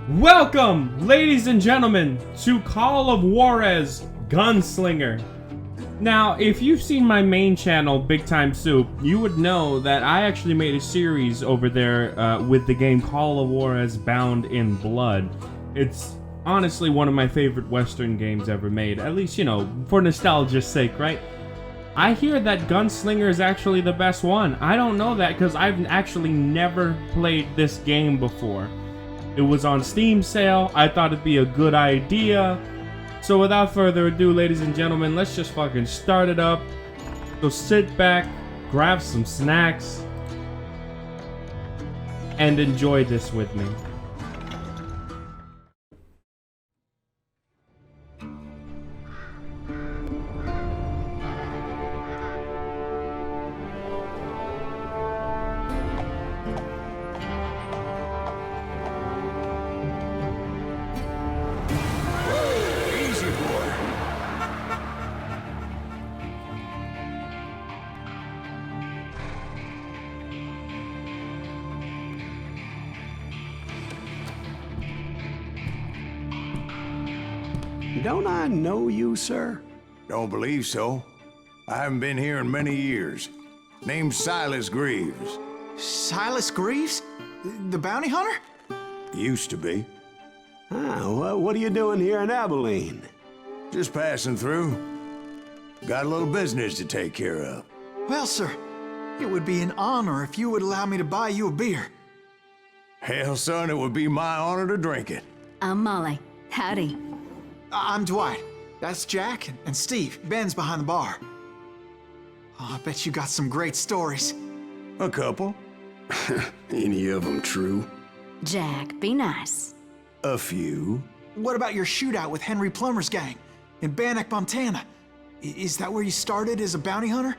Welcome, ladies and gentlemen, to Call of Juarez Gunslinger. Now, if you've seen my main channel, Big Time Soup, you would know that I actually made a series over there with the game Call of Juarez Bound in Blood. It's honestly one of my favorite Western games ever made, at least, you know, for nostalgia's sake, right? I hear that Gunslinger is actually the best one. I don't know that because I've actually never played this game before. It was on Steam sale. I thought it'd be a good idea. So without further ado, ladies and gentlemen, let's just fucking start it up. So sit back, grab some snacks, and enjoy this with me. Don't I know you, sir? Don't believe so. I haven't been here in many years. Name's Silas Greaves. Silas Greaves? The bounty hunter? Used to be. Well, what are you doing here in Abilene? Just passing through. Got a little business to take care of. Well, sir, it would be an honor if you would allow me to buy you a beer. Hell, son, it would be my honor to drink it. I'm Molly. Howdy. I'm Dwight. That's Jack and Steve. Ben's behind the bar. Oh, I bet you got some great stories. A couple. Any of them true? Jack, be nice. A few. What about your shootout with Henry Plummer's gang in Bannock, Montana? Is that where you started as a bounty hunter?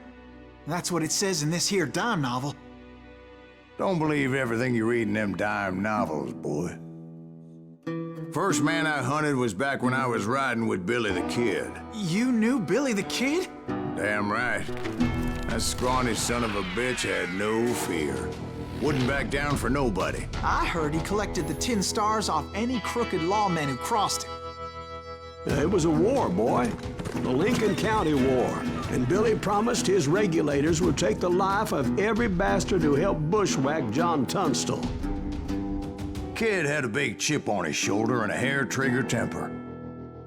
That's what it says in this here dime novel. Don't believe everything you read in them dime novels, boy. First man I hunted was back when I was riding with Billy the Kid. You knew Billy the Kid? Damn right. That scrawny son of a bitch had no fear. Wouldn't back down for nobody. I heard he collected the 10 stars off any crooked lawman who crossed him. It was a war, boy. The Lincoln County War. And Billy promised his regulators would take the life of every bastard who helped bushwhack John Tunstall. Kid had a big chip on his shoulder and a hair-trigger temper.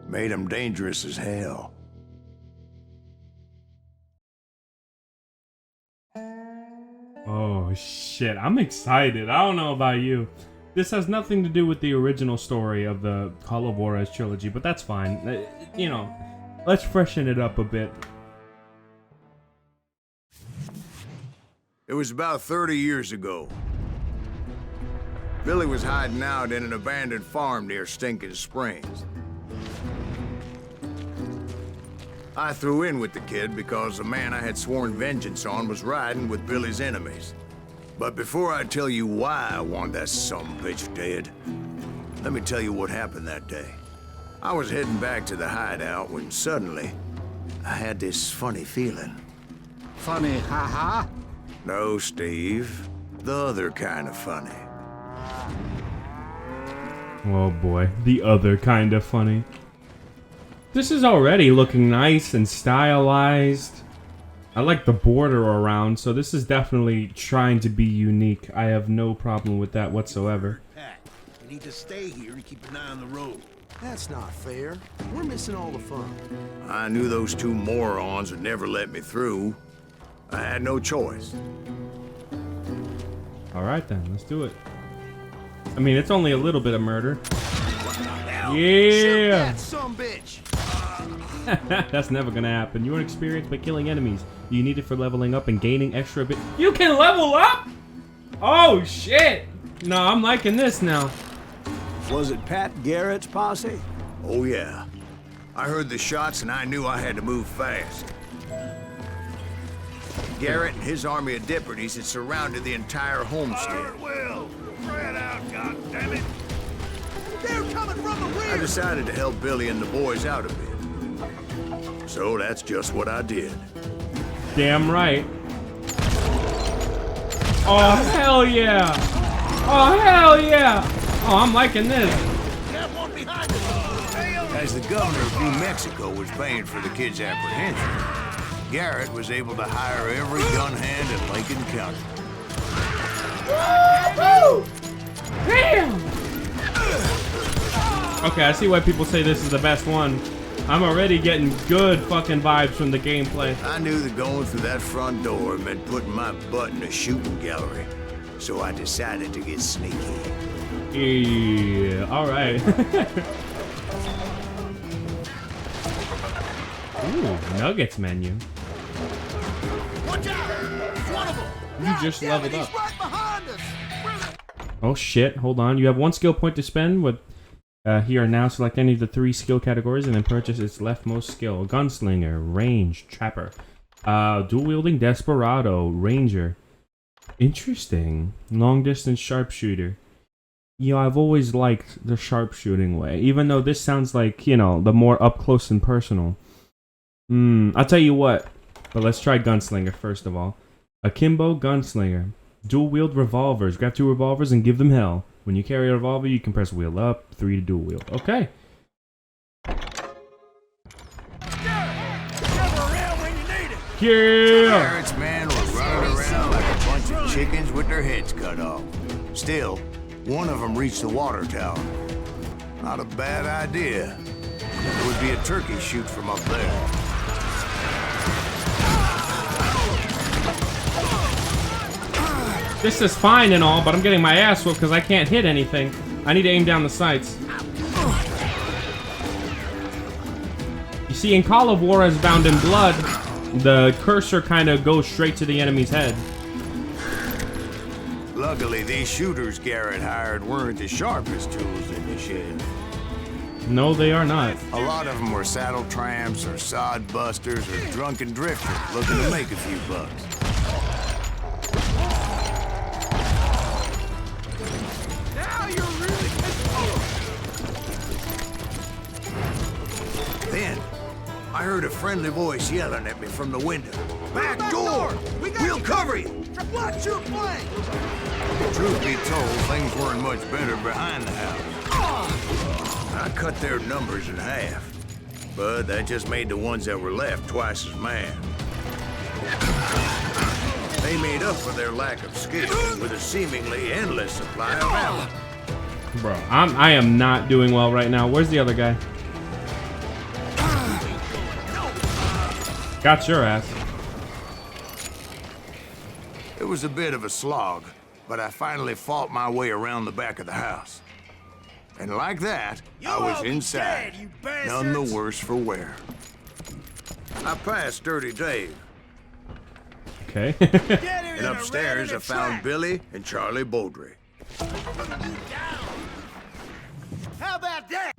Made him dangerous as hell. Oh shit, I'm excited. I don't know about you. This has nothing to do with the original story of the Call of Juarez trilogy, but that's fine. You know, let's freshen it up a bit. It was about 30 years ago. Billy was hiding out in an abandoned farm near Stinking Springs. I threw in with the kid because the man I had sworn vengeance on was riding with Billy's enemies. But before I tell you why I want that sumbitch dead, let me tell you what happened that day. I was heading back to the hideout when suddenly I had this funny feeling. Funny, ha-ha? No, Steve. The other kind of funny. Oh boy, the other kind of funny. This is already looking nice and stylized. I like the border around, so this is definitely trying to be unique. I have no problem with that whatsoever. Pat, you need to stay here and keep an eye on the road. That's not fair. We're missing all the fun. I knew those two morons would never let me through. I had no choice. Alright then, let's do it. I mean, it's only a little bit of murder. What the hell? Yeah! That sumbitch! That's never gonna happen. You earn experience by killing enemies. You need it for leveling up and gaining extra bit. You can level up?! Oh shit! No, I'm liking this now. Was it Pat Garrett's posse? Oh yeah. I heard the shots and I knew I had to move fast. Garrett and his army of deputies had surrounded the entire homestead. Will, spread out, goddammit! They're coming from the rear! I decided to help Billy and the boys out a bit. So that's just what I did. Damn right. Oh, hell yeah! Oh, hell yeah! Oh, I'm liking this. Got one behind us. As the governor of New Mexico was paying for the kid's apprehension, Garrett was able to hire every gun hand in Lincoln County. Damn! Okay, I see why people say this is the best one. I'm already getting good fucking vibes from the gameplay. I knew that going through that front door meant putting my butt in a shooting gallery, so I decided to get sneaky. Yeah, alright. Ooh, Nuggets menu. Watch out! It's one of them. You just leveled up. He's right behind us. Oh shit, hold on. You have 1 skill point to spend with here now. Select any of the 3 skill categories and then purchase its leftmost skill. Gunslinger, range, trapper, dual wielding desperado, ranger. Interesting. Long distance sharpshooter. You know, I've always liked the sharpshooting way, even though this sounds like, you know, the more up close and personal. I'll tell you what, but let's try Gunslinger first of all. Akimbo Gunslinger. Dual wield revolvers. Grab 2 revolvers and give them hell. When you carry a revolver, you can press wheel up, 3 to dual wield. Okay. Yeah! Garrett's men were running around like a bunch of chickens with their heads cut off. Still, one of them reached the water tower. Not a bad idea. There would be a turkey shoot from up there. This is fine and all, but I'm getting my ass whooped because I can't hit anything. I need to aim down the sights. You see, in Call of Juarez Bound in Blood, the cursor kind of goes straight to the enemy's head. Luckily, these shooters Garrett hired weren't the sharpest tools in the shed. No, they are not. A lot of them were saddle tramps or sod busters or drunken drifters looking to make a few bucks. Now you're really Then, I heard a friendly voice yelling at me from the window. Back door! We'll cover you! Watch your flank! Truth be told, things weren't much better behind the house. I cut their numbers in half, but that just made the ones that were left twice as mad. They made up for their lack of skill with a seemingly endless supply of ammo. Bro, I am not doing well right now. Where's the other guy? Got your ass. It was a bit of a slog, but I finally fought my way around the back of the house. And like that, I was inside, none the worse for wear. I passed Dirty Dave, Okay. and upstairs I found Billy and Charlie Beaudry. How about that?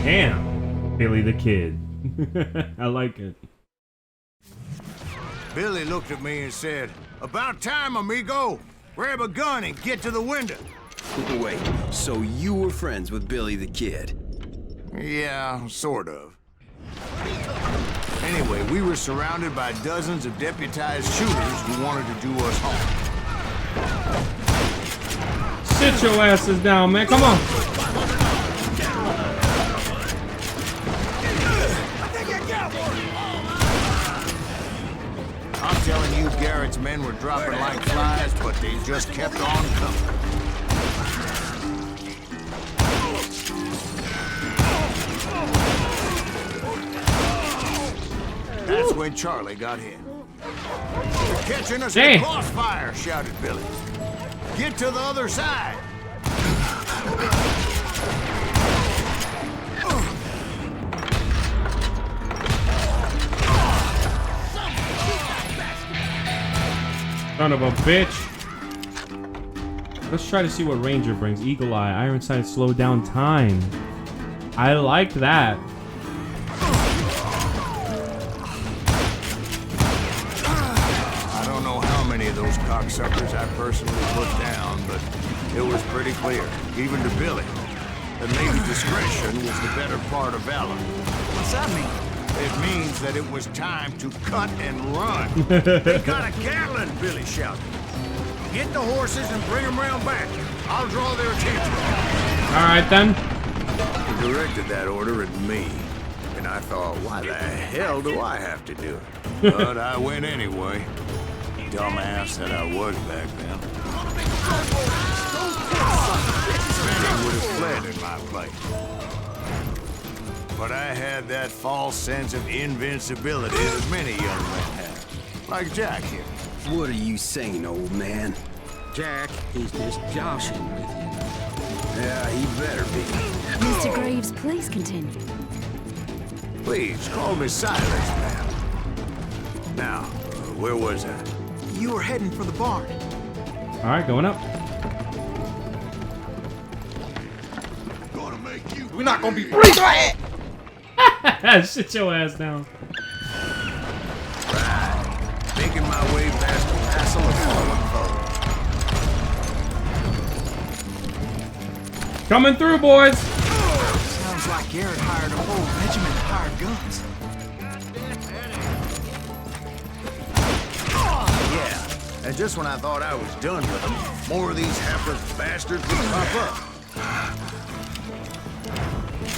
Damn. Billy the Kid. I like it. Billy looked at me and said, "About time, amigo. Grab a gun and get to the window." Wait, so you were friends with Billy the Kid? Yeah, sort of. Anyway, we were surrounded by dozens of deputized shooters who wanted to do us harm. Sit your asses down, man. Come on. I'm telling you, Garrett's men were dropping like flies, but they just kept on coming. That's when Charlie got hit. "They're catching us in crossfire," shouted Billy. "Get to the other side." Son of a bitch. Let's try to see what Ranger brings. Eagle Eye, Iron Sight, slow down time. I like that. I don't know how many of those cocksuckers I personally put down, but it was pretty clear, even to Billy, that maybe discretion was the better part of valor. What's that mean? It means that it was time to cut and run. They got a Gatling, Billy shouted. Get the horses and bring them round back. I'll draw their attention. All right, then. He directed that order at me. And I thought, why the hell do I have to do it? But I went anyway. Dumbass that I was back then. Many would have fled in my place. But I had that false sense of invincibility that many young men have. Like Jack here. What are you saying, old man? Jack, he's just joshing with you. Yeah, he better be. Mr. Graves, please continue. Please, call me Silas, man. Now, where was I? You were heading for the barn. All right, going up. Gonna make you. We're not gonna be. Sit your ass down. Right. Making my way past the castle of fallen foe. Coming through, boys. Sounds like Garrett hired a whole regiment of hired guns. Yeah, and just when I thought I was done with them, more of these hapless bastards would pop up.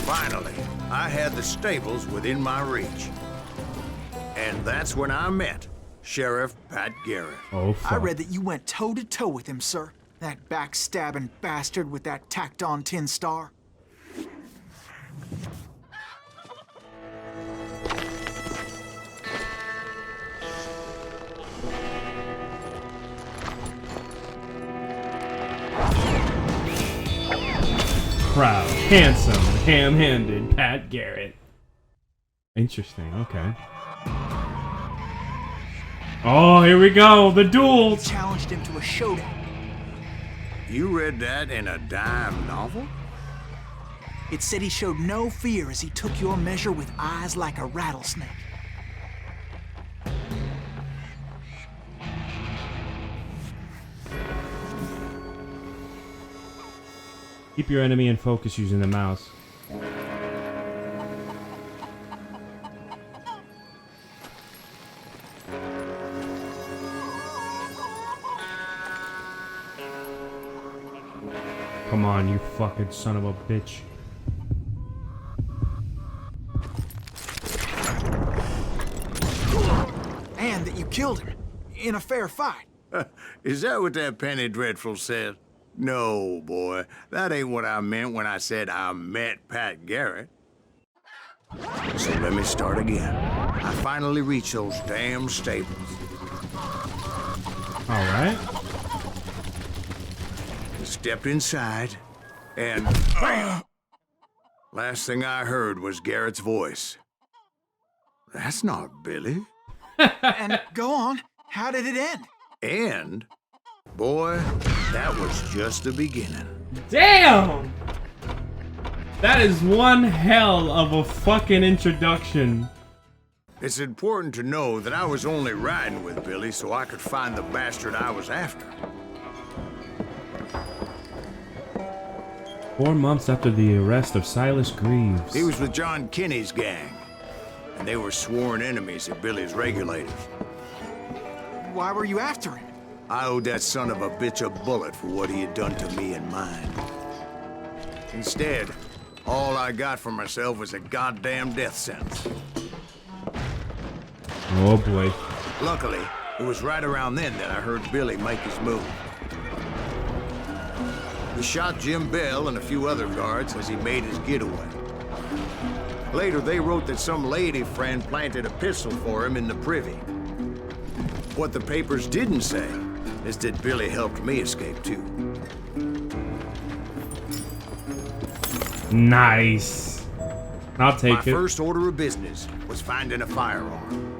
Finally, I had the stables within my reach. And that's when I met Sheriff Pat Garrett. Oh, fuck. I read that you went toe-to-toe with him, sir. That backstabbing bastard with that tacked-on tin star. Proud, handsome, ham-handed Pat Garrett. Interesting, okay. Oh, here we go, the duel. Challenged him to a showdown. You read that in a dime novel? It said he showed no fear as he took your measure with eyes like a rattlesnake. Keep your enemy in focus using the mouse. Come on, you fucking son of a bitch. And that you killed him in a fair fight. Is that what that Penny Dreadful said? No, boy. That ain't what I meant when I said I met Pat Garrett. So let me start again. I finally reached those damn stables. All right. Stepped inside, and last thing I heard was Garrett's voice. That's not Billy. And go on, how did it end? And, boy, that was just the beginning. Damn! That is one hell of a fucking introduction. It's important to know that I was only riding with Billy so I could find the bastard I was after. 4 months after the arrest of Silas Greaves. He was with John Kinney's gang, and they were sworn enemies of Billy's regulators. Why were you after him? I owed that son of a bitch a bullet for what he had done to me and mine. Instead, all I got for myself was a goddamn death sentence. Oh boy. Luckily, it was right around then that I heard Billy make his move. He shot Jim Bell and a few other guards as he made his getaway. Later, they wrote that some lady friend planted a pistol for him in the privy. What the papers didn't say is that Billy helped me escape too. Nice. I'll take My it. first order of business was finding a firearm.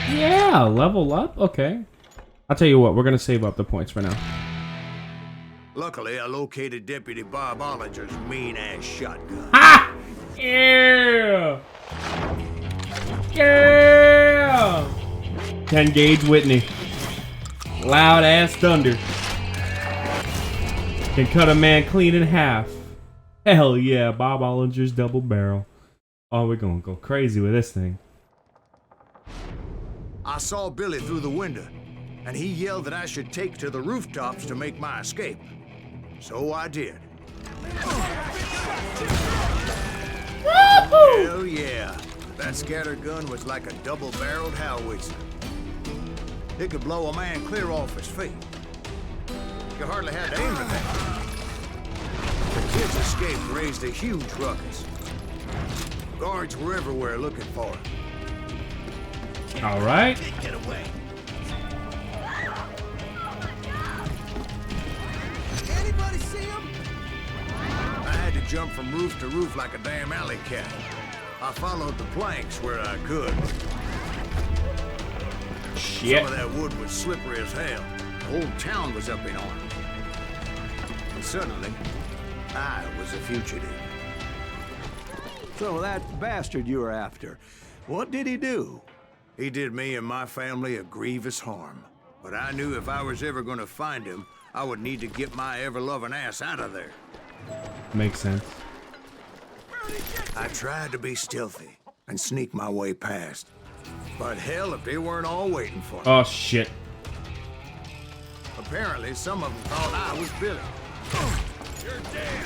Yeah, level up? Okay. I'll tell you what, we're gonna save up the points for now. Luckily, I located Deputy Bob Ollinger's mean-ass shotgun. Ha! Yeah! Yeah! 10 gauge Whitney. Loud ass thunder. Can cut a man clean in half. Hell yeah, Bob Ollinger's double barrel. Oh, we're gonna go crazy with this thing. I saw Billy through the window, and he yelled that I should take to the rooftops to make my escape. So I did. Hell yeah. That scatter gun was like a double-barreled howitzer. It could blow a man clear off his feet. You hardly had to aim the thing. The kid's escape raised a huge ruckus. Guards were everywhere looking for him. All right. Get away. Anybody see him? I had to jump from roof to roof like a damn alley cat. I followed the planks where I could. Shit. Some of that wood was slippery as hell. The whole town was up in arms. And suddenly, I was a fugitive. So that bastard you were after, what did he do? He did me and my family a grievous harm. But I knew if I was ever going to find him, I would need to get my ever-loving ass out of there. Makes sense. I tried to be stealthy and sneak my way past. But hell, if they weren't all waiting for me. Oh shit. Apparently, some of them thought I was Billy. You're dead.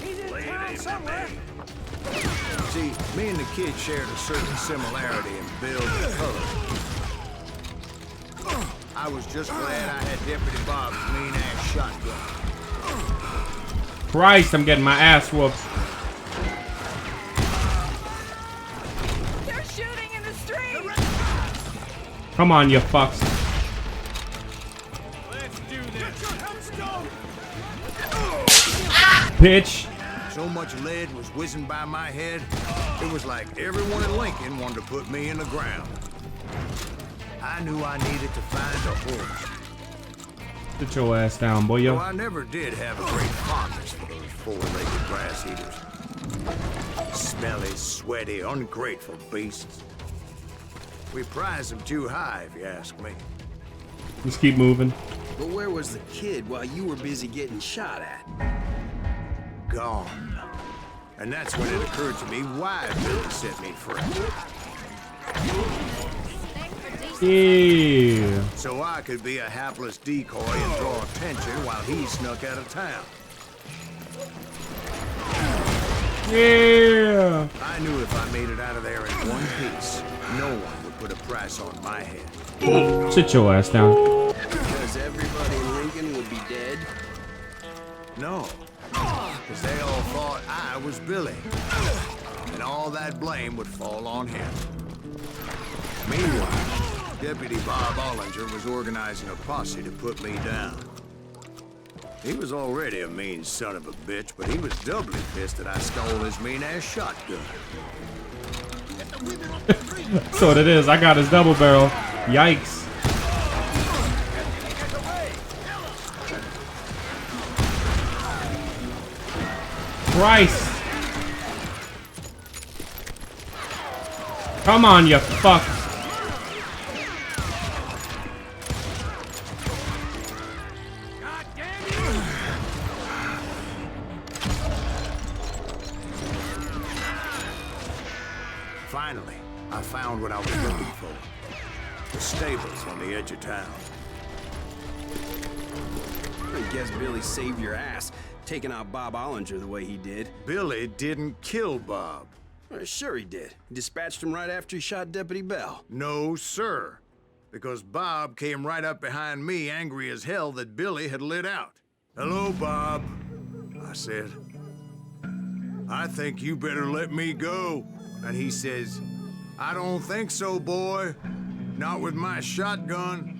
He's in town somewhere. See, me and the kid shared a certain similarity in build and color. I was just glad I had Deputy Bob's mean-ass shotgun. Christ, I'm getting my ass whooped. They're shooting in the street! Come on, you fucks. Let's do this. Get your headstone. Bitch. So much lead was whizzing by my head, it was like everyone in Lincoln wanted to put me in the ground. I knew I needed to find a horse. Sit your ass down, boy. Though Yo. I never did have a great fondness for those four-legged grass eaters. Smelly, sweaty, ungrateful beasts. We prize them too high, if you ask me. Let's keep moving. But where was the kid while you were busy getting shot at? Gone. And that's when it occurred to me why Billy set me free. Yeah. So I could be a hapless decoy and draw attention while he snuck out of town. Yeah. I knew if I made it out of there in one piece, no one would put a price on my head. Sit your ass down. Because everybody in Lincoln would be dead? No. Because they all thought I was Billy. And all that blame would fall on him. Meanwhile, Deputy Bob Ollinger was organizing a posse to put me down. He was already a mean son of a bitch, but he was doubly pissed that I stole his mean-ass shotgun. That's what it is. I got his double barrel. Yikes. Christ. Come on, you fuck. God damn you. Finally, I found what I was looking for. The stables on the edge of town. I guess Billy saved your ass, taking out Bob Ollinger the way he did. Billy didn't kill Bob. Well, sure he did. He dispatched him right after he shot Deputy Bell. No, sir. Because Bob came right up behind me, angry as hell that Billy had lit out. "Hello, Bob," I said. "I think you better let me go." And he says, "I don't think so, boy. Not with my shotgun."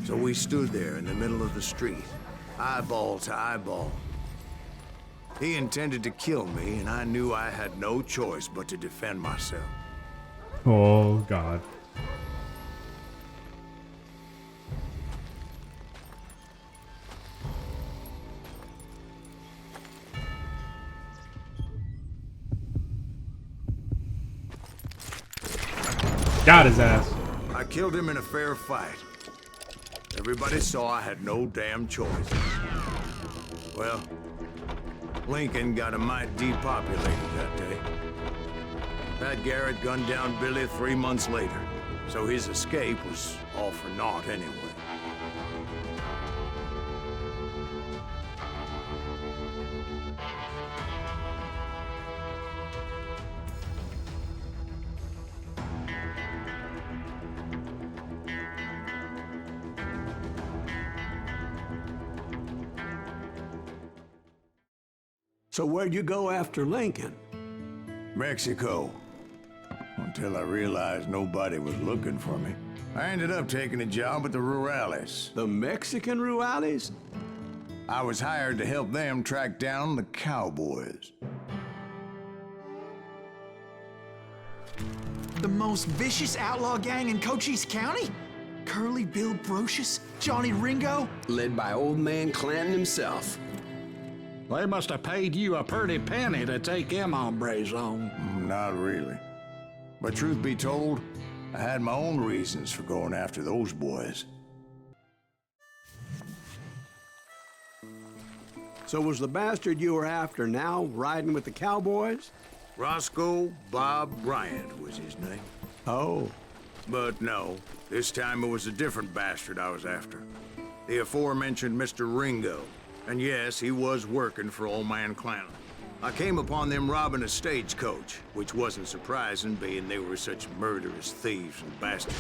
So we stood there in the middle of the street, eyeball to eyeball. He intended to kill me, and I knew I had no choice but to defend myself. Oh, God. Got his ass. I killed him in a fair fight. Everybody saw I had no damn choice. Well, Lincoln got a mite depopulated that day. Pat Garrett gunned down Billy 3 months later, so his escape was all for naught anyway. So where'd you go after Lincoln? Mexico. Until I realized nobody was looking for me. I ended up taking a job at the Rurales. The Mexican Rurales? I was hired to help them track down the cowboys. The most vicious outlaw gang in Cochise County? Curly Bill Brocious? Johnny Ringo? Led by old man Clanton himself. They must have paid you a pretty penny to take them hombres on. Not really. But truth be told, I had my own reasons for going after those boys. So was the bastard you were after now riding with the cowboys? Roscoe Bob Bryant was his name. Oh. But no, this time it was a different bastard I was after. The aforementioned Mr. Ringo. And yes, he was working for old man Clanton. I came upon them robbing a stagecoach, which wasn't surprising, being they were such murderous thieves and bastards.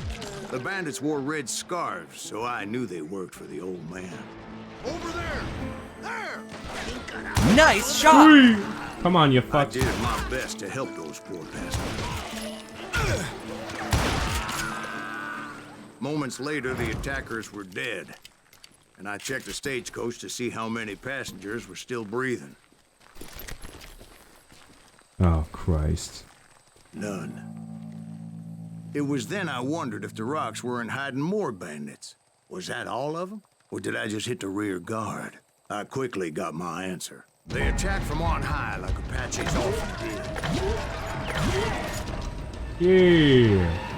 The bandits wore red scarves, so I knew they worked for the old man. Over there! There! Nice shot! Whee! Come on, you I fuck. did my best to help those poor bastards. Moments later, the attackers were dead. And I checked the stagecoach to see how many passengers were still breathing. Oh, Christ. None. It was then I wondered if the rocks weren't hiding more bandits. Was that all of them? Or did I just hit the rear guard? I quickly got my answer. They attacked from on high like Apaches often did. Yeah.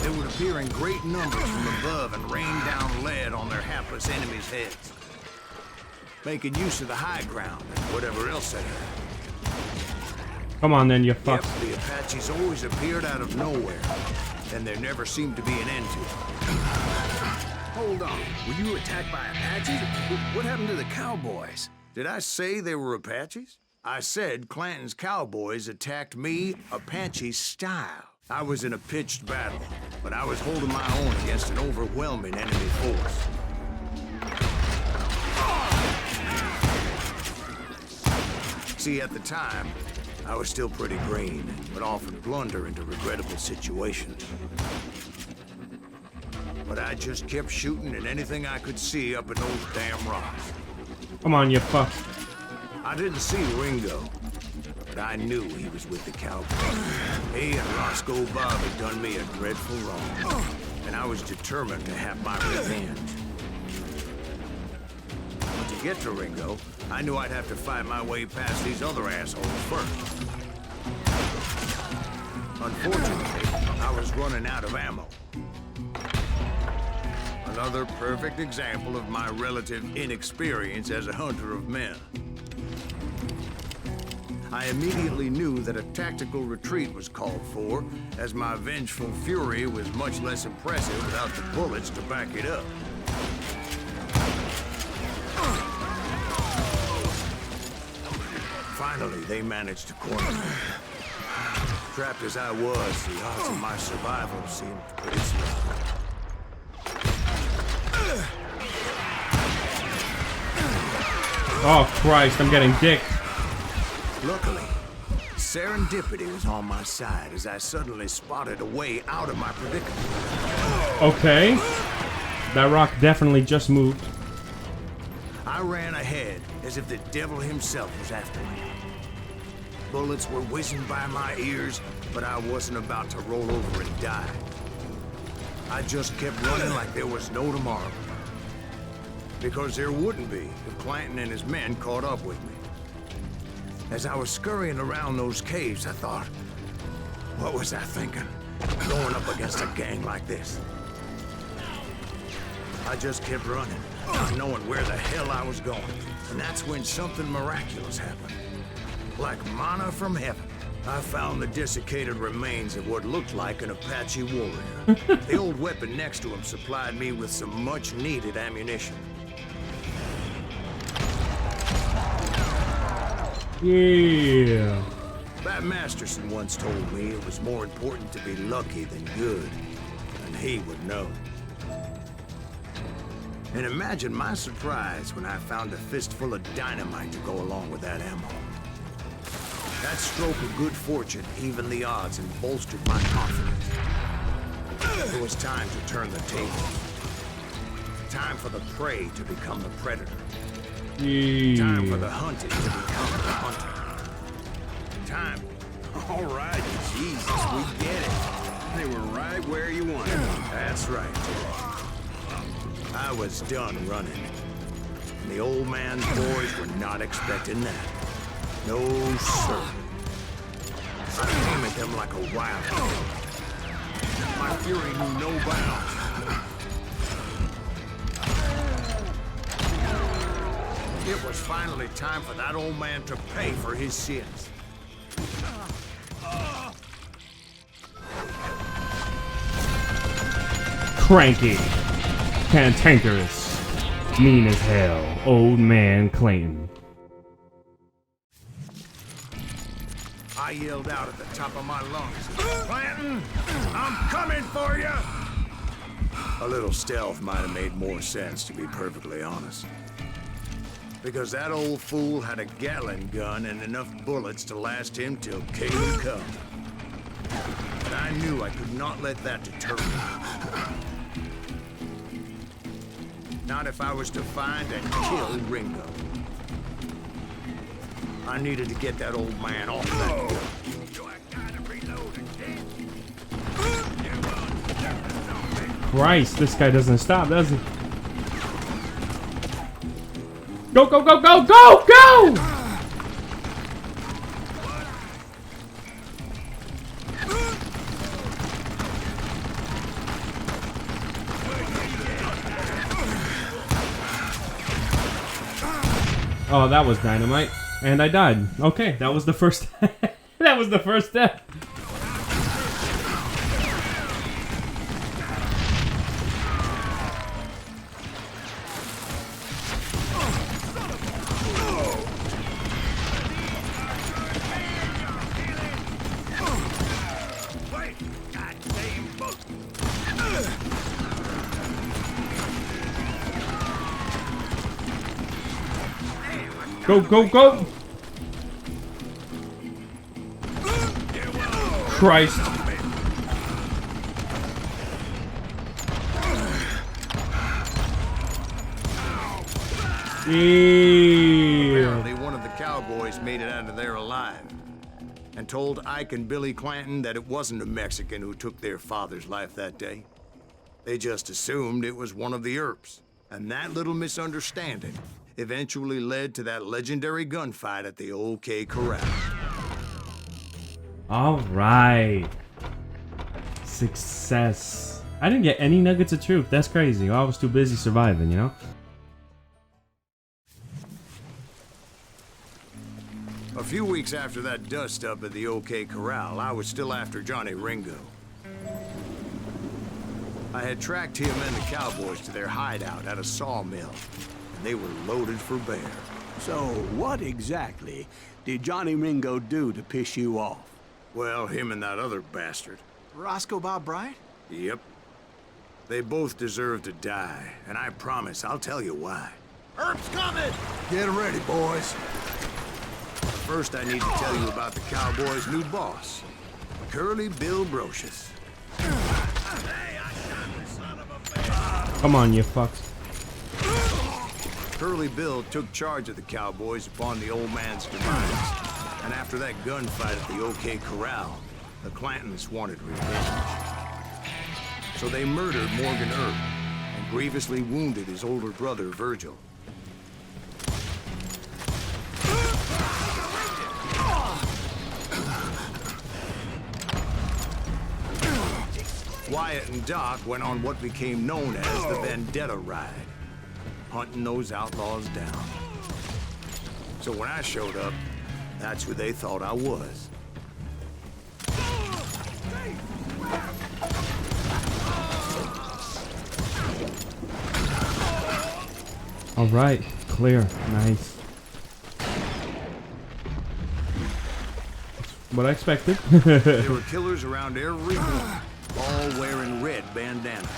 They would appear in great numbers from above and rain down lead on their hapless enemies' heads. Making use of the high ground and whatever else they had. Come on then, you Yep, fuck. the Apaches always appeared out of nowhere, and there never seemed to be an end to it. Hold on. Were you attacked by Apaches? What happened to the cowboys? Did I say they were Apaches? I said Clanton's cowboys attacked me Apache style. I was in a pitched battle, but I was holding my own against an overwhelming enemy force. See, at the time, I was still pretty green, but often blunder into regrettable situations. But I just kept shooting at anything I could see up in those damn rocks. Come on, you fuck. I didn't see Ringo, but I knew he was with the cowboys. He and Roscoe Bob had done me a dreadful wrong, and I was determined to have my revenge. But to get to Ringo, I knew I'd have to fight my way past these other assholes first. Unfortunately, I was running out of ammo. Another perfect example of my relative inexperience as a hunter of men. I immediately knew that a tactical retreat was called for, as my vengeful fury was much less impressive without the bullets to back it up. Finally, they managed to corner me. Trapped as I was, the odds of my survival seemed pretty slim. Oh, Christ, I'm getting dick. Luckily, serendipity was on my side as I suddenly spotted a way out of my predicament. Okay. That rock definitely just moved. I ran ahead as if the devil himself was after me. Bullets were whizzing by my ears, but I wasn't about to roll over and die. I just kept running like there was no tomorrow. Because there wouldn't be if Clanton and his men caught up with me. As I was scurrying around those caves, I thought, what was I thinking? Going up against a gang like this. I just kept running, not knowing where the hell I was going. And that's when something miraculous happened. Like manna from heaven, I found the desiccated remains of what looked like an Apache warrior. The old weapon next to him supplied me with some much-needed ammunition. Yeah. Bat Masterson once told me it was more important to be lucky than good, and he would know. And imagine my surprise when I found a fistful of dynamite to go along with that ammo. That stroke of good fortune evened the odds and bolstered my confidence. It was time to turn the tables. Time for the prey to become the predator. Time for the hunted to become the hunter. Time. All right, Jesus, we get it. They were right where you wanted them. That's right. I was done running. And the old man's boys were not expecting that. No, sir. I came at them like a wild dog. My fury knew no bounds. It was finally time for that old man to pay for his sins. Cranky, cantankerous, mean as hell, old man Clayton. I yelled out at the top of my lungs, "Clanton, I'm coming for you!" A little stealth might have made more sense, to be perfectly honest. Because that old fool had a Gatling gun and enough bullets to last him till Kaylee come. But I knew I could not let that deter me. Not if I was to find and kill Ringo. I needed to get that old man off that gun. Christ, this guy doesn't stop, does he? Go, go, go, go, go, go! Oh, that was dynamite. And I died. Okay, that was the first that was the first step. Go, go, go! Christ. Apparently one of the cowboys made it out of there alive and told Ike and Billy Clanton that it wasn't a Mexican who took their father's life that day. They just assumed it was one of the Earps, and that little misunderstanding eventually led to that legendary gunfight at the OK Corral. All right. Success. I didn't get any nuggets of truth. That's crazy. I was too busy surviving, you know? A few weeks after that dust-up at the OK Corral, I was still after Johnny Ringo. I had tracked him and the cowboys to their hideout at a sawmill. They were loaded for bear. So, what exactly did Johnny Ringo do to piss you off? Well, him and that other bastard. Roscoe Bob Bryant? Yep. They both deserve to die, and I promise I'll tell you why. Earp's coming! Get ready, boys. First, I need to tell you about the cowboys' new boss, Curly Bill Brocious. Come on, you fucks. Curly Bill took charge of the cowboys upon the old man's demise. And after that gunfight at the OK Corral, the Clantons wanted revenge. So they murdered Morgan Earp and grievously wounded his older brother, Virgil. Wyatt and Doc went on what became known as the Vendetta Ride. hunting those outlaws down. So when I showed up, that's who they thought I was. All right, clear. Nice. What I expected. There were killers around every corner, all wearing red bandanas.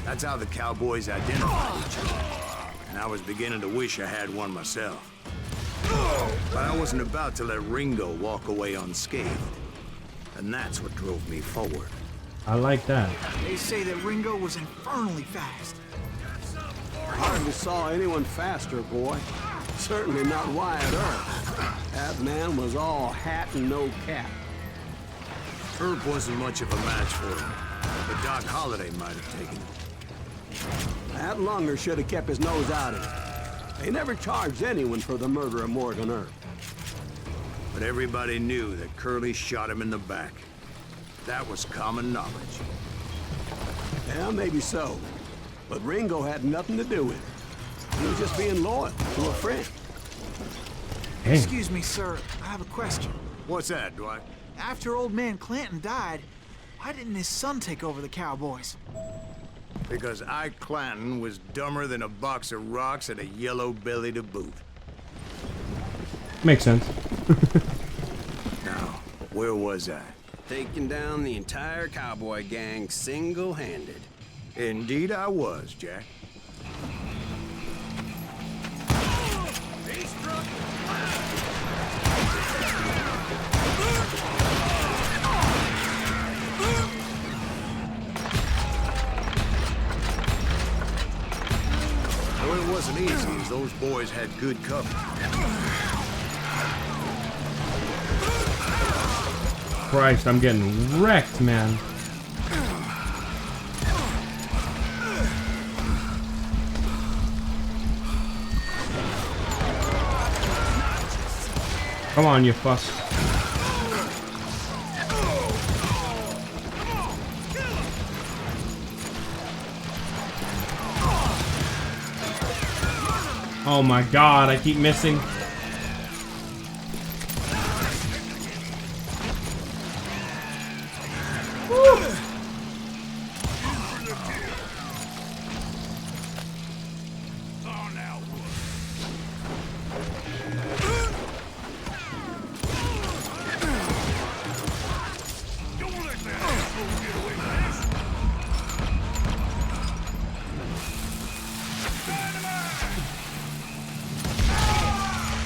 That's how the cowboys identified each other. And I was beginning to wish I had one myself. But I wasn't about to let Ringo walk away unscathed. And that's what drove me forward. I like that. They say that Ringo was infernally fast. I hardly saw anyone faster, boy. Certainly not Wyatt Earp. That man was all hat and no cap. Earp wasn't much of a match for him, but Doc Holliday might have taken him. That Lunger should have kept his nose out of it. They never charged anyone for the murder of Morgan Earp. But everybody knew that Curly shot him in the back. That was common knowledge. Yeah, maybe so. But Ringo had nothing to do with it. He was just being loyal to a friend. Hey. Excuse me, sir. I have a question. What's that, Dwight? After old man Clanton died, why didn't his son take over the Cowboys? Because Ike Clanton was dumber than a box of rocks and a yellow belly to boot. Makes sense. Now, where was I? Taking down the entire cowboy gang single-handed. Indeed I was, Jack. Well, it wasn't easy, as those boys had good cover. Christ, I'm getting wrecked, man. Come on, you fuck. Oh my god, I keep missing.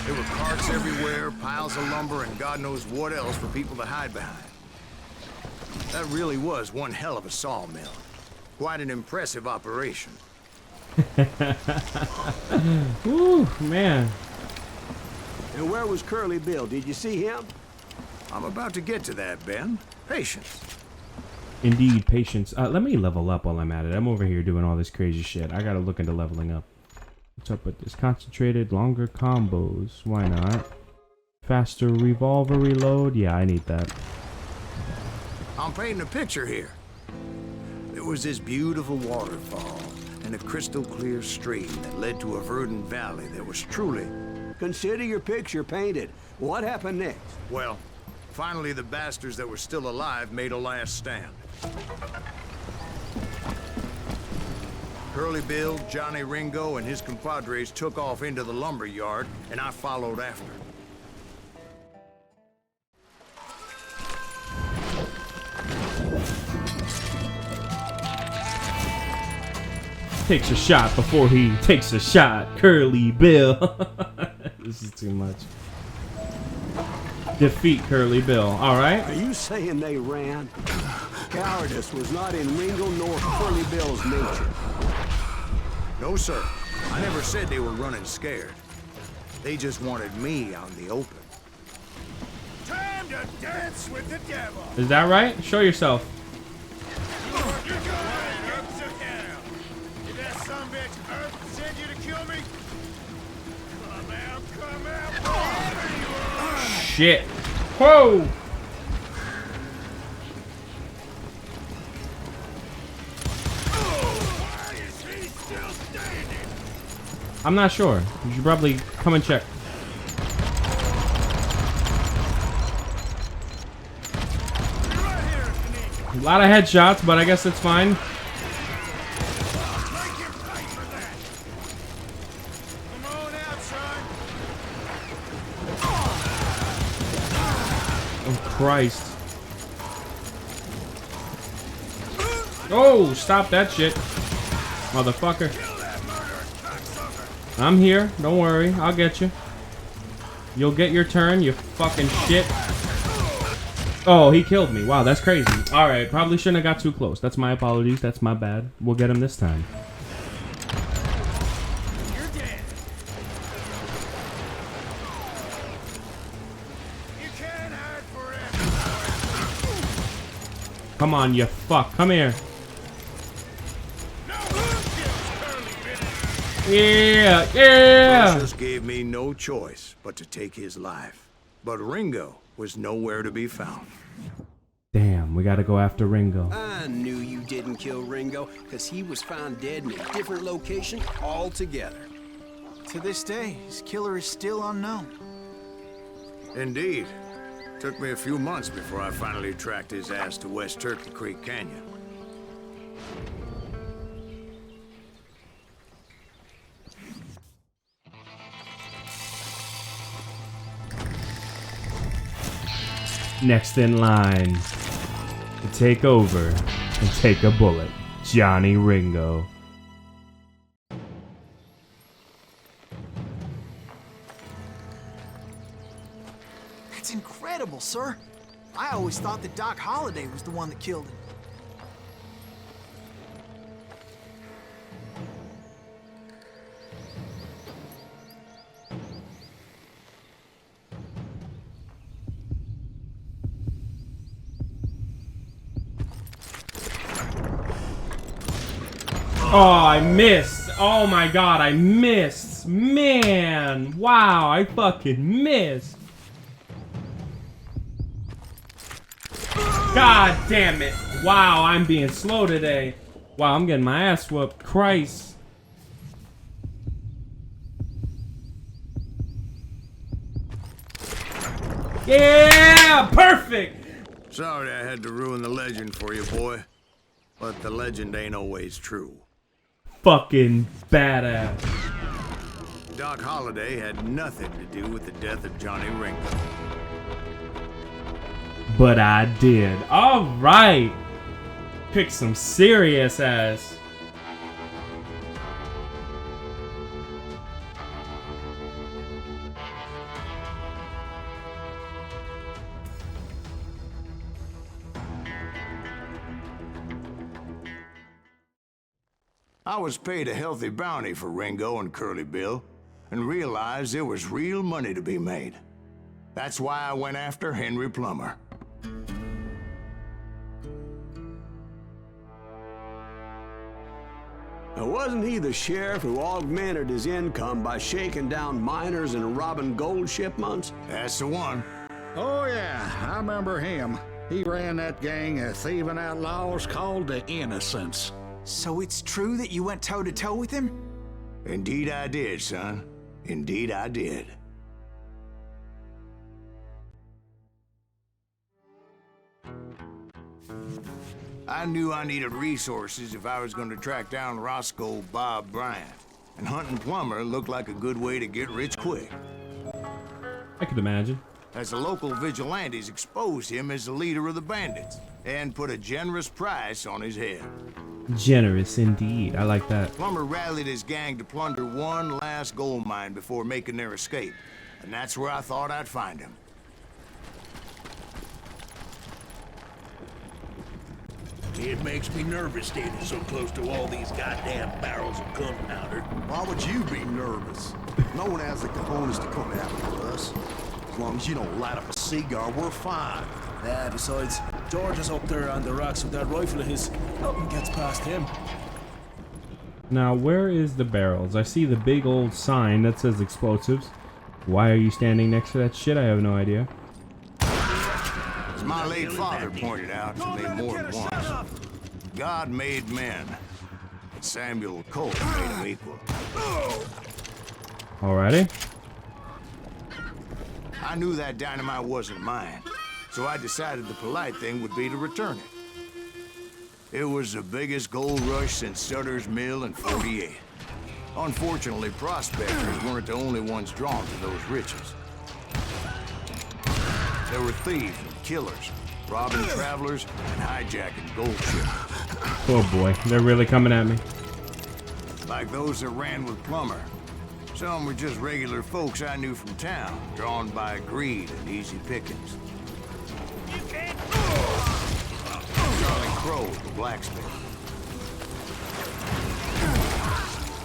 There were carts everywhere, piles of lumber, and God knows what else for people to hide behind. That really was one hell of a sawmill. Quite an impressive operation. Woo, man. And where was Curly Bill? Did you see him? I'm about to get to that, Ben. Patience. Indeed, patience. Let me level up while I'm at it. I'm over here doing all this crazy shit. I gotta look into leveling up. What's up with this? Concentrated, longer combos. Why not? Faster revolver reload. Yeah, I need that. I'm painting a picture here. There was this beautiful waterfall and a crystal clear stream that led to a verdant valley that was truly... Consider your picture painted. What happened next? Well, finally the bastards that were still alive made a last stand. Curly Bill, Johnny Ringo, and his compadres took off into the lumber yard, and I followed after. Takes a shot before he takes a shot. Curly Bill. This is too much. Defeat Curly Bill. Alright. Are you saying they ran? Cowardice was not in Ringo nor Curly Bill's nature. No, sir. I never said they were running scared. They just wanted me out in the open. Time to dance with the devil. Is that right? Show yourself. You're going up to hell. Did that sumbitch Earth send you to kill me? Come out, wherever you are. Shit. Whoa! Why is he still standing? I'm not sure. You should probably come and check. A lot of headshots, but I guess it's fine. Oh, Christ. Oh, stop that shit. Motherfucker. I'm here. Don't worry. I'll get you. You'll get your turn, you fucking shit. Oh, he killed me. Wow, that's crazy. Alright, probably shouldn't have got too close. That's my apologies. That's my bad. We'll get him this time. You're dead. You can't hide forever. Come on, you fuck. Come here. Yeah, yeah. Just gave me no choice but to take his life. But Ringo was nowhere to be found. Damn, we gotta go after Ringo. I knew you didn't kill Ringo, because he was found dead in a different location altogether. To this day, his killer is still unknown. Indeed. Took me a few months before I finally tracked his ass to West Turkey Creek Canyon. Next in line to take over and take a bullet, Johnny Ringo. That's incredible, sir. I always thought that Doc Holliday was the one that killed him. Oh, I missed. Oh my god, I missed. Man, wow, I fucking missed. God damn it. Wow, I'm being slow today. Wow, I'm getting my ass whooped. Christ. Yeah, perfect. Sorry I had to ruin the legend for you, boy. But the legend ain't always true. Fucking badass. Doc Holliday had nothing to do with the death of Johnny Ringo. But I did. Alright. Pick some serious ass. I was paid a healthy bounty for Ringo and Curly Bill, and realized there was real money to be made. That's why I went after Henry Plummer. Now, wasn't he the sheriff who augmented his income by shaking down miners and robbing gold shipments? That's the one. Oh, yeah, I remember him. He ran that gang of thieving outlaws called the Innocents. So it's true that you went toe-to-toe with him? Indeed I did, son. Indeed I did. I knew I needed resources if I was going to track down Roscoe Bob Bryant. And hunting Plummer looked like a good way to get rich quick. I could imagine. As the local vigilantes exposed him as the leader of the bandits and put a generous price on his head. Generous indeed. I like that. Plummer rallied his gang to plunder one last gold mine before making their escape. And that's where I thought I'd find him. It makes me nervous standing so close to all these goddamn barrels of gunpowder. Why would you be nervous? No one has the cojones to come after us. As long as you don't light up a cigar, we're fine. Yeah, besides, George is up there on the rocks with that rifle of his. Nothing gets past him. Now, where is the barrels? I see the big old sign that says explosives. Why are you standing next to that shit? I have no idea. As my late father pointed out to me more than once, God made men. Samuel Colt made them equal. Alrighty. I knew that dynamite wasn't mine, so I decided the polite thing would be to return it. It was the biggest gold rush since Sutter's Mill in '48. Unfortunately, prospectors weren't the only ones drawn to those riches. There were thieves and killers, robbing travelers and hijacking gold ships. Oh boy, they're really coming at me. Like those that ran with Plummer. Some were just regular folks I knew from town, drawn by greed and easy pickings. Charlie Crow, the blacksmith.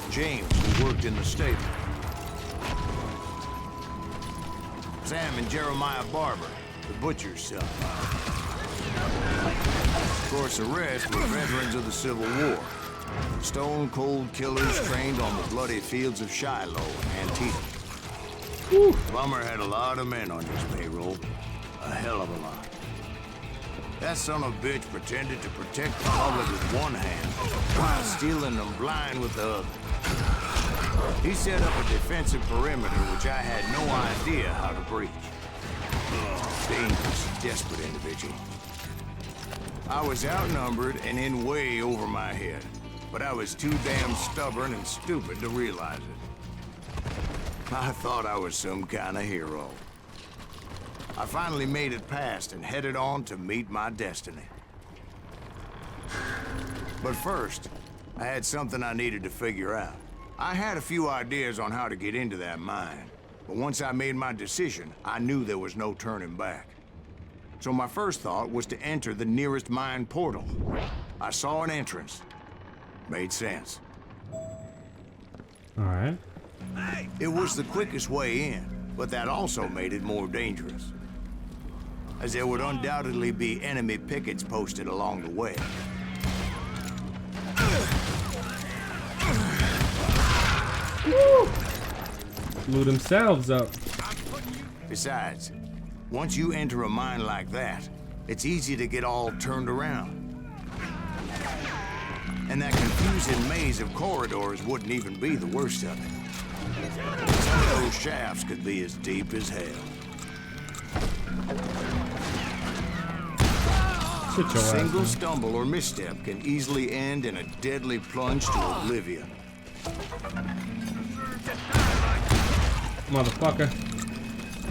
James, who worked in the stable. Sam and Jeremiah Barber, the butcher's son. Of course, the rest were veterans of the Civil War. Stone-cold killers trained on the bloody fields of Shiloh and Antietam. Plummer had a lot of men on his payroll. A hell of a lot. That son of a bitch pretended to protect the public with one hand while stealing them blind with the other. He set up a defensive perimeter which I had no idea how to breach. Dangerous, desperate individual. I was outnumbered and in way over my head, but I was too damn stubborn and stupid to realize it. I thought I was some kind of hero. I finally made it past and headed on to meet my destiny. But first, I had something I needed to figure out. I had a few ideas on how to get into that mine, but once I made my decision, I knew there was no turning back. So my first thought was to enter the nearest mine portal. I saw an entrance. Made sense. Alright. It was the quickest way in, but that also made it more dangerous, as there would undoubtedly be enemy pickets posted along the way. Woo! Blew themselves up. Besides, once you enter a mine like that, it's easy to get all turned around. And that confusing maze of corridors wouldn't even be the worst of it. Some of those shafts could be as deep as hell. A single stumble or misstep can easily end in a deadly plunge to oblivion. Motherfucker.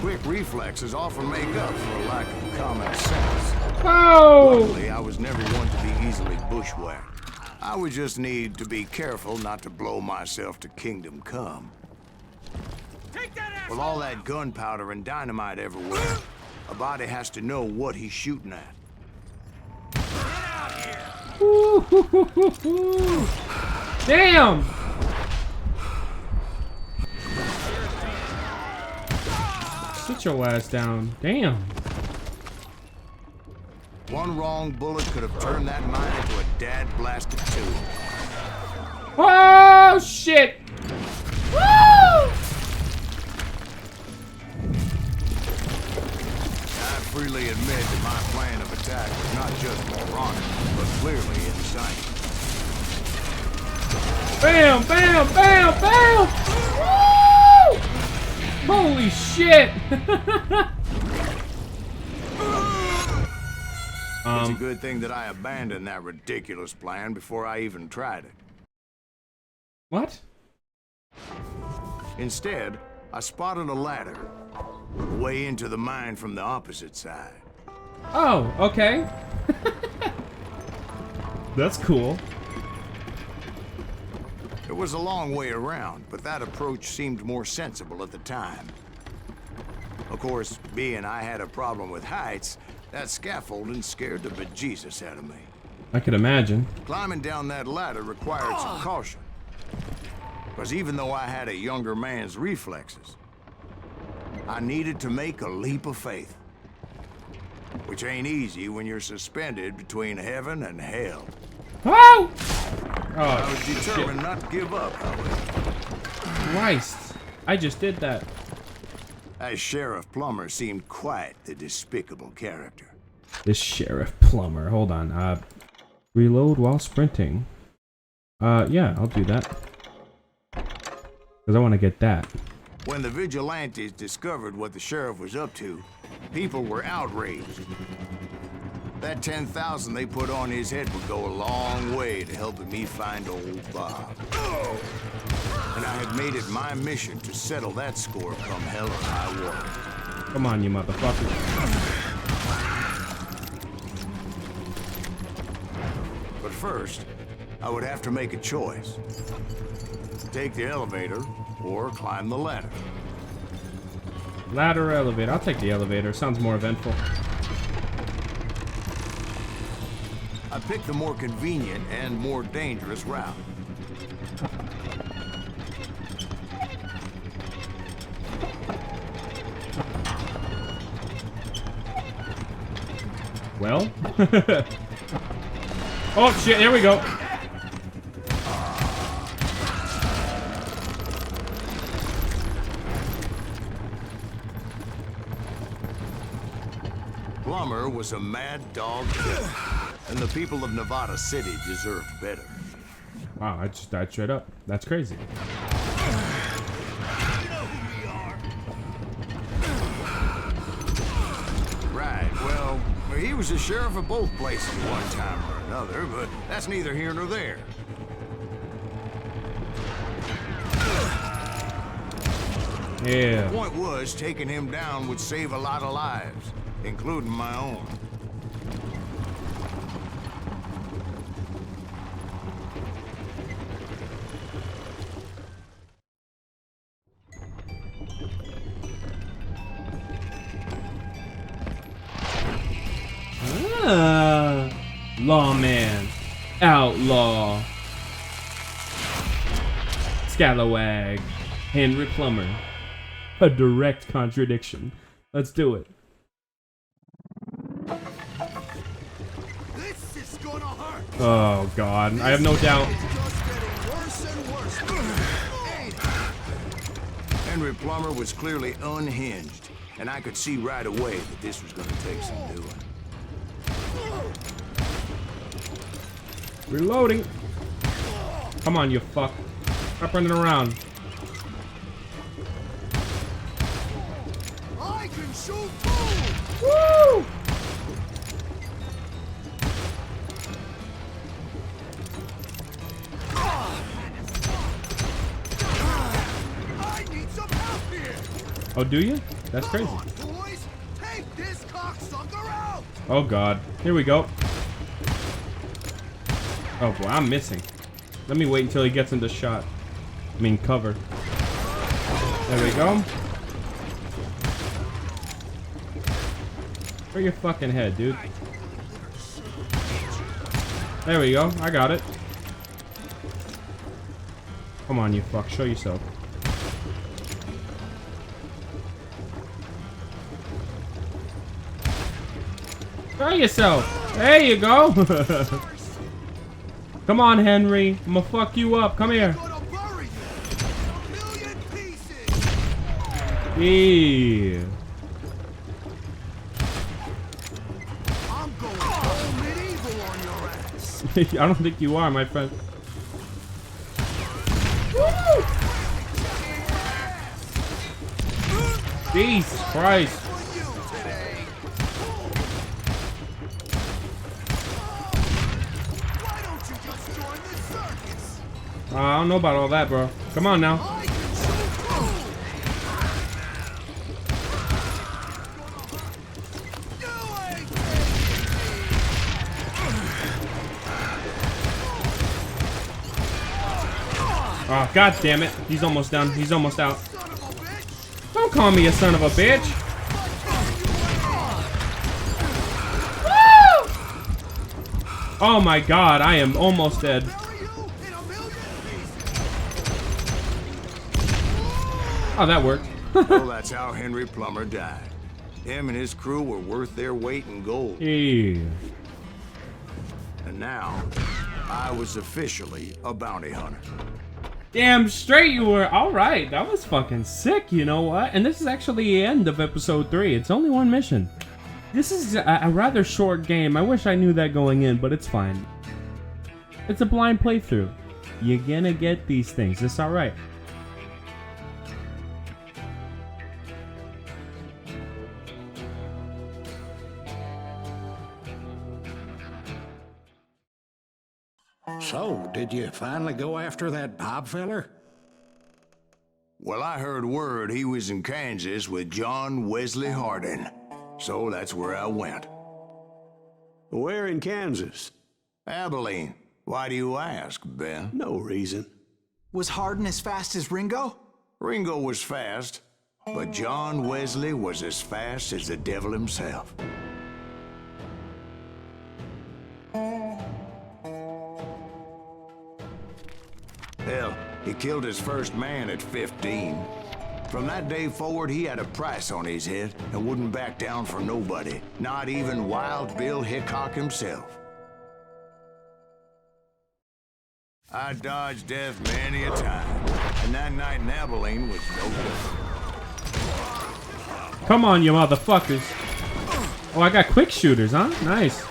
Quick reflexes often make up for a lack of common sense. Oh! Luckily, I was never one to be easily bushwhacked. I would just need to be careful not to blow myself to kingdom come. With all that gunpowder and dynamite everywhere, a body has to know what he's shooting at. Damn! Sit your ass down. Damn. One wrong bullet could have turned that mine into a dad-blasted tube. Oh, shit! Woo! I freely admit that my plan of attack was not just moronic, but clearly insane. Bam, bam, bam, bam! Woo! Holy shit! It's a good thing that I abandoned that ridiculous plan before I even tried it. What? Instead, I spotted a ladder, way into the mine from the opposite side. Oh, okay. That's cool. It was a long way around, but that approach seemed more sensible at the time. Of course, being I had a problem with heights, that scaffolding scared the bejesus out of me. I could imagine. Climbing down that ladder required some caution. Because even though I had a younger man's reflexes, I needed to make a leap of faith. Which ain't easy when you're suspended between heaven and hell. Oh! I was determined not to give up, however. Christ. I just did that. As Sheriff Plummer seemed quite the despicable character. This Sheriff Plummer. Hold on. Reload while sprinting. Yeah, I'll do that. Because I want to get that. When the vigilantes discovered what the sheriff was up to, people were outraged. That 10,000 they put on his head would go a long way to helping me find old Bob. And I had made it my mission to settle that score come hell or high water. Come on, you motherfucker. But first, I would have to make a choice. Take the elevator or climb the ladder. Ladder or elevator? I'll take the elevator. Sounds more eventful. I picked the more convenient and more dangerous route. Well? Oh shit, here we go. Plummer was a mad dog killer, and the people of Nevada City deserved better. Wow, I just died straight up. That's crazy. Right, well, he was the sheriff of both places one time or another, but that's neither here nor there. Yeah. The point was, taking him down would save a lot of lives, including my own. Lawman. Outlaw. Scalawag. Henry Plummer. A direct contradiction. Let's do it. This is gonna hurt. Oh god, I have no doubt. Henry Plummer was clearly unhinged, and I could see right away that this was gonna take some doing. Reloading. Come on, you fuck. Stop running around. I can shoot too. Woo! I need some help here. Oh, do you? That's crazy. Come on, boys. Take this cocksucker out. Oh god. Here we go. Oh boy, I'm missing. Let me wait until he gets into shot. I mean cover. There we go. Where's your fucking head, dude? There we go. I got it. Come on, you fuck. Show yourself. Show yourself. There you go. Come on, Henry. I'm gonna fuck you up. Come here. Yeah. I'm going all medieval on your ass. I don't think you are, my friend. Jesus Christ. I don't know about all that, bro. Come on now. Oh, god damn it. He's almost done. He's almost out. Don't call me a son of a bitch. Woo! Oh my god, I am almost dead. Oh, that worked. Well, that's how Henry Plummer died. Him and his crew were worth their weight in gold. Yeah. And now, I was officially a bounty hunter. Damn straight you were. Alright, that was fucking sick, you know what? And this is actually the end of episode 3. It's only one mission. This is a rather short game. I wish I knew that going in, but it's fine. It's a blind playthrough. You're gonna get these things. It's alright. So, did you finally go after that Bob feller? Well, I heard word he was in Kansas with John Wesley Hardin. So that's where I went. Where in Kansas? Abilene. Why do you ask, Ben? No reason. Was Hardin as fast as Ringo? Ringo was fast, but John Wesley was as fast as the devil himself. Hell, he killed his first man at 15. From that day forward, he had a price on his head and wouldn't back down for nobody, not even Wild Bill Hickok himself. I dodged death many a time, and that night in Abilene was no different. Come on, you motherfuckers. Oh, I got quick shooters, huh? Nice.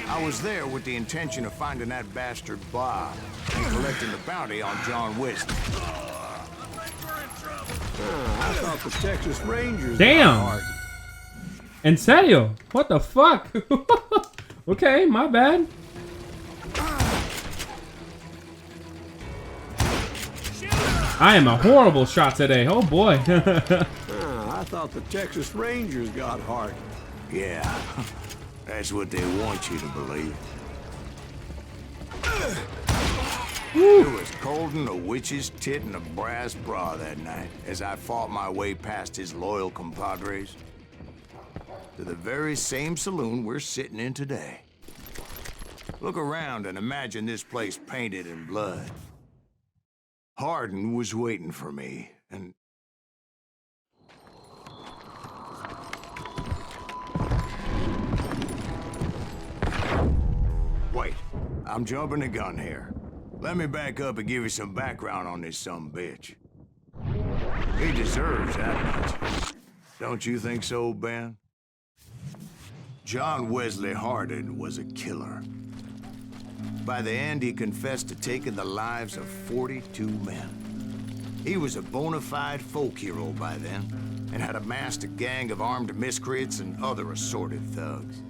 I was there with the intention of finding that bastard Bob and collecting the bounty on John Wesley. I thought the Texas Rangers. Damn. En serio? What the fuck? Okay, my bad. I am a horrible shot today. Oh boy. I thought the Texas Rangers got hard. Yeah, that's what they want you to believe. It was cold in a witch's tit and a brass bra that night as I fought my way past his loyal compadres to the very same saloon we're sitting in today. Look around and imagine this place painted in blood. Hardin was waiting for me, and... Wait, I'm jumping the gun here. Let me back up and give you some background on this sumbitch. He deserves that much. Don't you think so, Ben? John Wesley Hardin was a killer. By the end, he confessed to taking the lives of 42 men. He was a bona fide folk hero by then, and had amassed a gang of armed miscreants and other assorted thugs.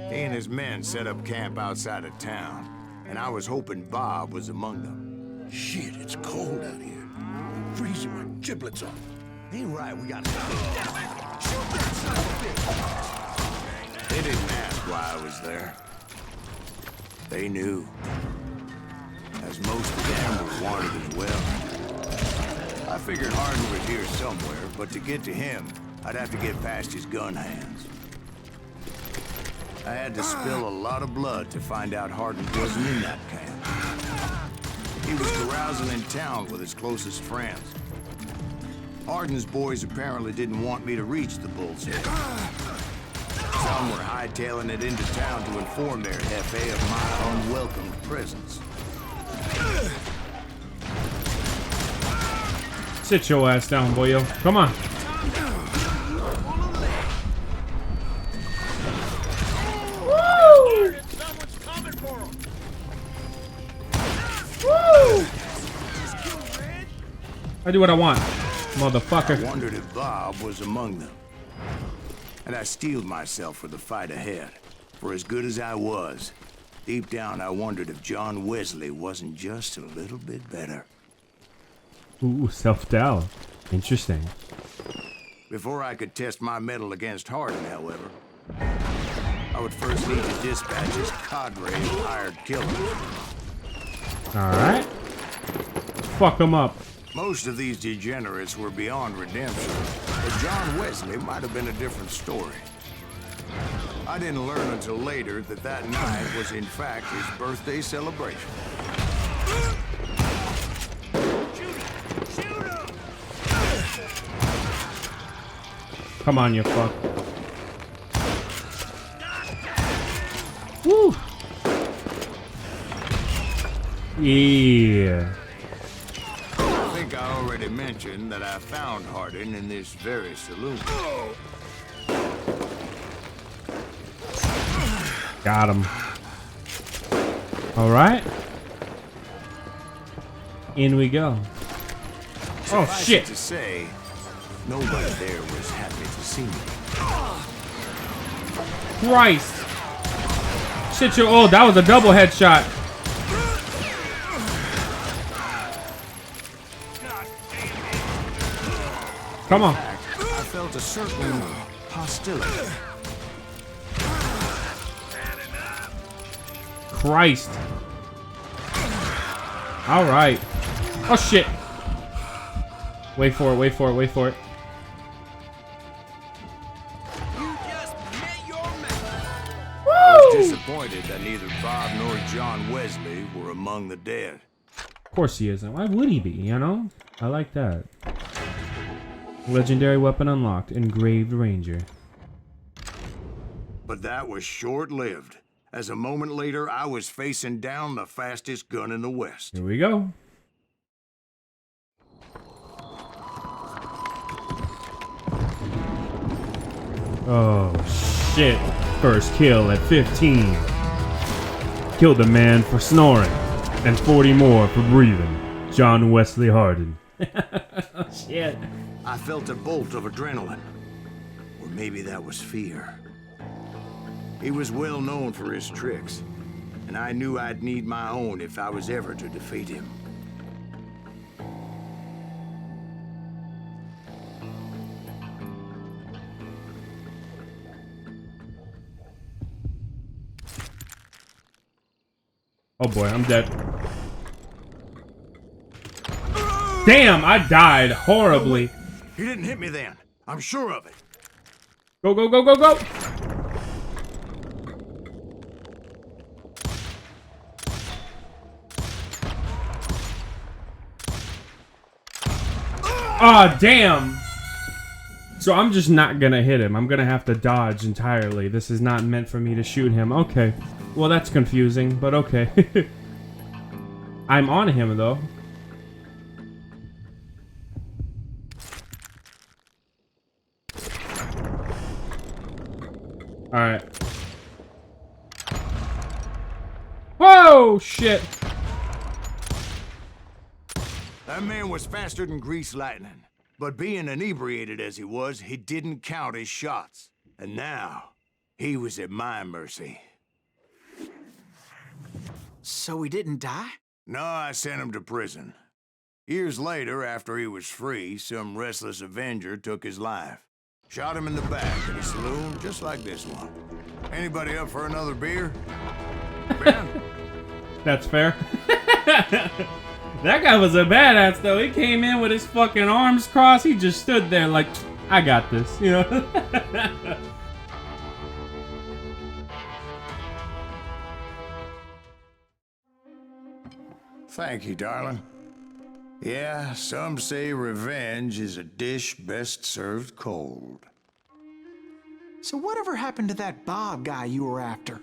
He and his men set up camp outside of town, and I was hoping Bob was among them. Shit, it's cold out here. Freezing my giblets off. Ain't right, we gotta... Shoot that son of a bitch! They didn't ask why I was there. They knew. As most of them were wanted as well. I figured Hardin was here somewhere, but to get to him, I'd have to get past his gun hands. I had to spill a lot of blood to find out Hardin wasn't in that camp. He was carousing in town with his closest friends. Hardin's boys apparently didn't want me to reach the bull's head. Some were hightailing it into town to inform their Hefe of my unwelcomed presence. Sit your ass down, boyo. Come on. Woo! Someone's coming for him. Woo! I do what I want, motherfucker. I wondered if Bob was among them. And I steeled myself for the fight ahead. For as good as I was, deep down I wondered if John Wesley wasn't just a little bit better. Ooh, self-doubt. Interesting. Before I could test my mettle against Hardin, however, I would first need to dispatch his cadre of hired killers. Alright. Fuck him up. Most of these degenerates were beyond redemption, but John Wesley might have been a different story. I didn't learn until later that that night was in fact his birthday celebration. Come on, you fuck. Woo! Yeah. I think I already mentioned that I found Hardin in this very saloon. Got him. All right. In we go. Oh Suffice shit! it to say, nobody there was happy to see me. Christ! Shit, you. Oh, that was a double headshot. Come on. In fact, I felt a certain hostility. Christ. All right. Oh shit. Wait for it, wait for it, wait for it. I was disappointed that neither Bob nor John Wesley were among the dead. Of course he isn't. Why would he be, you know? I like that. Legendary weapon unlocked. Engraved Ranger. But that was short-lived, as a moment later I was facing down the fastest gun in the West. Here we go. Oh, shit. First kill at 15. Killed a man for snoring, and 40 more for breathing. John Wesley Hardin. Shit. I felt a bolt of adrenaline. Or maybe that was fear. He was well known for his tricks, and I knew I'd need my own if I was ever to defeat him. Oh boy, I'm dead. Damn, I died horribly. He didn't hit me then. I'm sure of it. Go, go, go, go, go! Ah, damn! So I'm just not gonna hit him. I'm gonna have to dodge entirely. This is not meant for me to shoot him. Okay. Well, that's confusing, but okay. I'm on him, though. Alright. Whoa! Shit! That man was faster than greased lightning. But being inebriated as he was, he didn't count his shots. And now, he was at my mercy. So he didn't die? No, I sent him to prison. Years later, after he was free, some restless Avenger took his life. Shot him in the back in a saloon just like this one. Anybody up for another beer? Ben? That's fair. That guy was a badass, though. He came in with his fucking arms crossed. He just stood there like, I got this, you know? Thank you, darling. Yeah, some say revenge is a dish best served cold. So whatever happened to that Bob guy you were after?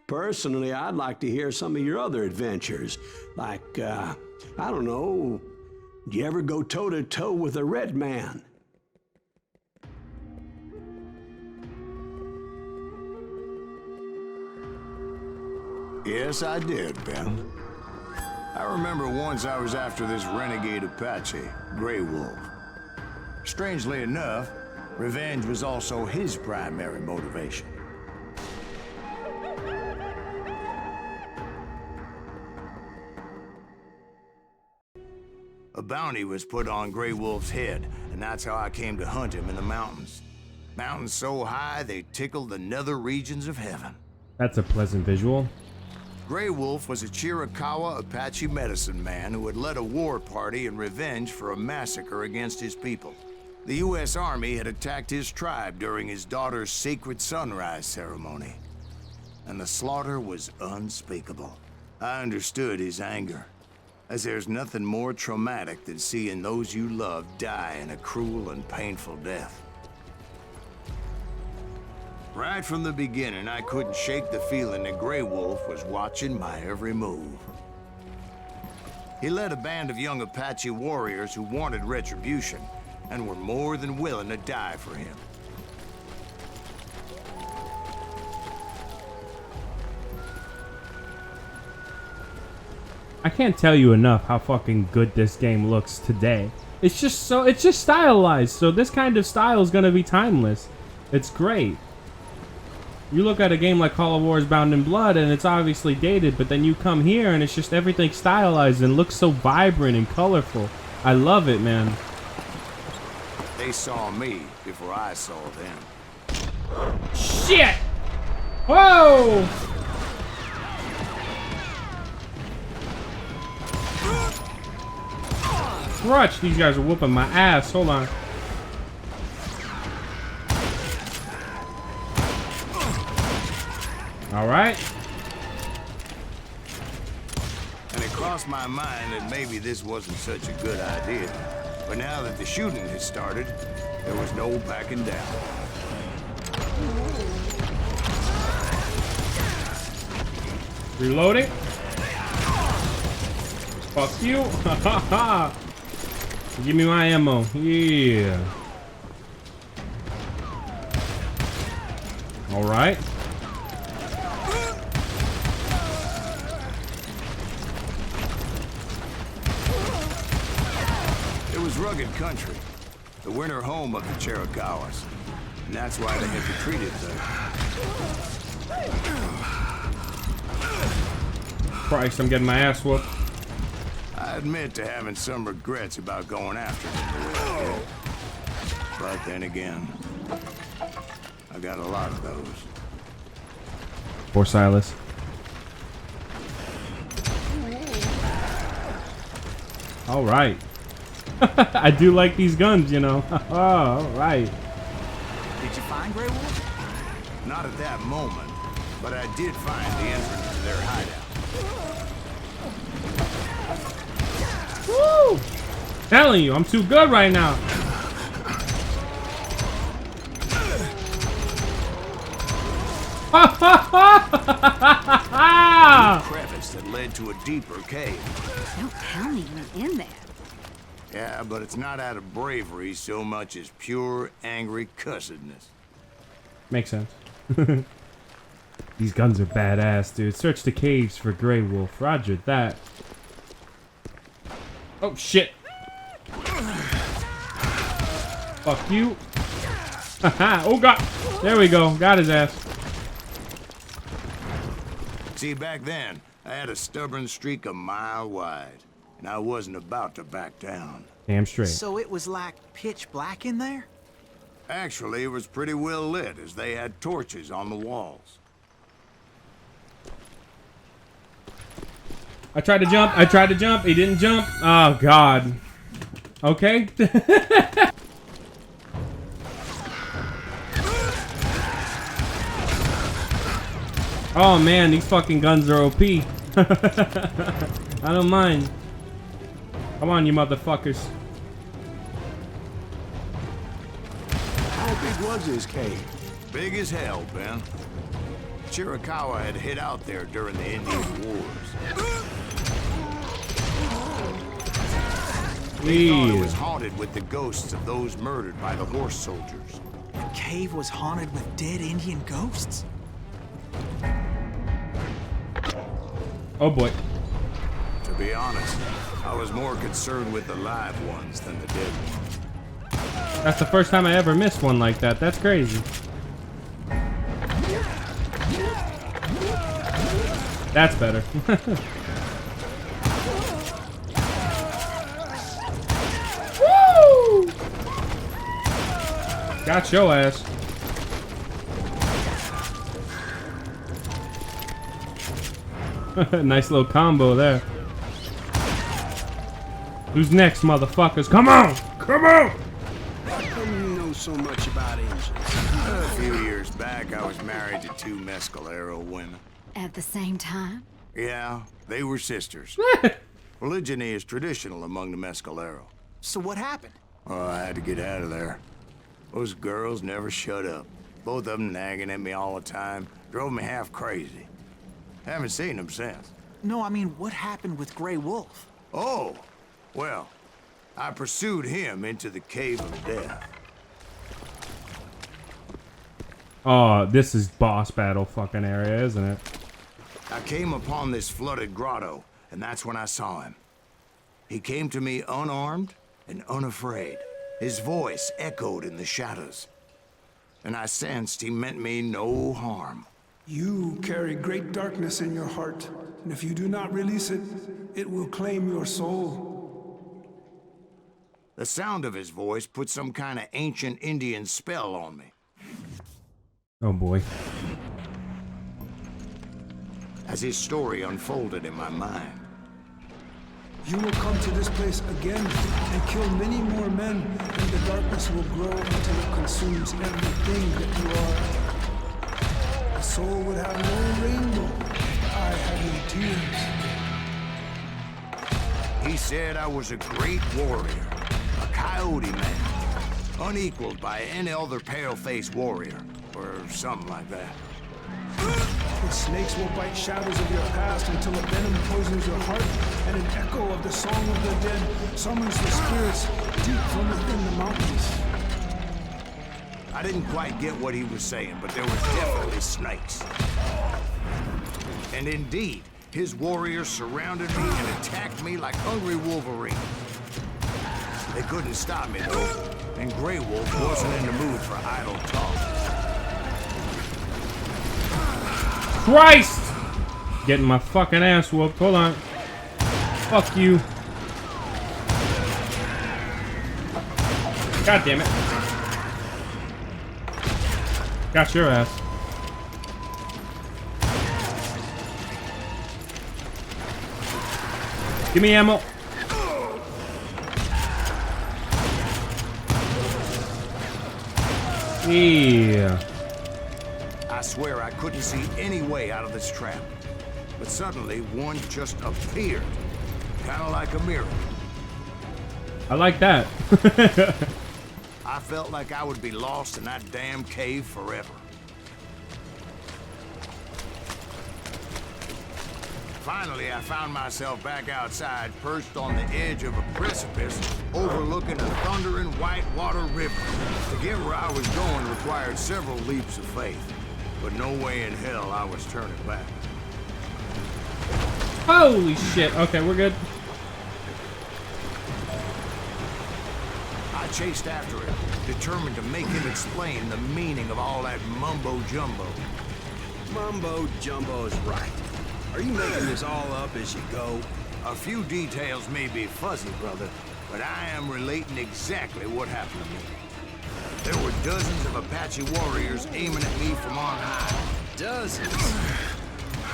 Personally, I'd like to hear some of your other adventures. Like, I don't know, did you ever go toe-to-toe with a red man? Yes, I did, Ben. I remember once I was after this renegade Apache, Grey Wolf. Strangely enough, revenge was also his primary motivation. A bounty was put on Grey Wolf's head, and that's how I came to hunt him in the mountains. Mountains so high they tickled the nether regions of heaven. That's a pleasant visual. Grey Wolf was a Chiricahua Apache medicine man who had led a war party in revenge for a massacre against his people. The U.S. Army had attacked his tribe during his daughter's sacred sunrise ceremony, and the slaughter was unspeakable. I understood his anger, as there's nothing more traumatic than seeing those you love die in a cruel and painful death. Right from the beginning, I couldn't shake the feeling that Grey Wolf was watching my every move. He led a band of young Apache warriors who wanted retribution and were more than willing to die for him. I can't tell you enough how fucking good this game looks today. It's just stylized, so this kind of style is gonna be timeless. It's great. You look at a game like Call of Juarez Bound in Blood and it's obviously dated, but then you come here and it's just everything stylized and looks so vibrant and colorful. I love it, man. They saw me before I saw them. Shit! Whoa! Crutch, these guys are whooping my ass. Hold on. All right. And it crossed my mind that maybe this wasn't such a good idea. But now that the shooting had started, there was no backing down. Reloading. Fuck you. Give me my ammo. Yeah. All right. It was rugged country, the winter home of the Chiricahuas. And that's why they had retreated there. Christ, I'm getting my ass whooped. I admit to having some regrets about going after them the way I did. But then again, I got a lot of those. Poor Silas. All right. I do like these guns, you know. Oh, all right. Did you find Grey Wolf? Not at that moment, but I did find the entrance to their hideout. Woo! Telling you, I'm too good right now. Crevice that led to a deeper cave. Don't tell me you're in there. Yeah, but it's not out of bravery so much as pure, angry cussedness. Makes sense. These guns are badass, dude. Search the caves for Grey Wolf. Roger that. Oh, shit. Fuck you. Oh, God. There we go. Got his ass. See, back then, I had a stubborn streak a mile wide, and I wasn't about to back down. Damn straight. So it was like pitch black in there? Actually, it was pretty well lit, as they had torches on the walls. I tried to jump. I tried to jump. He didn't jump. Oh, God. Okay. Oh, man. These fucking guns are OP. I don't mind. Come on, you motherfuckers. How big was this cave? Big as hell, Ben. Chiricahua had hid out there during the Indian Wars. They thought it was haunted with the ghosts of those murdered by the horse soldiers. The cave was haunted with dead Indian ghosts? Oh, boy. To be honest, I was more concerned with the live ones than the dead ones. That's the first time I ever missed one like that. That's crazy. That's better. Woo! Got your ass. Nice little combo there. Who's next, motherfuckers? Come on! Come on! How come you know so much about engines? A few years back, I was married to two Mescalero women. At the same time? Yeah, they were sisters. Polygyny is traditional among the Mescalero. So what happened? Oh, I had to get out of there. Those girls never shut up. Both of them nagging at me all the time. Drove me half crazy. Haven't seen them since. No, I mean, what happened with Grey Wolf? Oh, well, I pursued him into the Cave of Death. Oh, this is boss battle fucking area, isn't it? I came upon this flooded grotto, and that's when I saw him. He came to me unarmed and unafraid. His voice echoed in the shadows, and I sensed he meant me no harm. You carry great darkness in your heart, and if you do not release it, it will claim your soul. The sound of his voice put some kind of ancient Indian spell on me. Oh boy. As his story unfolded in my mind. You will come to this place again and kill many more men, and the darkness will grow until it consumes everything that you are. The soul would have no rainbow if I had no tears. He said I was a great warrior, a coyote man, unequaled by any other pale-faced warrior, or something like that. The snakes will bite shadows of your past until a venom poisons your heart, and an echo of the song of the dead summons the spirits deep from within the mountains. I didn't quite get what he was saying, but there was definitely snakes. And indeed, his warriors surrounded me and attacked me like hungry wolverines. They couldn't stop me, though, and Grey Wolf wasn't in the mood for idle talk. Christ! Getting my fucking ass whooped. Hold on. Fuck you. God damn it. Got your ass. Give me ammo. Yeah. I swear I couldn't see any way out of this trap. But suddenly, one just appeared. Kind of like a miracle. I like that. I felt like I would be lost in that damn cave forever. Finally, I found myself back outside, perched on the edge of a precipice, overlooking a thundering whitewater river. To get where I was going required several leaps of faith, but no way in hell I was turning back. Holy shit. Okay, we're good. I chased after him, determined to make him explain the meaning of all that mumbo-jumbo. Mumbo-jumbo is right. Are you making this all up as you go? A few details may be fuzzy, brother, but I am relating exactly what happened to me. There were dozens of Apache warriors aiming at me from on high. Dozens?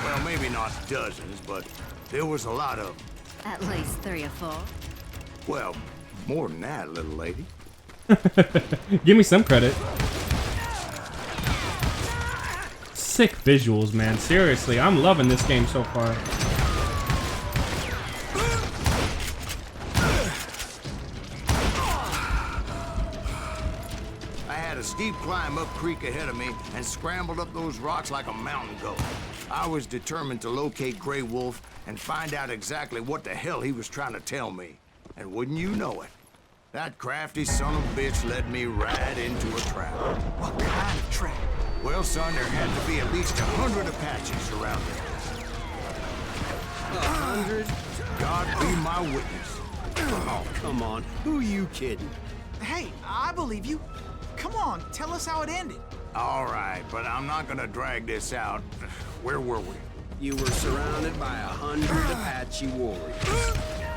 Well, maybe not dozens, but there was a lot of them. At least 3 or 4. Well, more than that, little lady. Give me some credit. Sick visuals, man. Seriously, I'm loving this game so far. I had a steep climb up creek ahead of me and scrambled up those rocks like a mountain goat. I was determined to locate Grey Wolf and find out exactly what the hell he was trying to tell me. And wouldn't you know it, that crafty son of a bitch led me right into a trap. What kind of trap? Well, son, there had to be at least 100 Apaches around there. 100? God be my witness. Oh, come on. Who are you kidding? Hey, I believe you. Come on, tell us how it ended. All right, but I'm not gonna drag this out. Where were we? You were surrounded by 100 Apache warriors.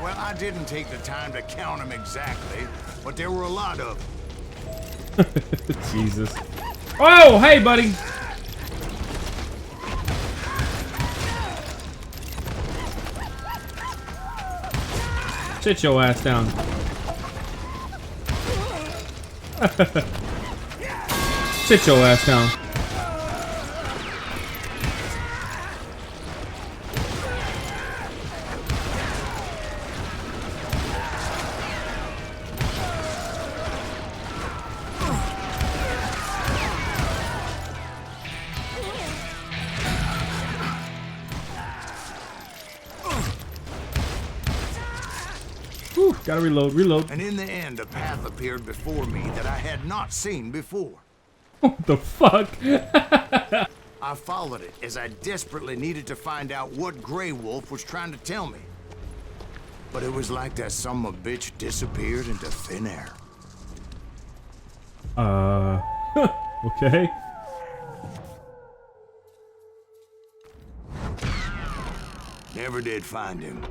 Well, I didn't take the time to count them exactly, but there were a lot of them. Jesus. Oh, hey, buddy. Sit your ass down. Sit your ass down. Whew, gotta reload. And in the end, a path appeared before me that I had not seen before. What the fuck? I followed it as I desperately needed to find out what Grey Wolf was trying to tell me. But it was like that son of a bitch disappeared into thin air. Okay. Never did find him.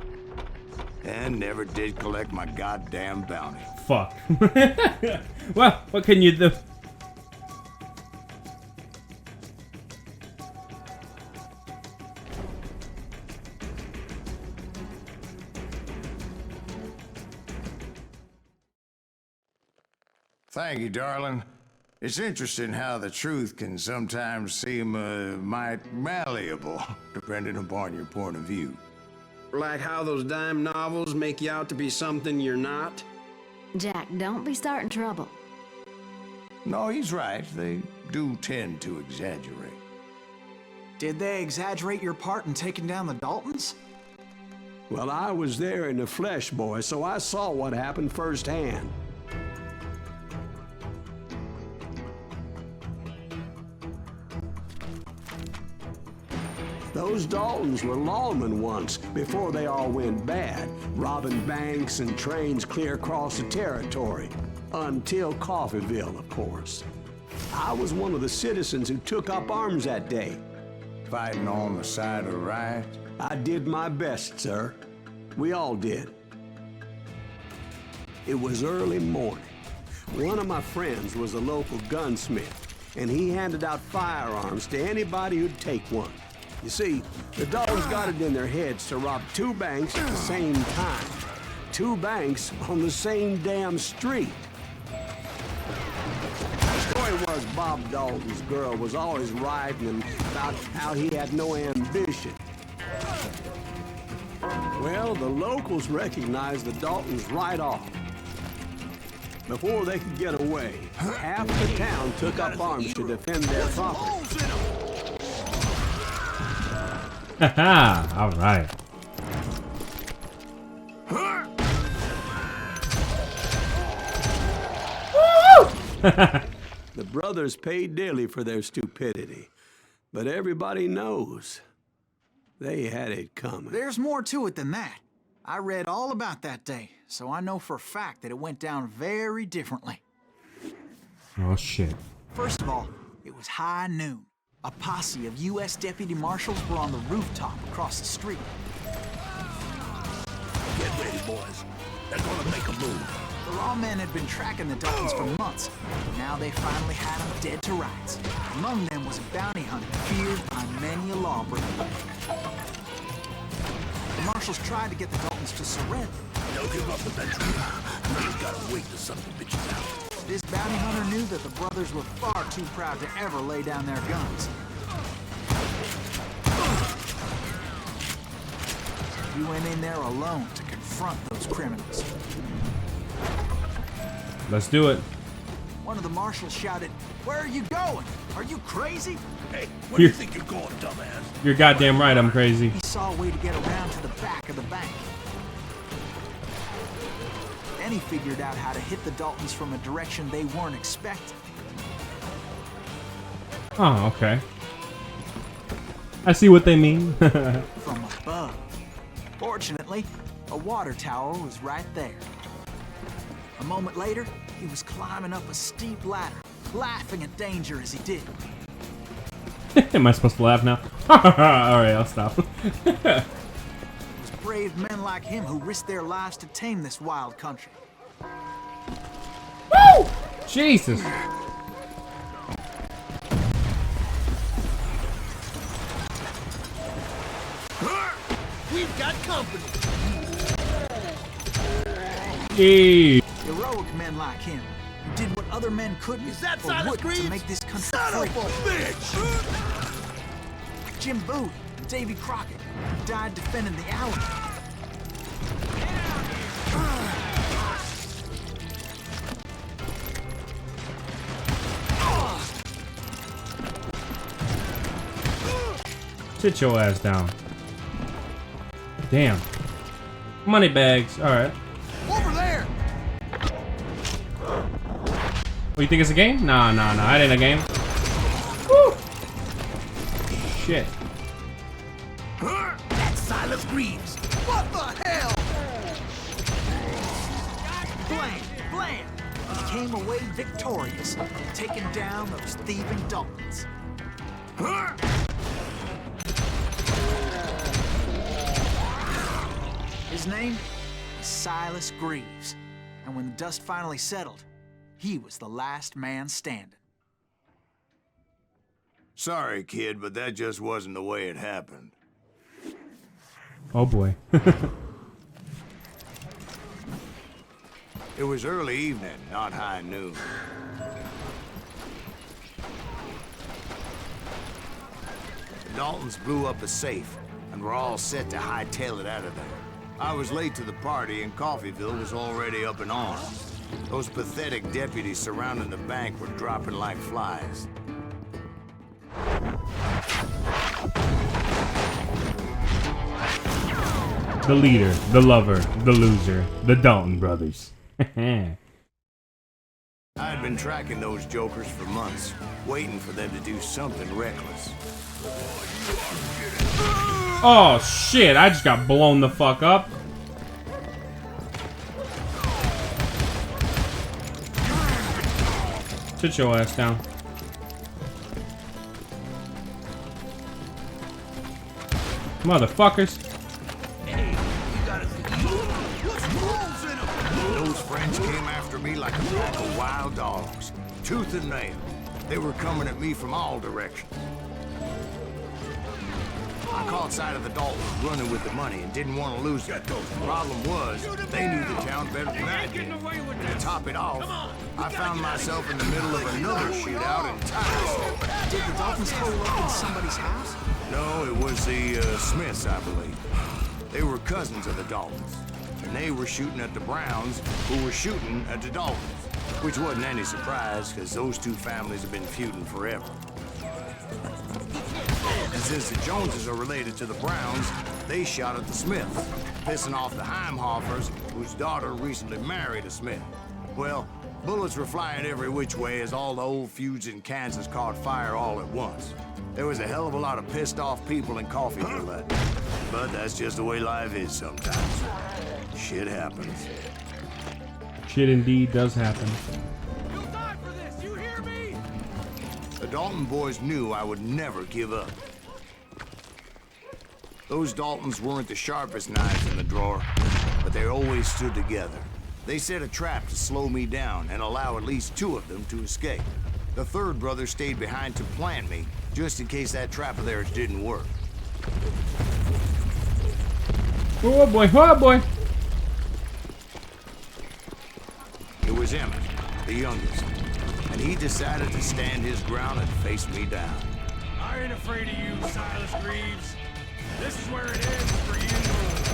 and never did collect my goddamn bounty. Fuck. Well, what can you do? Thank you, darling. It's interesting how the truth can sometimes seem might malleable, depending upon your point of view. Like how those dime novels make you out to be something you're not? Jack, don't be starting trouble. No, he's right. They do tend to exaggerate. Did they exaggerate your part in taking down the Daltons? Well, I was there in the flesh, boy, so I saw what happened firsthand. Those Daltons were lawmen once, before they all went bad, robbing banks and trains clear across the territory. Until Coffeeville, of course. I was one of the citizens who took up arms that day. Fighting on the side of right? I did my best, sir. We all did. It was early morning. One of my friends was a local gunsmith, and he handed out firearms to anybody who'd take one. You see, the Daltons got it in their heads to rob 2 banks at the same time. 2 banks on the same damn street. The story was Bob Dalton's girl was always writing him about how he had no ambition. Well, the locals recognized the Daltons right off. Before they could get away, half the town took up arms to defend their property. Haha, all right. The brothers paid dearly for their stupidity, but everybody knows they had it coming. There's more to it than that. I read all about that day, so I know for a fact that it went down very differently. Oh shit. First of all, it was high noon. A posse of U.S. deputy marshals were on the rooftop across the street. Get ready, boys. They're gonna make a move. The lawmen had been tracking the Daltons for months, but now they finally had them dead to rights. Among them was a bounty hunter feared by many a lawbreaker. The marshals tried to get the Daltons to surrender. They'll give up eventually. We just gotta wait till something bitches out. This bounty hunter knew that the brothers were far too proud to ever lay down their guns. He went in there alone to confront those criminals. Let's do it. One of the marshals shouted, "Where are you going? Are you crazy?" Hey, where do you think you're going, dumbass? You're goddamn right, I'm crazy. He saw a way to get around to the back of the bank. Then he figured out how to hit the Daltons from a direction they weren't expecting. Oh, okay. I see what they mean. From above. Fortunately, a water tower was right there. A moment later, he was climbing up a steep ladder, laughing at danger as he did. Am I supposed to laugh now? Alright, I'll stop. It was brave men like him who risked their lives to tame this wild country. Woo! Jesus. We've got company. Yay. Heroic men like him, who did what other men couldn't or wouldn't to make this country free. Jim Bowie and Davy Crockett, who died defending the Alamo. Sit your ass down. Damn. Money bags. Alright. Over there! What, you think it's a game? Nah, it ain't a game. Woo! Shit. That's Silas Greaves. What the hell? Blam! Blam! He came away victorious, taking down those thieving Daltons. His name? was Silas Greaves. And when the dust finally settled, he was the last man standing. Sorry, kid, but that just wasn't the way it happened. Oh boy. It was early evening, not high noon. The Daltons blew up a safe, and were all set to hightail it out of there. I was late to the party, and Coffeyville was already up in arms. Those pathetic deputies surrounding the bank were dropping like flies. The leader, the lover, the loser, the Dalton brothers. I had been tracking those jokers for months, waiting for them to do something reckless. Oh shit, I just got blown the fuck up. Sit your ass down. Motherfuckers. Those friends came after me like a pack of wild dogs, tooth and nail. They were coming at me from all directions. I caught sight of the Daltons running with the money and didn't want to lose it. The problem was, they knew the town better than I did. To top it off, I found myself in the middle of another shootout in Titus. Did the Daltons hole up in somebody's house? No, it was the Smiths, I believe. They were cousins of the Daltons, and they were shooting at the Browns, who were shooting at the Daltons, which wasn't any surprise, because those two families have been feuding forever. And since the Joneses are related to the Browns, they shot at the Smiths, pissing off the Heimhoffers, whose daughter recently married a Smith. Well, bullets were flying every which way as all the old feuds in Kansas caught fire all at once. There was a hell of a lot of pissed off people in Coffeyville that day. But that's just the way life is sometimes. Shit happens. Shit indeed does happen. You'll die for this, you hear me? The Dalton boys knew I would never give up. Those Daltons weren't the sharpest knives in the drawer, but they always stood together. They set a trap to slow me down and allow at least two of them to escape. The third brother stayed behind to plant me, just in case that trap of theirs didn't work. Oh boy, oh boy. It was Emmett, the youngest, and he decided to stand his ground and face me down. I ain't afraid of you, Silas Greaves. This is where it ends for you.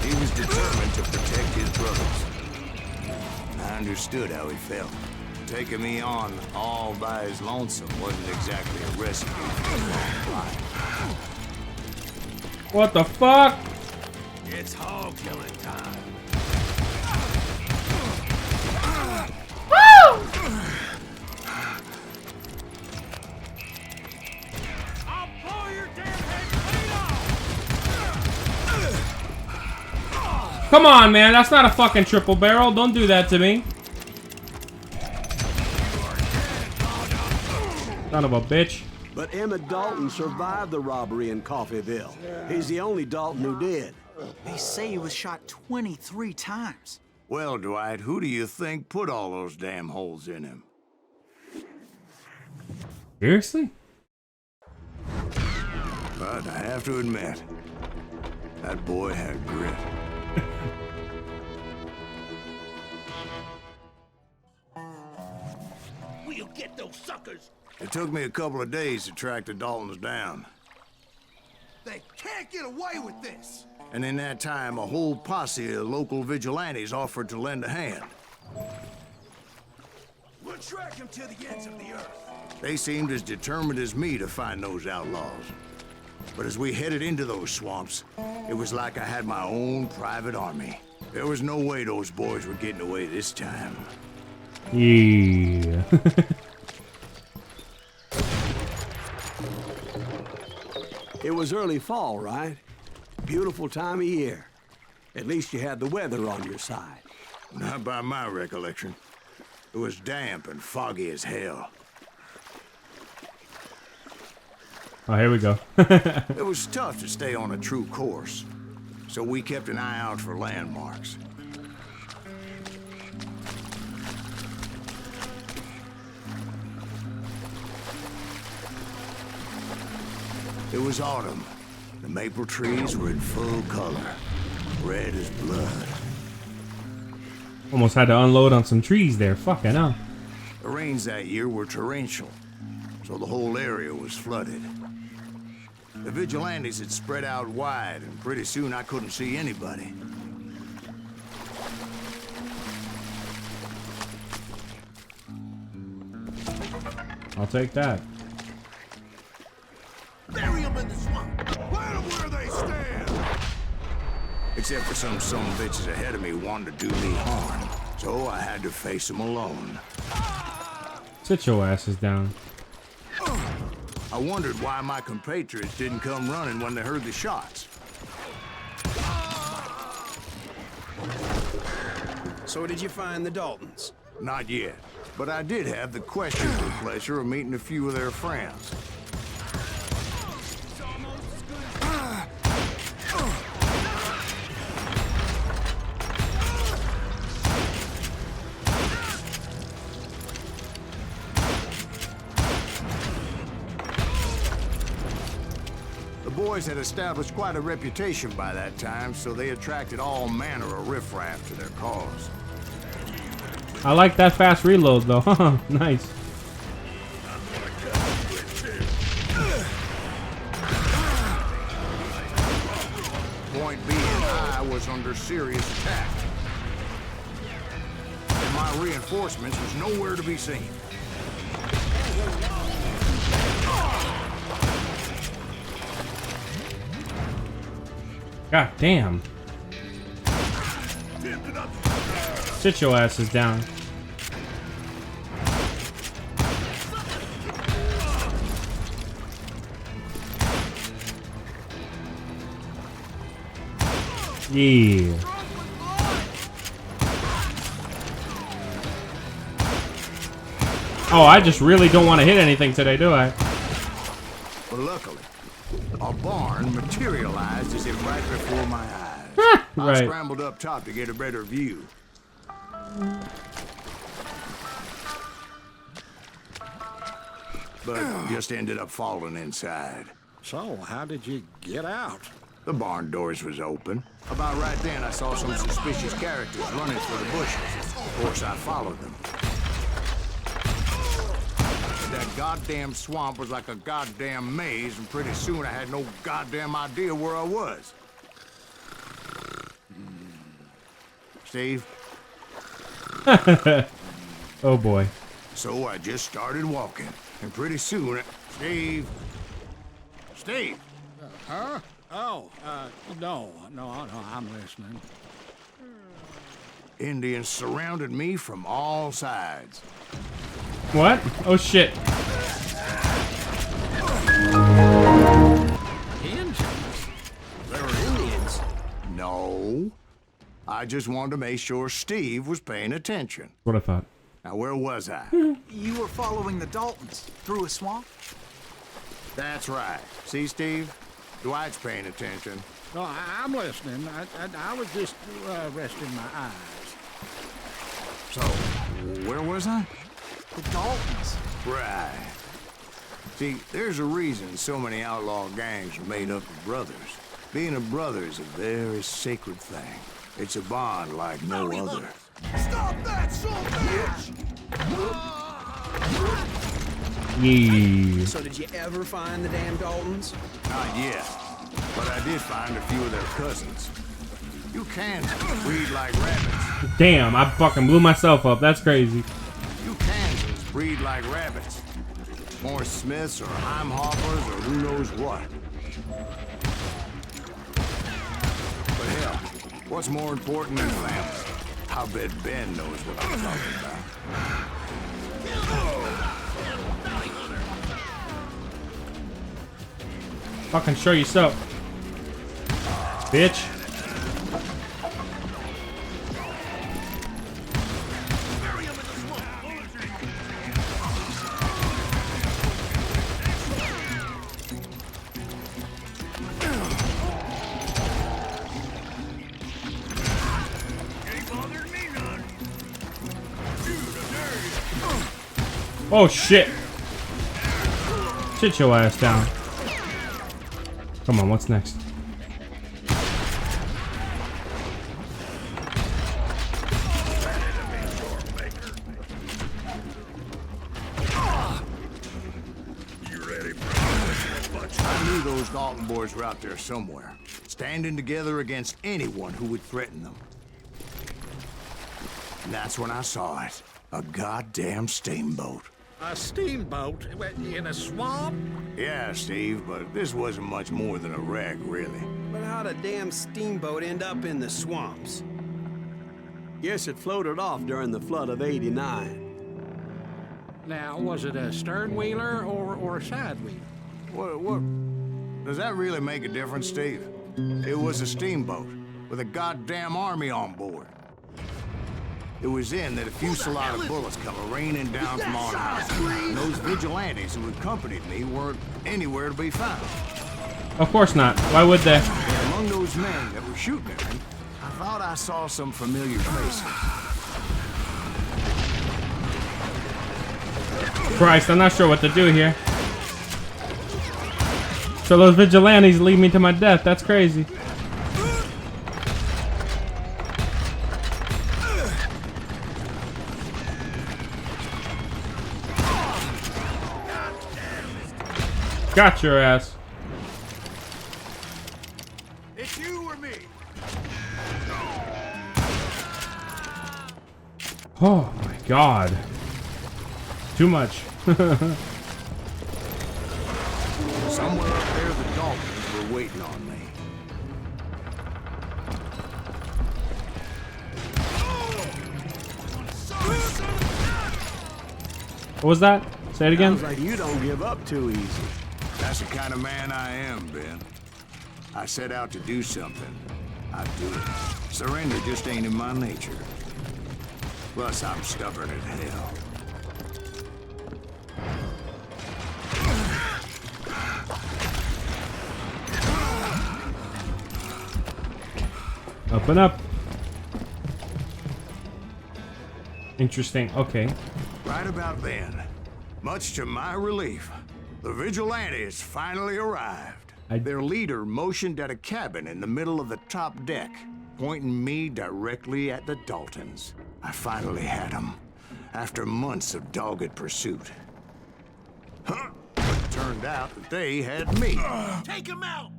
He was determined to protect his brothers. I understood how he felt. Taking me on all by his lonesome wasn't exactly a recipe for a long life. What the fuck? It's hog killing time. Woo! I'll blow your damn head clean off. Come on, man. That's not a fucking triple barrel. Don't do that to me. Son of a bitch. But Emmett Dalton survived the robbery in Coffeyville. He's the only Dalton who did. They say he was shot 23 times. Well, Dwight, who do you think put all those damn holes in him? Seriously? But I have to admit, that boy had grit. We'll get those suckers. It took me a couple of days to track the Daltons down. They can't get away with this! And in that time, a whole posse of local vigilantes offered to lend a hand. We'll track him to the ends of the earth. They seemed as determined as me to find those outlaws. But as we headed into those swamps, it was like I had my own private army. There was no way those boys were getting away this time. Yeah. It was early fall, right? Beautiful time of year. At least you had the weather on your side. Not by my recollection. It was damp and foggy as hell. Oh, here we go. It was tough to stay on a true course, so we kept an eye out for landmarks. It was autumn. The maple trees were in full color, red as blood. Almost had to unload on some trees there. Fucking hell. The rains that year were torrential, so the whole area was flooded. The vigilantes had spread out wide, and pretty soon I couldn't see anybody. I'll take that. Bury them in the swamp. Plant them where they stand. Except for some bitches ahead of me wanting to do me harm, so I had to face them alone. Sit your asses down. I wondered why my compatriots didn't come running when they heard the shots. So did you find the Daltons? Not yet, but I did have the questionable pleasure of meeting a few of their friends. The boys had established quite a reputation by that time, so they attracted all manner of riffraff to their cause. I like that fast reload though. Nice. Point being, I was under serious attack. And my reinforcements was nowhere to be seen. God damn. Sit your asses down. Yeah. Oh, I just really don't want to hit anything today, do I? But luckily, a barn materialized as if right before my eyes. Right. I scrambled up top to get a better view. But just ended up falling inside. So, how did you get out? The barn doors was open. About right then, I saw some suspicious characters running for the bushes. Of course, I followed them. That goddamn swamp was like a goddamn maze, and pretty soon I had no goddamn idea where I was. Steve? Oh boy. So I just started walking, and pretty soon, Steve? Steve? Huh? Oh, no, I'm listening. Indians surrounded me from all sides. What? Oh shit. Indians? They were Indians? No. I just wanted to make sure Steve was paying attention. What I thought. Now, where was I? You were following the Daltons through a swamp? That's right. See, Steve? Dwight's paying attention. No, I'm listening. I was just resting my eyes. So, where was I? The Daltons. Right. See, there's a reason so many outlaw gangs are made up of brothers. Being a brother is a very sacred thing. It's a bond like no other. Stop that, son of a bitch! Yeah. So did you ever find the damn Daltons? Not yet, but I did find a few of their cousins. You can't breed like rabbits. Damn, I fucking blew myself up. That's crazy. You Kansans breed like rabbits. More Smiths or Heimhoffers or who knows what. But hell, what's more important than family? I'll bet Ben knows what I'm talking about. Fucking show yourself. Bitch. Oh shit. Sit your ass down. Come on, what's next? I knew those Dalton boys were out there somewhere, standing together against anyone who would threaten them. And that's when I saw it. A goddamn steamboat. A steamboat in a swamp? Yeah, Steve, but this wasn't much more than a wreck, really. But how'd a damn steamboat end up in the swamps? Guess it floated off during the flood of '89. Now, was it a stern wheeler or a side wheeler? What? Does that really make a difference, Steve? It was a steamboat with a goddamn army on board. It was then that a fusillade of bullets come raining down from on high. And those vigilantes who accompanied me weren't anywhere to be found. Of course not. Why would they? And among those men that were shooting at me, I thought I saw some familiar faces. Christ, I'm not sure what to do here. So those vigilantes lead me to my death. That's crazy. Got your ass. It's you or me. Oh my god. Too much. Somewhere up there, the Daltons were waiting on me. What was that? Say it again. Sounds like you don't give up too easy. That's the kind of man I am, Ben. I set out to do something. I do it. Surrender just ain't in my nature. Plus, I'm stubborn as hell. Up and up. Interesting. Okay. Right about then, much to my relief, the vigilantes finally arrived. Their leader motioned at a cabin in the middle of the top deck, pointing me directly at the Daltons. I finally had them, after months of dogged pursuit. Huh? But it turned out that they had me. Take him out!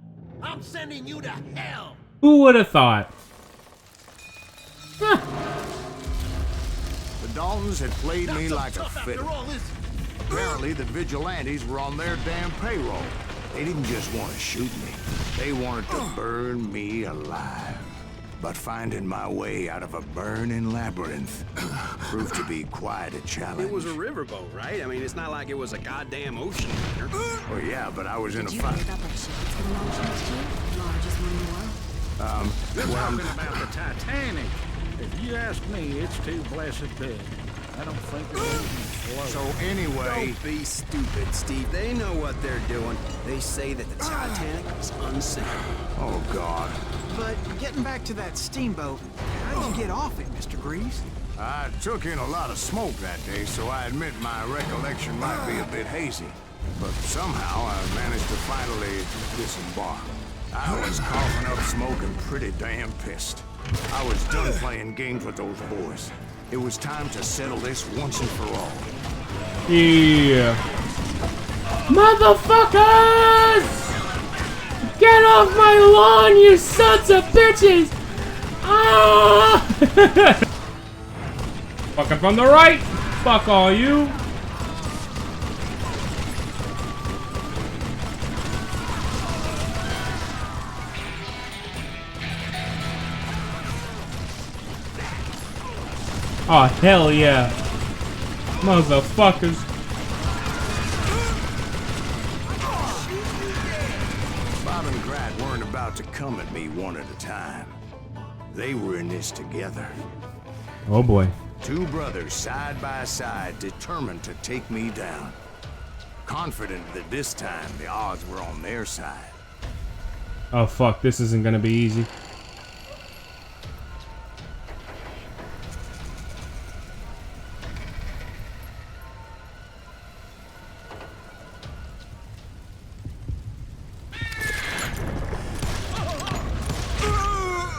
I'm sending you to hell! Who would have thought? Huh. The Daltons had played me like a fiddle. Apparently, the vigilantes were on their damn payroll. They didn't just want to shoot me. They wanted to burn me alive. But finding my way out of a burning labyrinth proved to be quite a challenge. It was a riverboat, right? I mean, it's not like it was a goddamn ocean liner. Well, yeah, but I was in a fight. We're talking about the Titanic. If you ask me, it's too blessed big. I don't think it is. So anyway... Don't be stupid, Steve. They know what they're doing. They say that the Titanic is unsinkable. Oh, God. But getting back to that steamboat, how'd you get off it, Mr. Greaves? I took in a lot of smoke that day, so I admit my recollection might be a bit hazy. But somehow I managed to finally disembark. I was coughing up smoke and pretty damn pissed. I was done playing games with those boys. It was time to settle this once and for all. Yeah. Motherfuckers! Get off my lawn, you sons of bitches! Ah! Fucking from the right! Fuck all you! Oh, hell yeah. Motherfuckers. Bob and Grat weren't about to come at me one at a time. They were in this together. Oh boy. Two brothers side by side, determined to take me down. Confident that this time the odds were on their side. Oh fuck, this isn't gonna be easy.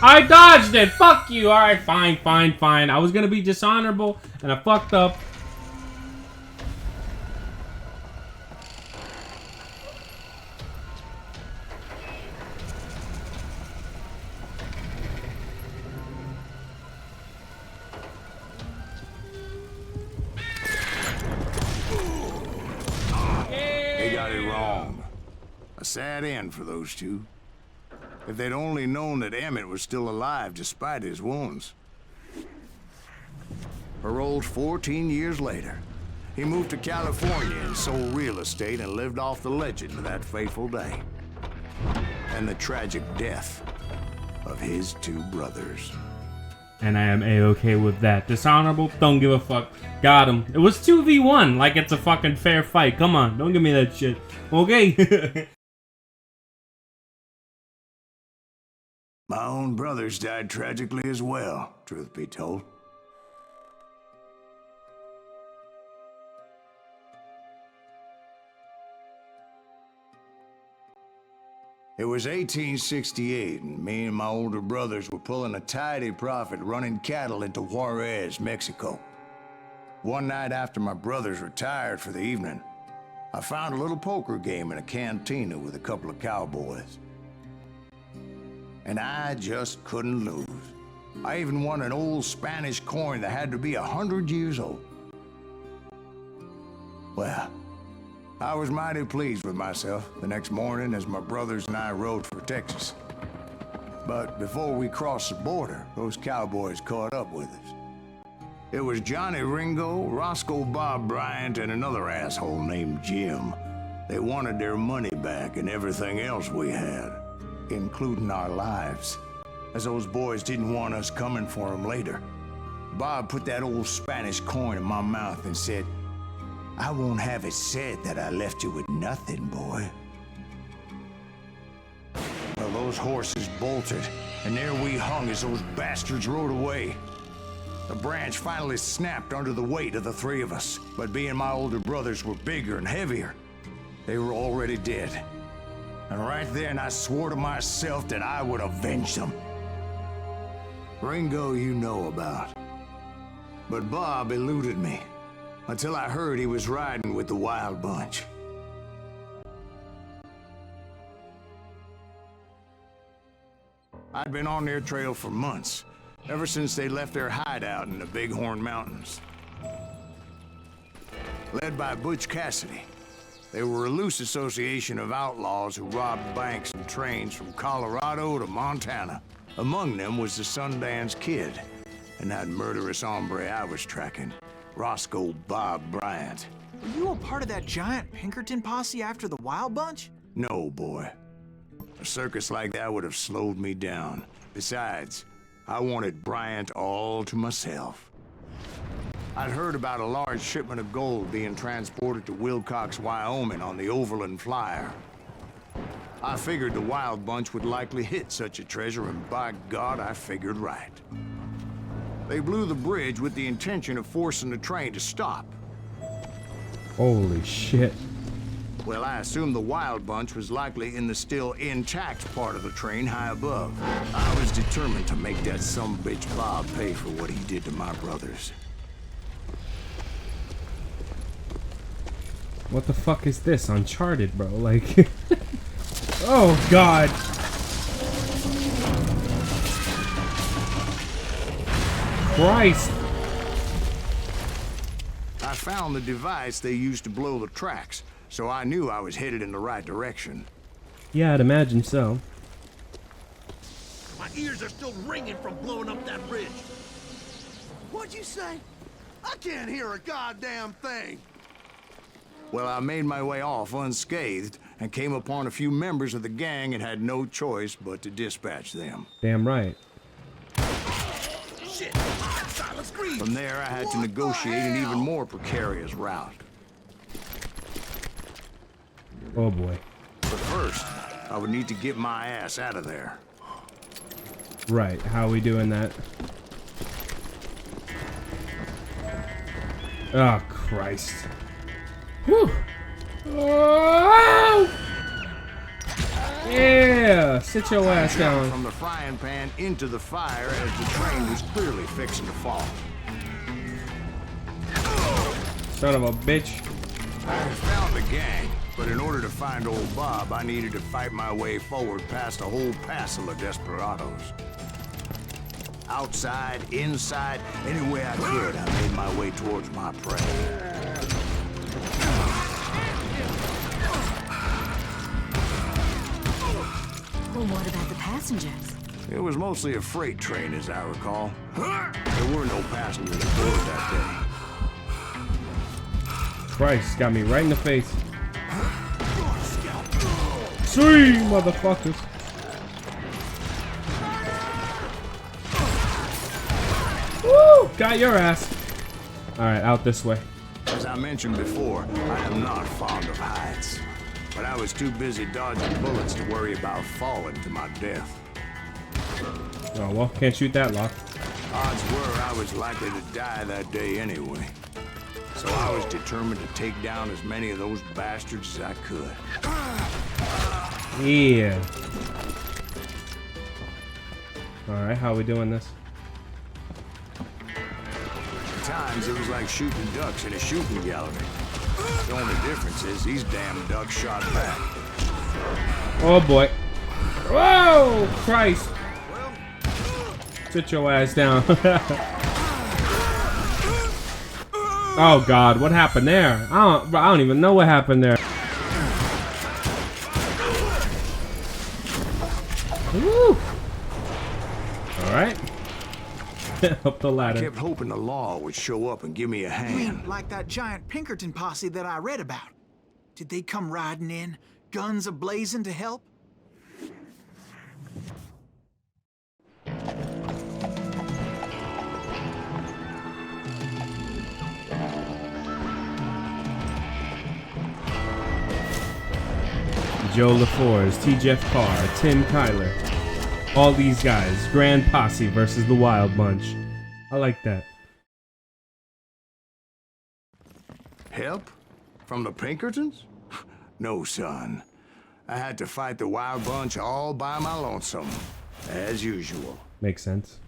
I dodged it. Fuck you. All right, fine. I was gonna be dishonorable, and I fucked up. They got it wrong. A sad end for those two. If they'd only known that Emmett was still alive despite his wounds. Paroled 14 years later, he moved to California and sold real estate and lived off the legend of that fateful day. And the tragic death of his two brothers. And I am A-okay with that. Dishonorable, don't give a fuck. Got him. It was 2v1, like it's a fucking fair fight. Come on, don't give me that shit. Okay. My own brothers died tragically as well, truth be told. It was 1868, and me and my older brothers were pulling a tidy profit running cattle into Juarez, Mexico. One night after my brothers retired for the evening, I found a little poker game in a cantina with a couple of cowboys. And I just couldn't lose. I even won an old Spanish coin that had to be 100 years old. Well, I was mighty pleased with myself the next morning as my brothers and I rode for Texas. But before we crossed the border, those cowboys caught up with us. It was Johnny Ringo, Roscoe Bob Bryant, and another asshole named Jim. They wanted their money back and everything else we had, including our lives, as those boys didn't want us coming for them later. Bob put that old Spanish coin in my mouth and said, "I won't have it said that I left you with nothing, boy." Well, those horses bolted, and there we hung as those bastards rode away. The branch finally snapped under the weight of the three of us, but being my older brothers were bigger and heavier, they were already dead. And right then I swore to myself that I would avenge them. Ringo you know about. But Bob eluded me, until I heard he was riding with the Wild Bunch. I'd been on their trail for months, ever since they left their hideout in the Bighorn Mountains. Led by Butch Cassidy, they were a loose association of outlaws who robbed banks and trains from Colorado to Montana. Among them was the Sundance Kid, and that murderous hombre I was tracking, Roscoe Bob Bryant. Were you a part of that giant Pinkerton posse after the Wild Bunch? No, boy. A circus like that would have slowed me down. Besides, I wanted Bryant all to myself. I'd heard about a large shipment of gold being transported to Wilcox, Wyoming on the Overland Flyer. I figured the Wild Bunch would likely hit such a treasure, and by God, I figured right. They blew the bridge with the intention of forcing the train to stop. Holy shit. Well, I assumed the Wild Bunch was likely in the still intact part of the train high above. I was determined to make that sumbitch Bob pay for what he did to my brothers. What the fuck is this? Uncharted, bro. Like... Oh, God. Christ. I found the device they used to blow the tracks, so I knew I was headed in the right direction. Yeah, I'd imagine so. My ears are still ringing from blowing up that bridge. What'd you say? I can't hear a goddamn thing. Well, I made my way off unscathed and came upon a few members of the gang and had no choice but to dispatch them. Damn right. Shit! Silence Green! From there, I had to negotiate an even more precarious route. Oh boy. But first, I would need to get my ass out of there. Right, how are we doing that? Oh, Christ. Whew. Oh! Yeah, sit your ass down. From the frying pan into the fire as the train was clearly fixing to fall. Son of a bitch. I had found the gang, but in order to find old Bob, I needed to fight my way forward past a whole passel of desperados. Outside, inside, any way I could, I made my way towards my prey. Well, what about the passengers? It was mostly a freight train, as I recall. There were no passengers aboard that Christ, got me right in the face. Sweet motherfuckers. Woo! Got your ass. Alright, out this way. As I mentioned before, I am not fond of heights. But I was too busy dodging bullets to worry about falling to my death. Oh, well, can't shoot that lock. Odds were I was likely to die that day anyway. So I was determined to take down as many of those bastards as I could. Yeah. Alright, how are we doing this? At times, it was like shooting ducks in a shooting gallery. The only difference is these damn ducks shot back. Oh boy. Whoa! Christ. Sit your ass down. Oh God, what happened there? I don't even know what happened there. Woo! Alright. Up the ladder. I kept hoping the law would show up and give me a hand. You mean like that giant Pinkerton posse that I read about? Did they come riding in, guns a-blazing to help? Joe LaForge, T. Jeff Carr, Tim Kyler. All these guys. Grand Posse versus the Wild Bunch. I like that. Help? From the Pinkertons? No, son. I had to fight the Wild Bunch all by my lonesome. As usual. Makes sense.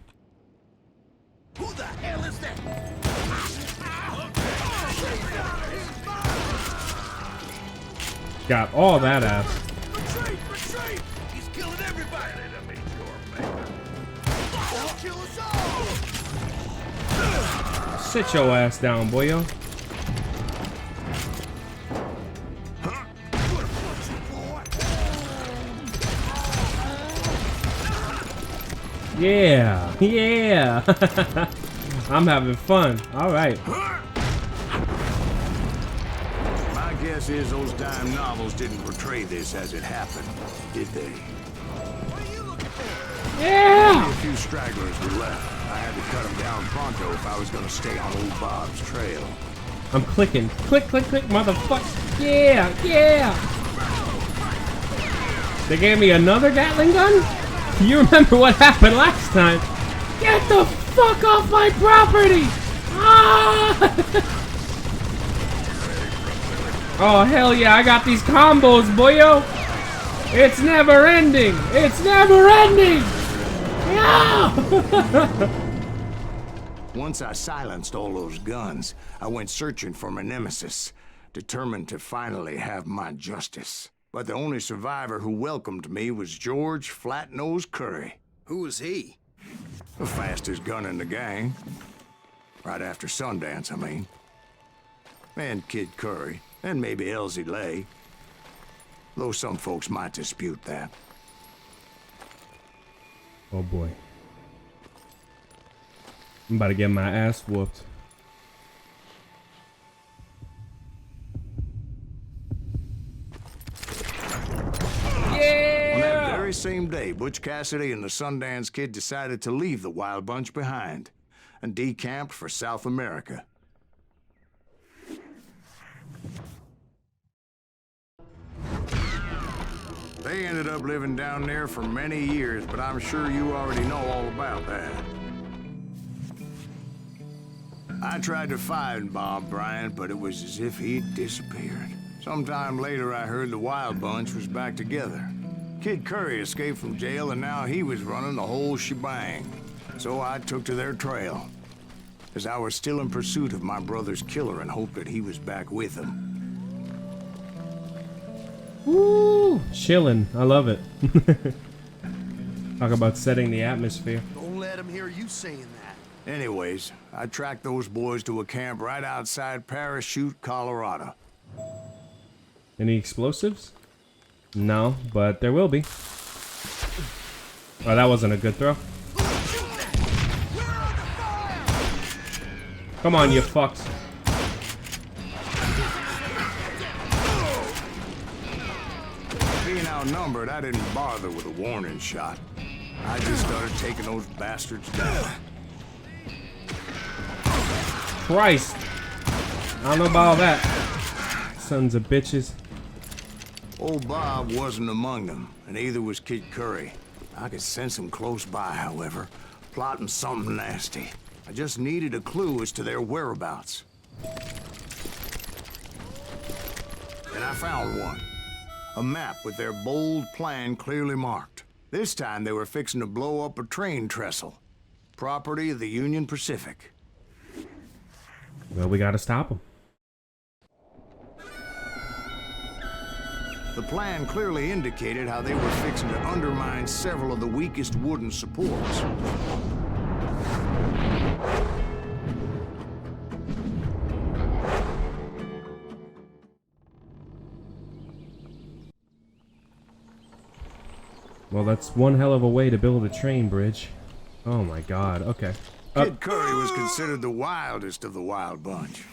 Who the hell is that? Got all that ass. Retreat! Retreat! He's killing everybody! He'll kill us all! Sit your ass down, boyo. Yeah, yeah. I'm having fun. All right. My guess is those dime novels didn't portray this as it happened, did they? Yeah. Only a few stragglers were left. I had to cut them down pronto if I was going to stay on old Bob's trail. I'm clicking. Click, click, click, motherfucker. Yeah, yeah. They gave me another Gatling gun? You remember what happened last time? Get the fuck off my property! Ah! Oh, hell yeah, I got these combos, boyo! It's never ending! It's never ending! Yeah! Once I silenced all those guns, I went searching for my nemesis, determined to finally have my justice. But the only survivor who welcomed me was George Flat-Nose Curry. Who was he? The fastest gun in the gang. Right after Sundance, I mean. And Kid Curry, and maybe Elsie Lay. Though some folks might dispute that. Oh boy. I'm about to get my ass whooped. On that very same day, Butch Cassidy and the Sundance Kid decided to leave the Wild Bunch behind and decamped for South America. They ended up living down there for many years, but I'm sure you already know all about that. I tried to find Bob Bryant, but it was as if he'd disappeared. Sometime later, I heard the Wild Bunch was back together. Kid Curry escaped from jail, and now he was running the whole shebang. So I took to their trail, as I was still in pursuit of my brother's killer and hoped that he was back with him. Woo! Chillin'. I love it. Talk about setting the atmosphere. Don't let him hear you saying that. Anyways, I tracked those boys to a camp right outside Parachute, Colorado. Any explosives? No, but there will be. Oh, that wasn't a good throw. Come on, you fucks. Being outnumbered, I didn't bother with a warning shot. I just started taking those bastards down. Christ. I don't know about all that. Sons of bitches. Old Bob wasn't among them, and neither was Kid Curry. I could sense him close by, however, plotting something nasty. I just needed a clue as to their whereabouts. And I found one. A map with their bold plan clearly marked. This time they were fixing to blow up a train trestle. Property of the Union Pacific. Well, we gotta stop them. The plan clearly indicated how they were fixing to undermine several of the weakest wooden supports. Well, that's one hell of a way to build a train bridge. Oh my god, okay. Kid Curry was considered the wildest of the wild bunch.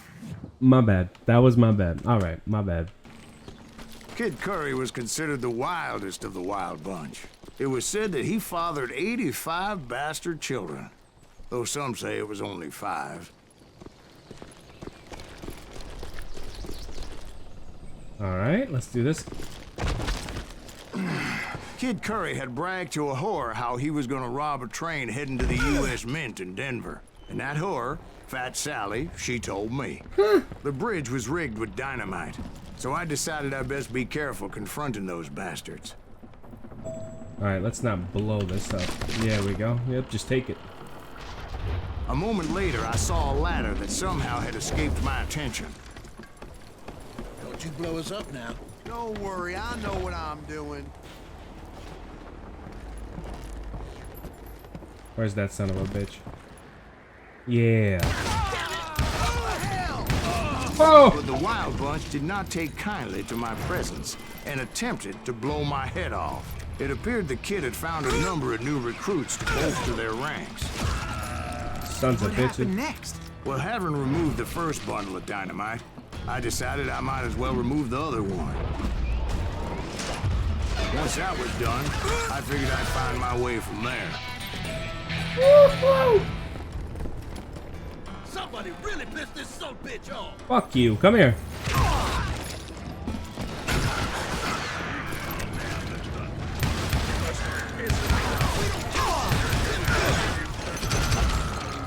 My bad. That was my bad. Alright, my bad. Kid Curry was considered the wildest of the wild bunch. It was said that he fathered 85 bastard children, though some say it was only 5. Alright, let's do this. Kid Curry had bragged to a whore how he was gonna rob a train heading to the U.S. Mint in Denver. And that whore, Fat Sally, she told me. The bridge was rigged with dynamite, so I decided I'd best be careful confronting those bastards. Alright, let's not blow this up. There we go. Yep, just take it. A moment later, I saw a ladder that somehow had escaped my attention. Don't you blow us up now. Don't worry, I know what I'm doing. Where's that son of a bitch? Yeah. Oh! But the wild bunch did not take kindly to my presence and attempted to blow my head off. It appeared the kid had found a number of new recruits to bolster their ranks. Sons of bitches. What happened next? Well, having removed the first bundle of dynamite, I decided I might as well remove the other one. Once that was done, I figured I'd find my way from there. Woo-hoo! Somebody really pissed this son of a bitch off. Fuck you. Come here.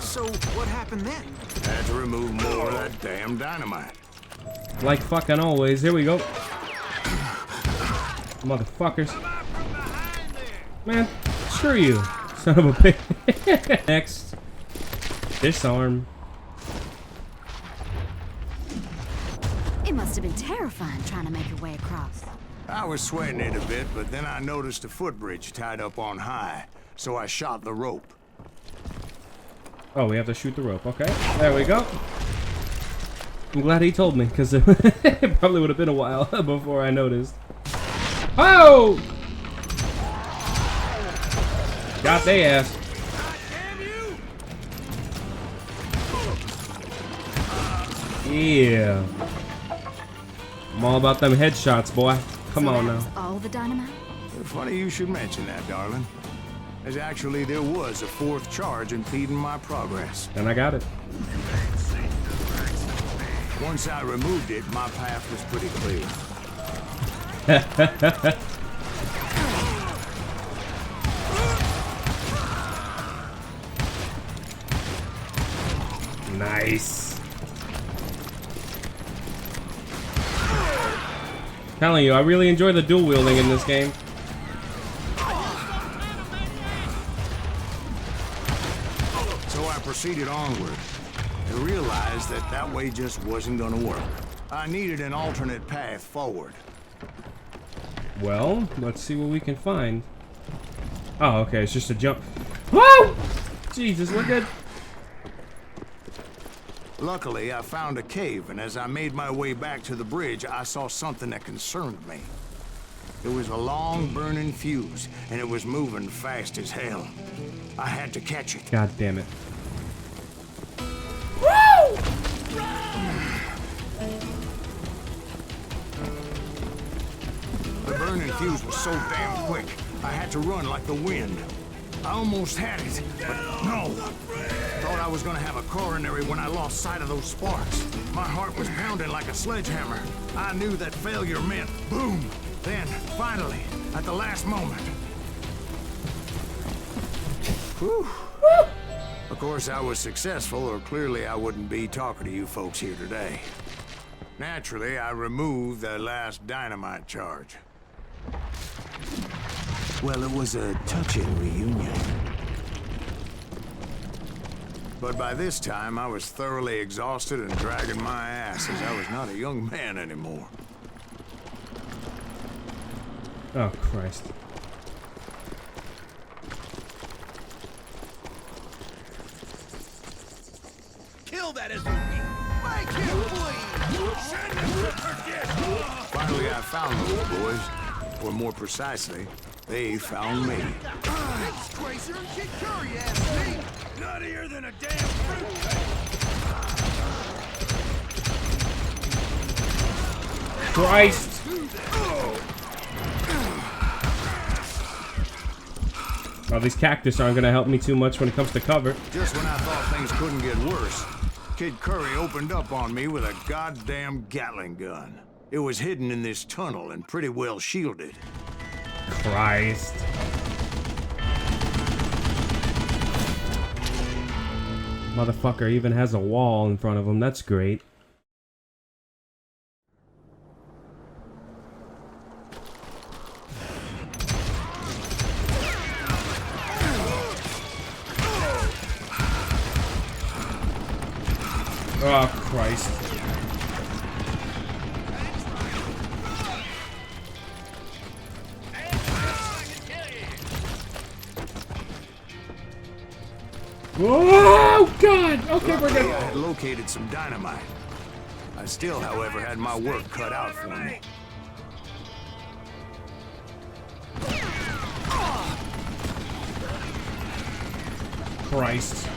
So, what happened then? Had to remove more of that damn dynamite. Like fucking always. Here we go. Motherfuckers. Man, screw you. Son of a bitch. Next. Disarm. It must have been terrifying trying to make your way across. I was sweating it a bit, but then I noticed a footbridge tied up on high, so I shot the rope. Oh, we have to shoot the rope. Okay, there we go. I'm glad he told me, because it probably would have been a while before I noticed. Oh! Got they ass. Yeah. I'm all about them headshots, boy. Come on now. All the dynamite? Funny you should mention that, darling. As actually there was a fourth charge impeding my progress. And I got it. Once I removed it, my path was pretty clear. Nice. Telling you, I really enjoy the dual wielding in this game. So I proceeded onward and realized that that way just wasn't gonna work. I needed an alternate path forward. Well, let's see what we can find. Oh, okay, it's just a jump. Whoa! Jesus, we're good. Luckily, I found a cave, and as I made my way back to the bridge, I saw something that concerned me. It was a long burning fuse, and it was moving fast as hell. I had to catch it. God damn it. The burning fuse was so damn quick, I had to run like the wind. I almost had it, but no. Thought I was gonna have a coronary when I lost sight of those sparks. My heart was pounding like a sledgehammer. I knew that failure meant boom. Then, finally, at the last moment. Whew. Of course, I was successful, or clearly I wouldn't be talking to you folks here today. Naturally, I removed the last dynamite charge. Well, it was a touching reunion. But by this time, I was thoroughly exhausted and dragging my ass as I was not a young man anymore. Oh, Christ. Kill that SUV! Make him bleed! Send him to perdition! Finally, I found those boys. Or more precisely, they found me. Tracer and Kid Curry asked me! Nuttier than a damn fruit! Christ! Oh, these cactus aren't gonna help me too much when it comes to cover. Just when I thought things couldn't get worse, Kid Curry opened up on me with a goddamn Gatling gun. It was hidden in this tunnel and pretty well shielded. Christ. Motherfucker even has a wall in front of him. That's great. Oh, Christ. Oh, God! Okay, we're good. I had located some dynamite. I still, however, had my work cut out for me. Christ.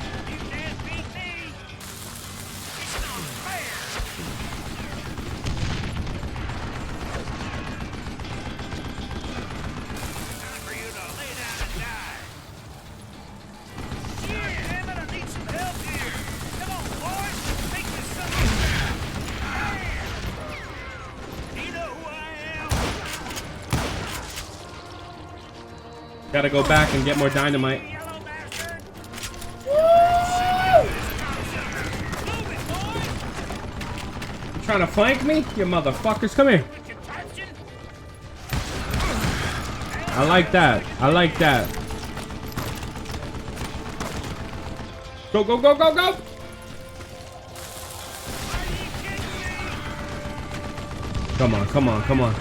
Gotta go back and get more dynamite. You trying to flank me? You motherfuckers, come here. I like that. I like that. Go, go, go, go, go! Come on, come on, come on.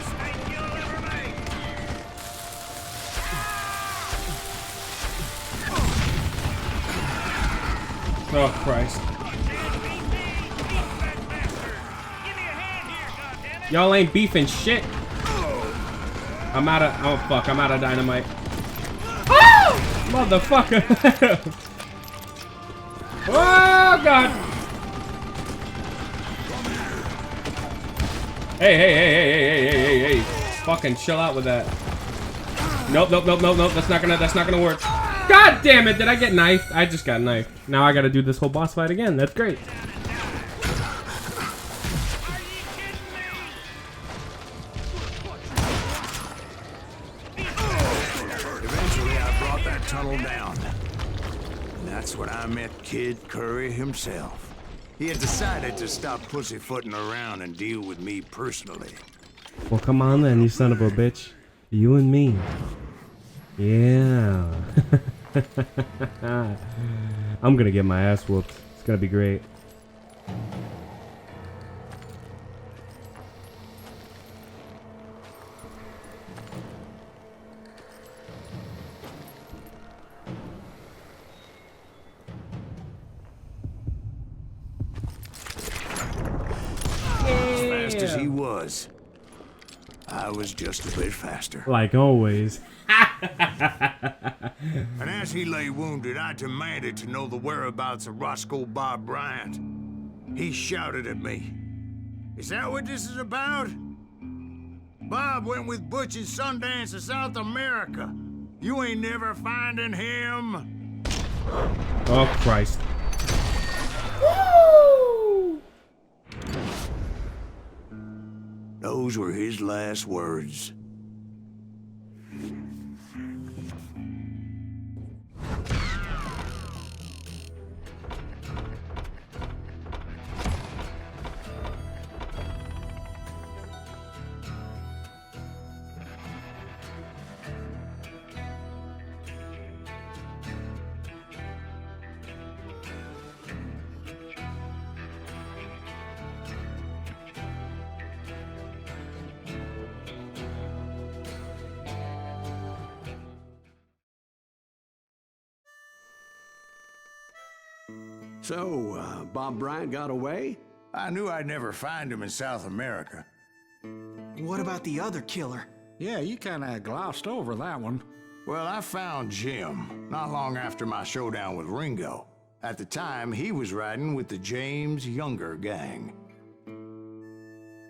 Oh, Christ. Y'all ain't beefing shit. I'm out of... Oh, fuck. I'm out of dynamite. Oh! Motherfucker. Oh, God. Hey, hey, hey, hey, hey, hey, hey, hey. Fucking chill out with that. Nope, nope, nope, nope, nope. That's not gonna work. God damn it, did I get knifed? I just got knifed. Now I gotta do this whole boss fight again. That's great. Eventually, I brought that tunnel down. And that's when I met Kid Curry himself. He had decided to stop pussyfooting around and deal with me personally. Well, come on then, you son of a bitch. You and me. Yeah. I'm gonna get my ass whooped. It's gonna be great. As fast as he was, I was just a bit faster. Like always. And as he lay wounded, I demanded to know the whereabouts of Roscoe Bob Bryant. He shouted at me, "Is that what this is about? Bob went with Butch and Sundance to South America. You ain't never finding him." Oh, Christ. Woo! Those were his last words. So, Bob Bryant got away? I knew I'd never find him in South America. What about the other killer? Yeah, you kinda glossed over that one. Well, I found Jim not long after my showdown with Ringo. At the time, he was riding with the James Younger gang.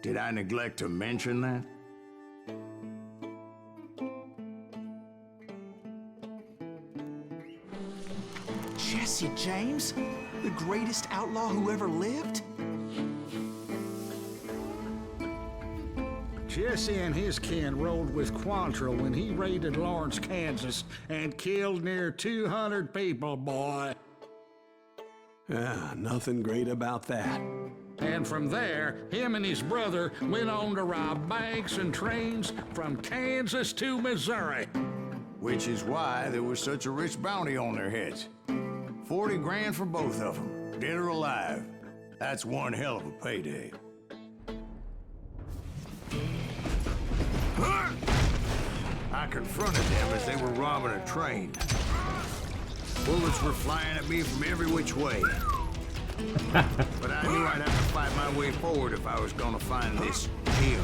Did I neglect to mention that? Jesse James? The greatest outlaw who ever lived? Jesse and his kin rode with Quantrill when he raided Lawrence, Kansas, and killed near 200 people, boy. Nothing great about that. And from there, him and his brother went on to rob banks and trains from Kansas to Missouri. Which is why there was such a rich bounty on their heads. 40 grand for both of them, dead or alive. That's one hell of a payday. I confronted them as they were robbing a train. Bullets were flying at me from every which way. But I knew I'd have to fight my way forward if I was gonna find this Jim.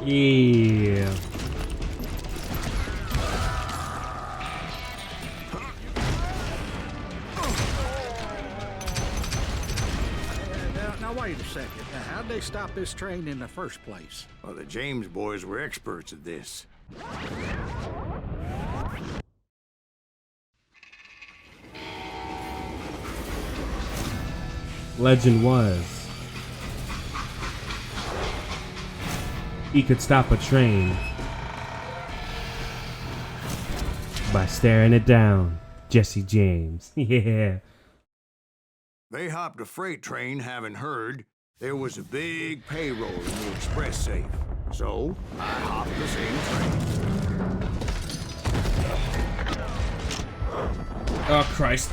Yeah. Now wait a second. Now, how'd they stop this train in the first place? Well, the James boys were experts at this. Legend was, he could stop a train by staring it down. Jesse James. Yeah. They hopped a freight train having heard there was a big payroll in the express safe. So, I hopped the same train. Oh, Christ.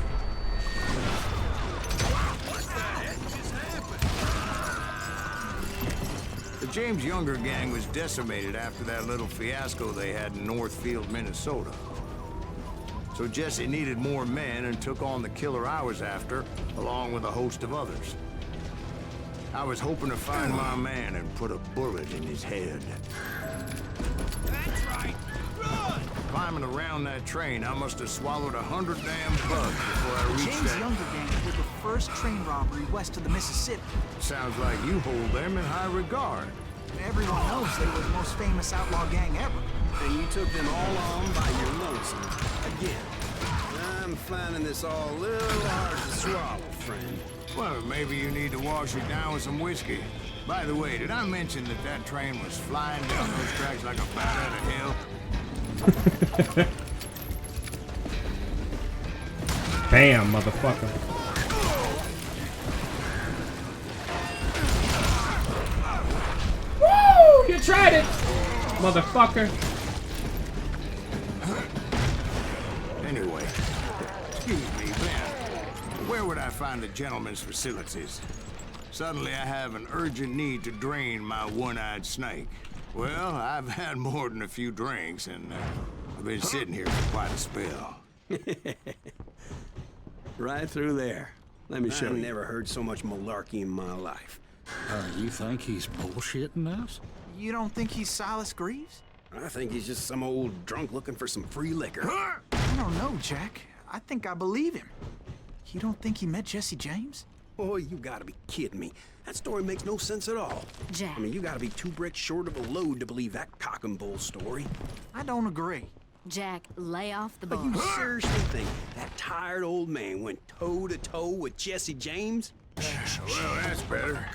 The James Younger gang was decimated after that little fiasco they had in Northfield, Minnesota. So Jesse needed more men and took on the killer I was after, along with a host of others. I was hoping to find my man and put a bullet in his head. That's right. Run! Climbing around that train, I must have swallowed 100 damn bugs before I reached James that. Younger gang did the first train robbery west of the Mississippi. Sounds like you hold them in high regard. Everyone knows they were the most famous outlaw gang ever. And you took them all on by your lonesome. Again, I'm finding this all a little hard to swallow, friend. Well, maybe you need to wash it down with some whiskey. By the way, did I mention that that train was flying down those tracks like a bat out of hell? Bam, motherfucker. Woo! You tried it, motherfucker. Anyway, Excuse me, Ben. Where would I find the gentleman's facilities? Suddenly I have an urgent need to drain my one-eyed snake. Well, I've had more than a few drinks, and I've been sitting here for quite a spell. Right through there. Let me show you. I've never heard so much malarkey in my life. You think he's bullshitting us? You don't think he's Silas Greaves? I think he's just some old drunk looking for some free liquor. I don't know, Jack. I think I believe him. You don't think he met Jesse James? Oh, you gotta be kidding me. That story makes no sense at all. Jack. I mean, you gotta be 2 bricks short of a load to believe that cock and bull story. I don't agree. Jack, lay off the But bar. you seriously think that tired old man went toe-to-toe with Jesse James? Well, that's better.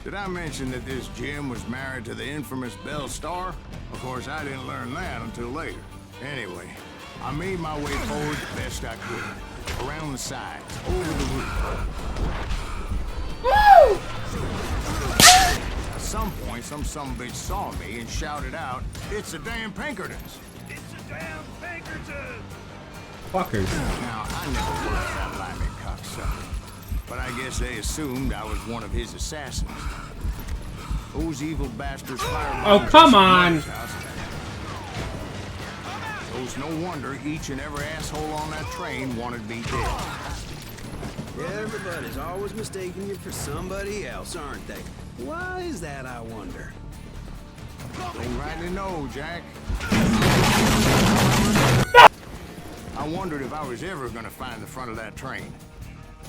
Did I mention that this Jim was married to the infamous Belle Starr? Of course, I didn't learn that until later. Anyway, I made my way forward the best I could. Around the sides, over the roof. Woo! At some point, some bitch saw me and shouted out, "It's the damn Pinkertons!" It's a damn Pinkerton! Fuckers. Now, I never worked for that limey cocksucker, but I guess they assumed I was one of his assassins. Those evil bastards fired. Oh, come on! So it's no wonder each and every asshole on that train wanted me dead. Everybody's always mistaking you for somebody else, aren't they? Why is that, I wonder? Don't rightly know, Jack. I wondered if I was ever gonna find the front of that train,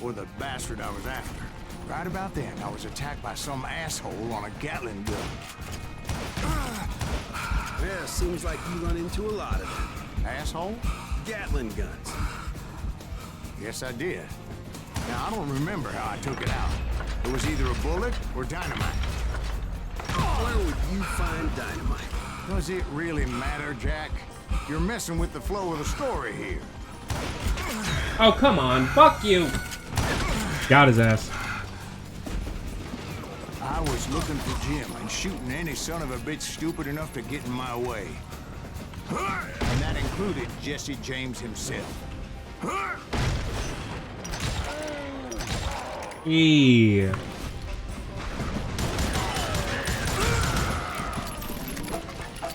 or the bastard I was after. Right about then, I was attacked by some asshole on a Gatling gun. Yeah, seems like you run into a lot of them. Asshole? Gatling guns. Yes, I did. Now, I don't remember how I took it out. It was either a bullet or dynamite. Where would you find dynamite? Does it really matter, Jack? You're messing with the flow of the story here. Oh, come on. Fuck you. Got his ass. I was looking for Jim and shooting any son of a bitch stupid enough to get in my way. And that included Jesse James himself. Yeah.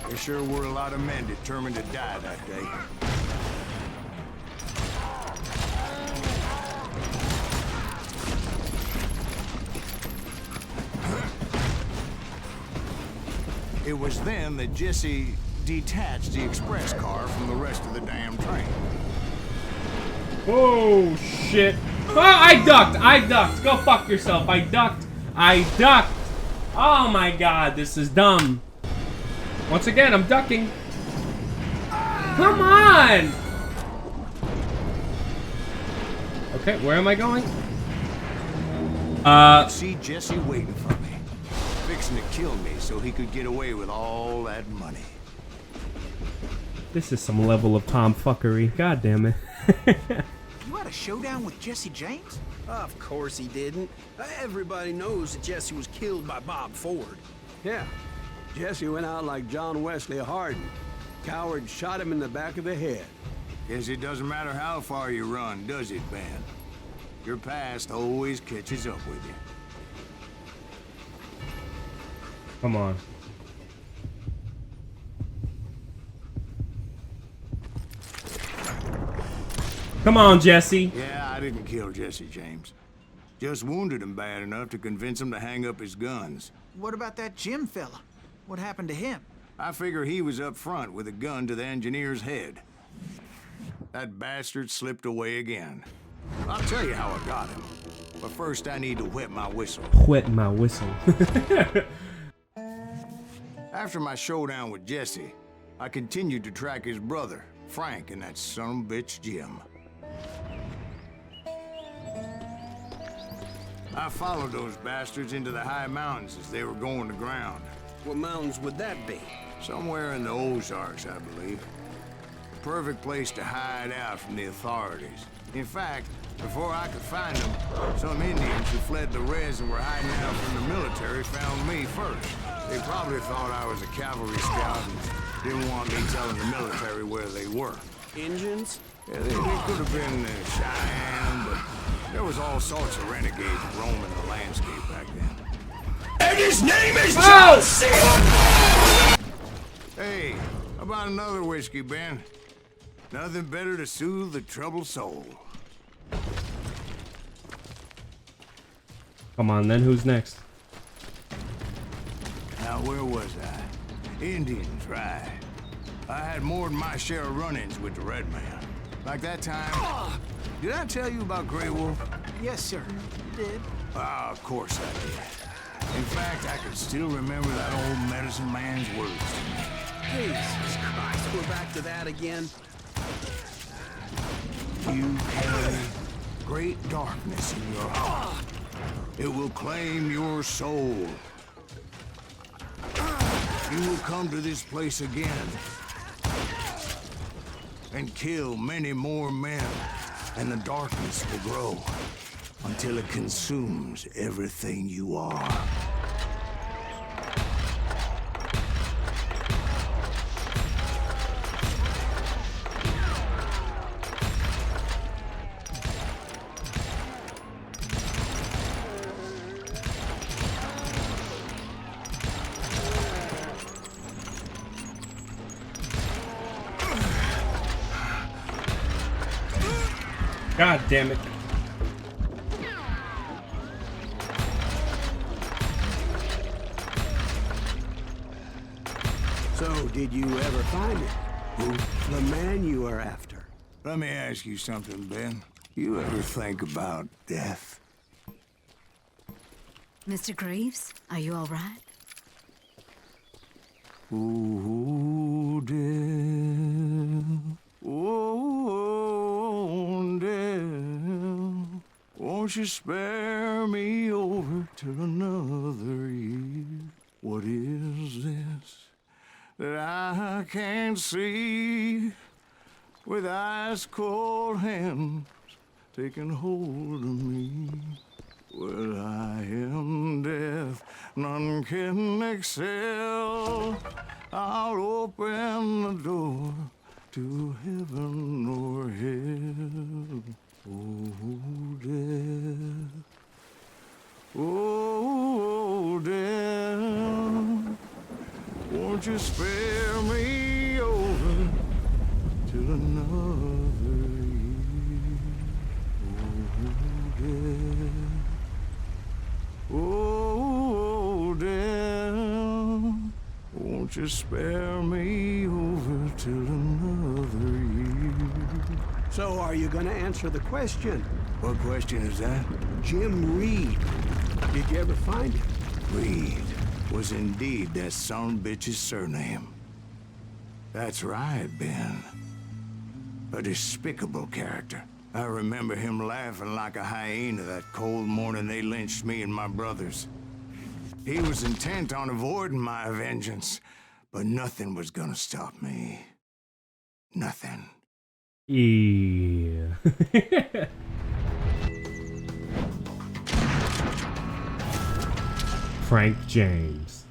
There sure were a lot of men determined to die that day. It was then that Jesse detached the express car from the rest of the damn train. Oh, shit. Oh, I ducked. Go fuck yourself. I ducked. Oh my god, this is dumb. Once again, I'm ducking. Come on! Okay, where am I going? See Jesse waiting for me, fixing to kill me so he could get away with all that money. This is some level of tomfuckery. God damn it. You had a showdown with Jesse James? Of course he didn't. Everybody knows that Jesse was killed by Bob Ford. Yeah, Jesse went out like John Wesley Hardin. Coward shot him in the back of the head. Guess it doesn't matter how far you run, does it, Ben? Your past always catches up with you. Come on. Come on, Jesse. Yeah, I didn't kill Jesse James. Just wounded him bad enough to convince him to hang up his guns. What about that Jim fella? What happened to him? I figure he was up front with a gun to the engineer's head. That bastard slipped away again. I'll tell you how I got him. But first I need to wet my whistle. Wet my whistle. After my showdown with Jesse, I continued to track his brother, Frank, and that son of a bitch Jim. I followed those bastards into the high mountains as they were going to ground. What mountains would that be? Somewhere in the Ozarks, I believe. The perfect place to hide out from the authorities. In fact, before I could find them, some Indians who fled the res and were hiding out from the military found me first. They probably thought I was a cavalry scout and didn't want me telling the military where they were. Indians? Yeah, they could have been Cheyenne, but there was all sorts of renegades roaming the landscape back then. And his name is John C. Hey, how about another whiskey, Ben? Nothing better to soothe the troubled soul. Come on, then who's next? Now, where was I? Indians, right. I had more than my share of run-ins with the Red Man. Like that time... Did I tell you about Grey Wolf? Yes, sir. You did. Ah, of course I did. In fact, I can still remember that old medicine man's words to me. Jesus Christ, we're back to that again. You carry great darkness in your heart. It will claim your soul. You will come to this place again and kill many more men, and the darkness will grow until it consumes everything you are. God damn it. So, did you ever find it? Who? The man you are after. Let me ask you something, Ben. You ever think about death? Mr. Greaves, are you all right? Oh, death. Oh, death. Won't you spare me over till another year? What is this that I can't see with ice cold hands taking hold of me? Well, I am death, none can excel. I'll open the door to heaven or hell. Oh, death. Oh, death. Won't you spare me over till another year? Oh, death. Oh, death. Won't you spare me over till another year? So, are you gonna answer the question? What question is that? Jim Reed. Did you ever find him? Reed was indeed that son bitch's surname. That's right, Ben. A despicable character. I remember him laughing like a hyena that cold morning they lynched me and my brothers. He was intent on avoiding my vengeance, but nothing was gonna stop me. Nothing. Yeah. Frank James.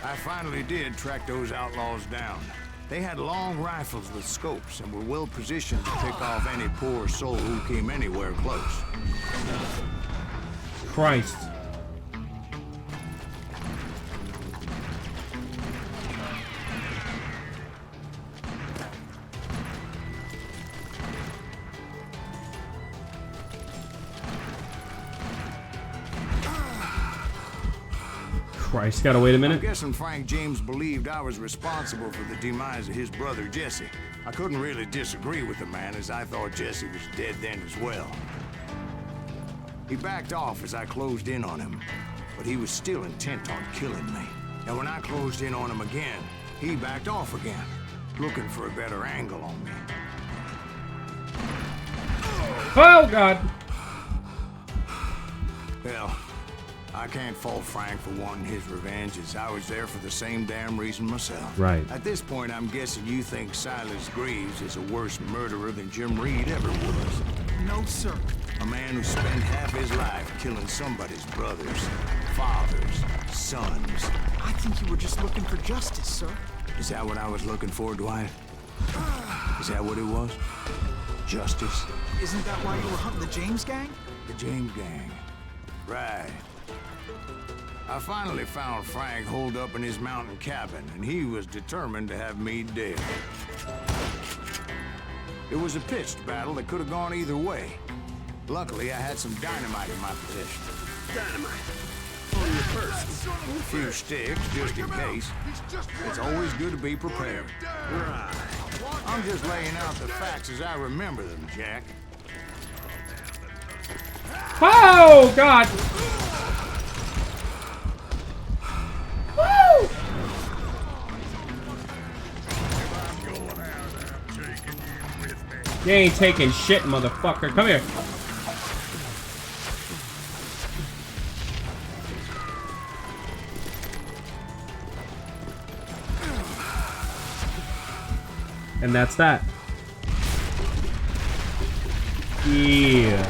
I finally did track those outlaws down. They had long rifles with scopes and were well positioned to pick off any poor soul who came anywhere close. Christ. Christ, gotta wait a minute. I'm guessing Frank James believed I was responsible for the demise of his brother Jesse. I couldn't really disagree with the man, as I thought Jesse was dead then as well. He backed off as I closed in on him, but he was still intent on killing me. And when I closed in on him again, he backed off again, looking for a better angle on me. Oh, God. Well, I can't fault Frank for wanting his revenge, as I was there for the same damn reason myself. Right. At this point, I'm guessing you think Silas Greaves is a worse murderer than Jim Reed ever was. No, sir. A man who spent half his life killing somebody's brothers. Fathers, sons. I think you were just looking for justice, sir. Is that what I was looking for, Dwight? Is that what it was? Justice? Isn't that why you were hunting the James gang? The James gang. Right. I finally found Frank holed up in his mountain cabin, and he was determined to have me dead. It was a pitched battle that could have gone either way. Luckily, I had some dynamite in my possession. Dynamite. On your purse. A few sticks, just in case. It's always good to be prepared. Right. I'm just laying out the facts as I remember them, Jack. Oh, God! Woo! You ain't taking shit, motherfucker. Come here. And that's that. Yeah.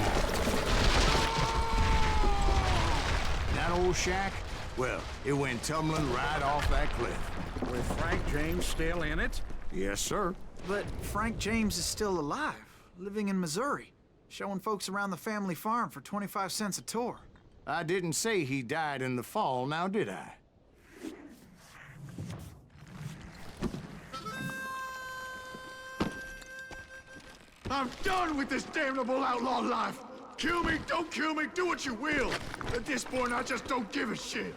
That old shack? Well, it went tumbling right off that cliff. With Frank James still in it? Yes, sir. But Frank James is still alive, living in Missouri, showing folks around the family farm for 25 cents a tour. I didn't say he died in the fall, now did I? I'm done with this damnable outlaw life. Kill me, don't kill me, do what you will. At this point, I just don't give a shit.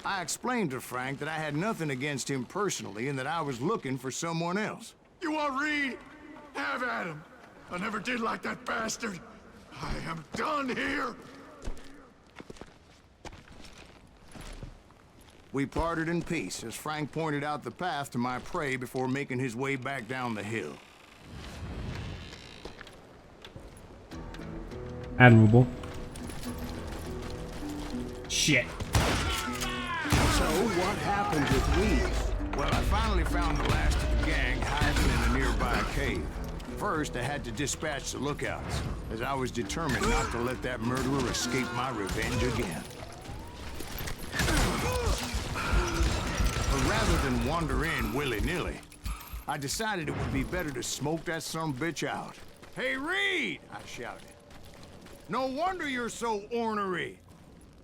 I explained to Frank that I had nothing against him personally and that I was looking for someone else. You want Reed? Have at him. I never did like that bastard. I am done here. We parted in peace as Frank pointed out the path to my prey before making his way back down the hill. Admirable. Shit. So, what happened with Reed? Well, I finally found the last of the gang hiding in a nearby cave. First, I had to dispatch the lookouts, as I was determined not to let that murderer escape my revenge again. But rather than wander in willy-nilly, I decided it would be better to smoke that sumbitch out. "Hey, Reed!" I shouted. "No wonder you're so ornery.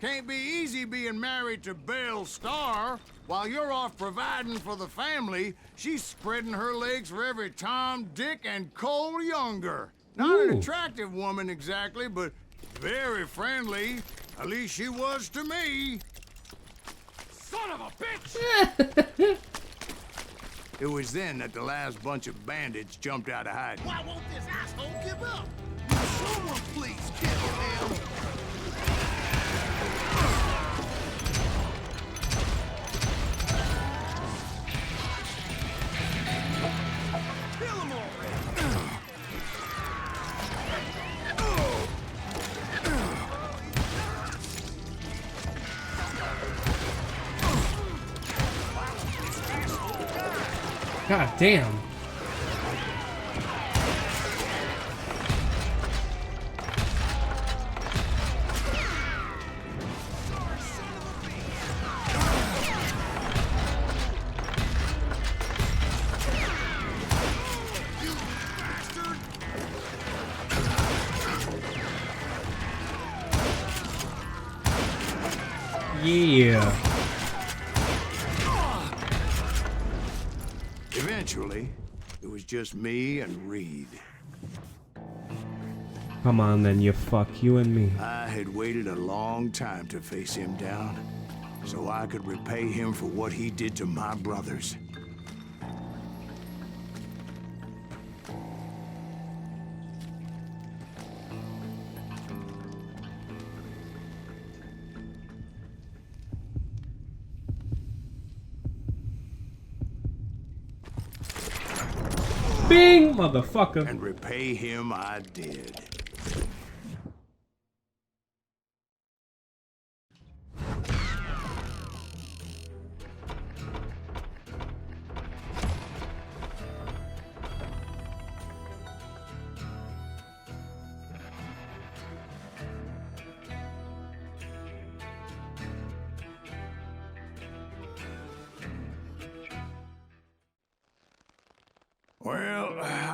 Can't be easy being married to Belle Starr. While you're off providing for the family, she's spreading her legs for every Tom, Dick, and Cole Younger. Not an attractive woman exactly, but very friendly. At least she was to me." Son of a bitch! It was then that the last bunch of bandits jumped out of hiding. Why won't this asshole give up? Someone please kill him. Kill him already! God damn. Yeah. Eventually, it was just me and Reed. Come on then, you fuck, you and me. I had waited a long time to face him down, so I could repay him for what he did to my brothers. Bing, motherfucker. And repay him I did.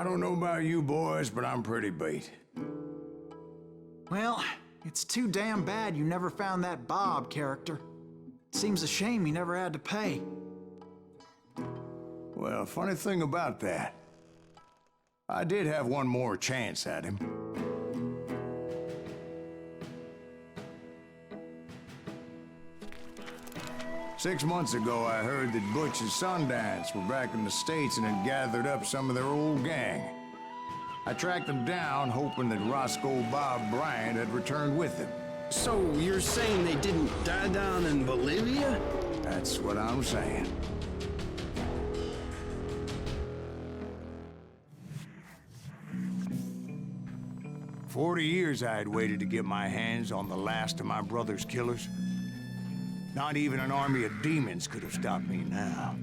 don't know about you boys, but I'm pretty beat. Well, it's too damn bad you never found that Bob character. Seems a shame you never had to pay. Well, funny thing about that, I did have one more chance at him. Six months ago, I heard that Butch and Sundance were back in the States and had gathered up some of their old gang. I tracked them down, hoping that Roscoe Bob Bryant had returned with them. So you're saying they didn't die down in Bolivia? That's what I'm saying. For 40 years I had waited to get my hands on the last of my brother's killers. Not even an army of demons could have stopped me now.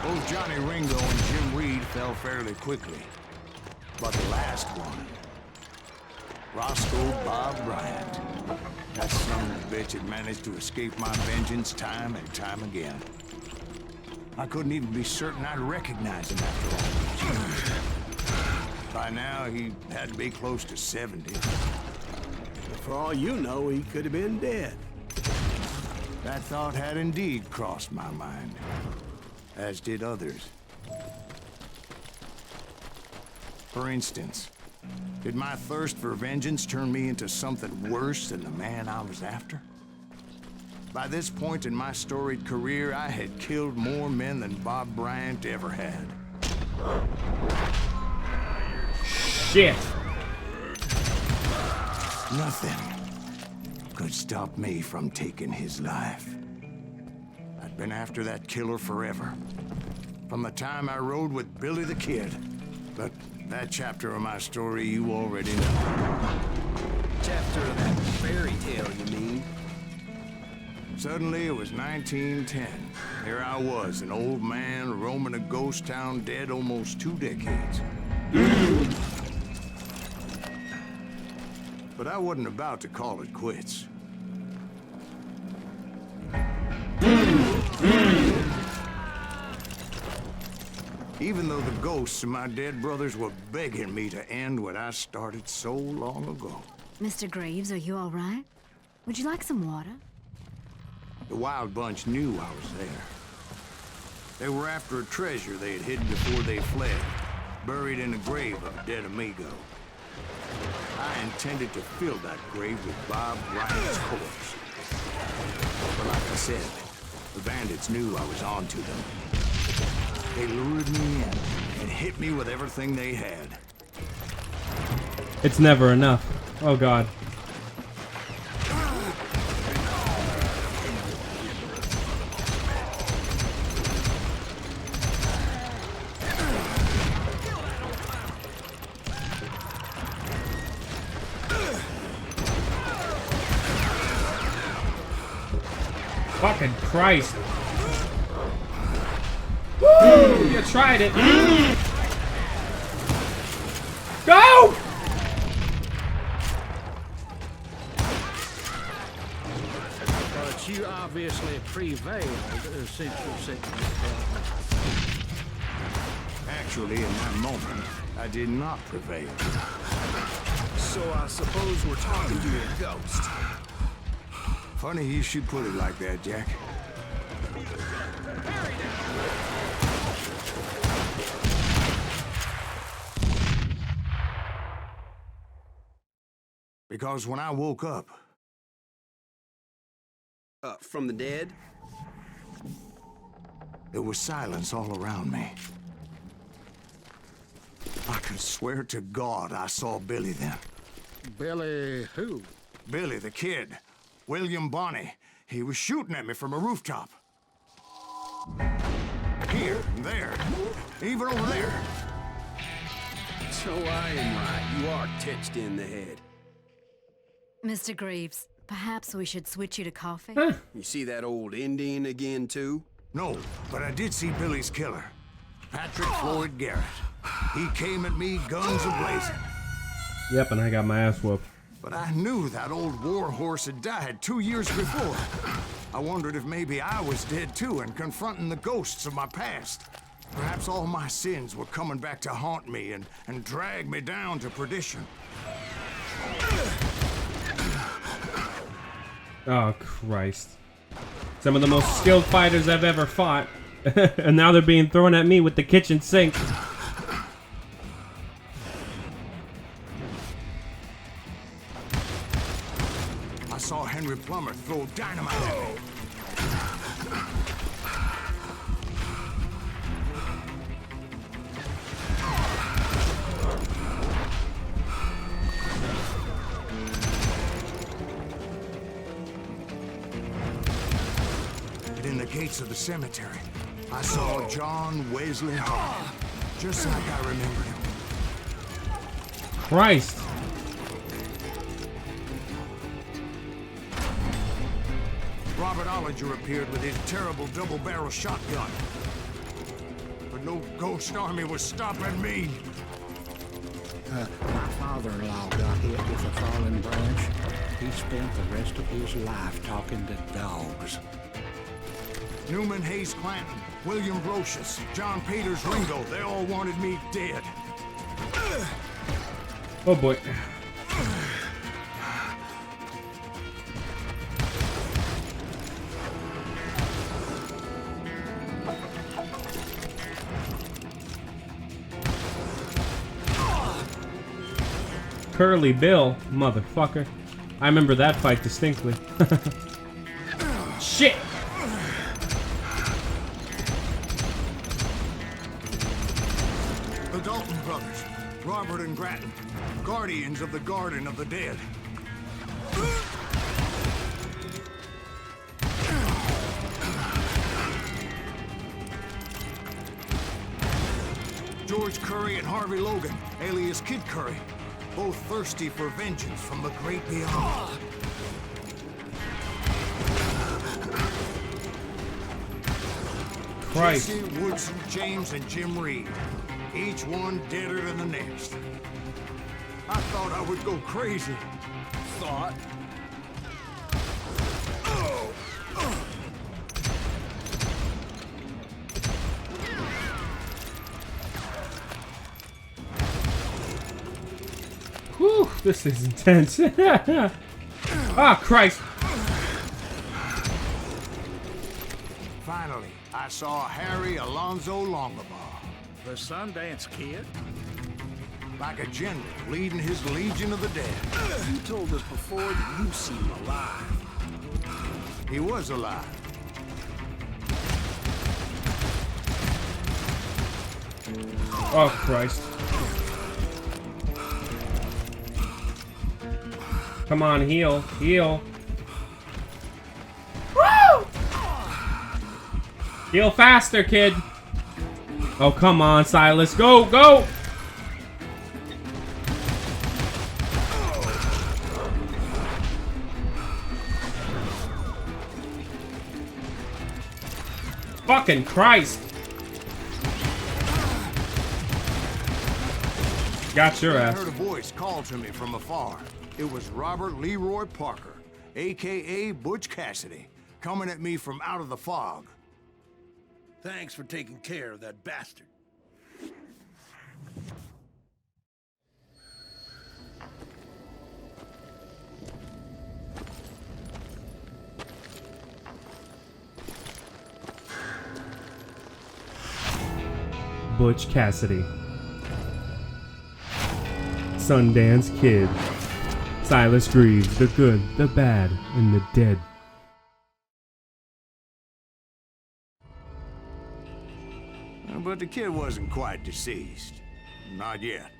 Both Johnny Ringo and Jim Reed fell fairly quickly. But the last one, Roscoe Bob Bryant, that son of a bitch had managed to escape my vengeance time and time again. I couldn't even be certain I'd recognize him after all these years. By now, he had to be close to 70. For all you know, he could have been dead. That thought had indeed crossed my mind, as did others. For instance, did my thirst for vengeance turn me into something worse than the man I was after? By this point in my storied career, I had killed more men than Bob Bryant ever had. Shit. Nothing could stop me from taking his life. I'd been after that killer forever. From the time I rode with Billy the Kid. But that chapter of my story you already know. Chapter of that fairy tale, you mean? Suddenly, it was 1910. Here I was, an old man roaming a ghost town dead almost 2 decades. But I wasn't about to call it quits. Even though the ghosts of my dead brothers were begging me to end what I started so long ago. Mr. Graves, are you all right? Would you like some water? The Wild Bunch knew I was there. They were after a treasure they had hidden before they fled, buried in a grave of a dead amigo. I intended to fill that grave with Bob Bryant's corpse. But like I said, the bandits knew I was on to them. They lured me in and hit me with everything they had. It's never enough. Oh God. Fucking Christ. Woo! You tried it. Go! But you obviously prevailed, Actually, in that moment, I did not prevail. So I suppose we're talking to a ghost. Funny you should put it like that, Jack. Because when I woke up... From the dead? There was silence all around me. I could swear to God I saw Billy then. Billy who? Billy the Kid. William Bonney. He was shooting at me from a rooftop. Here, there, even over there. So I am right. You are titched in the head. Mr. Graves, perhaps we should switch you to coffee? You see that old Indian again, too? No, but I did see Billy's killer. Patrick Floyd Garrett. He came at me guns a-blazing. Yep, and I got my ass whooped. But I knew that old war horse had died 2 years before. I wondered if maybe I was dead too and confronting the ghosts of my past. Perhaps all my sins were coming back to haunt me and drag me down to perdition. Oh, Christ. Some of the most skilled fighters I've ever fought. And now they're being thrown at me with the kitchen sink. I saw Henry Plummer throw dynamite at me. In the gates of the cemetery, I saw John Wesley Hart, just like I remembered him. Christ. Robert Ollinger appeared with his terrible double-barrel shotgun. But no ghost army was stopping me. My father-in-law got hit with a fallen branch. He spent the rest of his life talking to dogs. Newman Hayes Clanton, William Brocious, John Peters Ringo, they all wanted me dead. Oh boy. Curly Bill, motherfucker. I remember that fight distinctly. Shit! The Dalton brothers, Robert and Grattan, guardians of the Garden of the Dead. George Curry and Harvey Logan, alias Kid Curry, both thirsty for vengeance from the great beyond. Christ. Jesse, Woodson, James, and Jim Reed, each one deader than the next. I thought I would go crazy. Thought? Whew, this is intense. Ah, Christ. Finally, I saw Harry Alonzo Longabaugh. The Sundance Kid? Like a general leading his Legion of the Dead. You told us before that you seem alive. He was alive. Oh, Christ. Come on, heal. Heal. Woo! Heal faster, kid. Oh, come on, Silas. Go, go! Fucking Christ. Got your ass. I heard a voice call to me from afar. It was Robert Leroy Parker, a.k.a. Butch Cassidy, coming at me from out of the fog. Thanks for taking care of that bastard. Butch Cassidy. Sundance Kid. Silas Greaves, the good, the bad, and the dead. But the kid wasn't quite deceased. Not yet.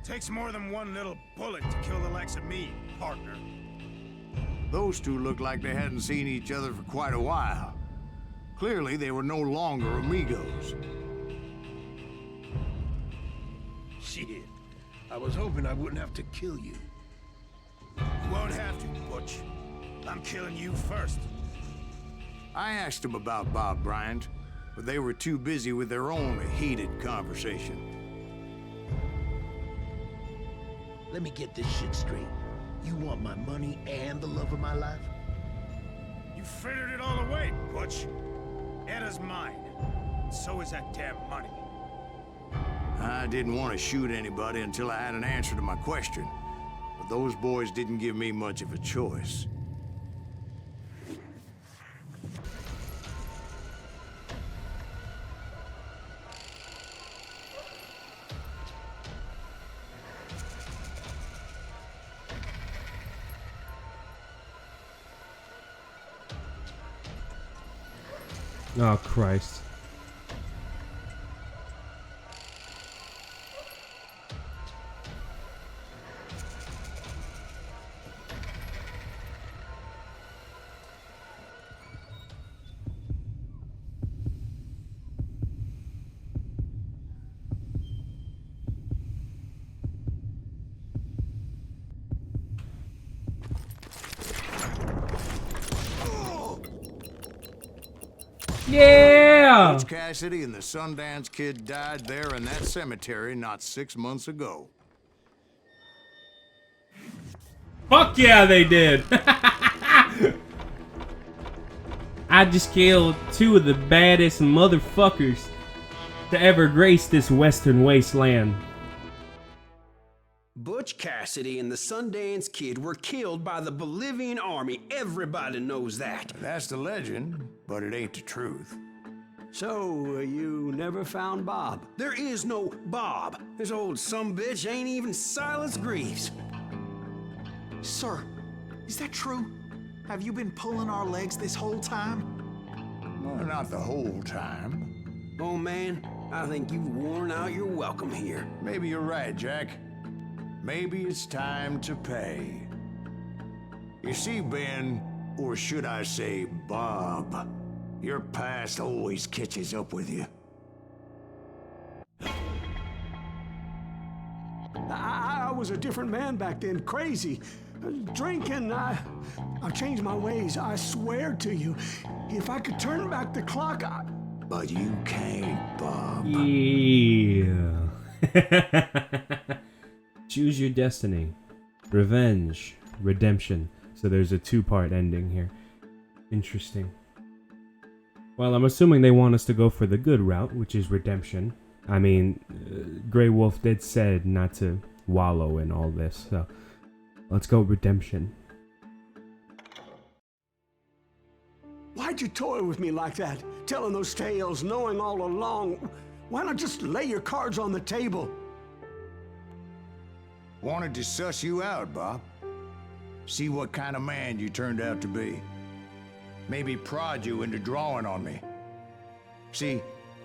Takes more than one little bullet to kill the likes of me, partner. Those two looked like they hadn't seen each other for quite a while. Clearly, they were no longer amigos. Shit. I was hoping I wouldn't have to kill you. You won't have to, Butch. I'm killing you first. I asked them about Bob Bryant, but they were too busy with their own heated conversation. Let me get this shit straight. You want my money and the love of my life? You figured it all away, Butch. Etta's mine. So is that damn money. I didn't want to shoot anybody until I had an answer to my question. But those boys didn't give me much of a choice. Oh, Christ. Yeah! Butch Cassidy and the Sundance Kid died there in that cemetery not 6 months ago. Fuck yeah, they did! I just killed two of the baddest motherfuckers to ever grace this western wasteland. Butch Cassidy and the Sundance Kid were killed by the Bolivian army. Everybody knows that. That's the legend, but it ain't the truth. So, you never found Bob? There is no Bob. This old sumbitch ain't even Silas Greaves. Sir, is that true? Have you been pulling our legs this whole time? Well, not the whole time. Oh, man, I think you've worn out your welcome here. Maybe you're right, Jack. Maybe it's time to pay. You see, Ben, or should I say Bob, your past always catches up with you. I was a different man back then, crazy. Drinking, I've changed my ways, I swear to you. If I could turn back the clock, But you can't, Bob. Yeah. Choose your destiny. Revenge. Redemption. So there's a two-part ending here. Interesting. Well, I'm assuming they want us to go for the good route, which is redemption. I mean, Grey Wolf did said not to wallow in all this, so let's go redemption. why'd you toy with me like that? Telling those tales, knowing all along. Why not just lay your cards on the table? Wanted to suss you out, Bob. See what kind of man you turned out to be. Maybe prod you into drawing on me. See,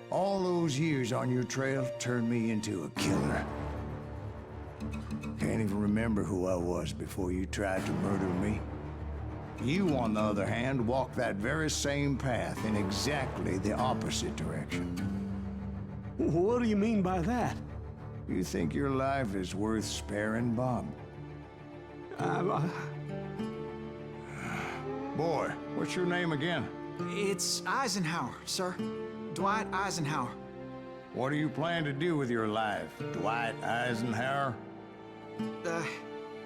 all those years on your trail turned me into a killer. Can't even remember who I was before you tried to murder me. You, on the other hand, walked that very same path in exactly the opposite direction. What do you mean by that? You think your life is worth sparing, Bob? Boy, what's your name again? It's Eisenhower, sir. Dwight Eisenhower. What do you plan to do with your life, Dwight Eisenhower?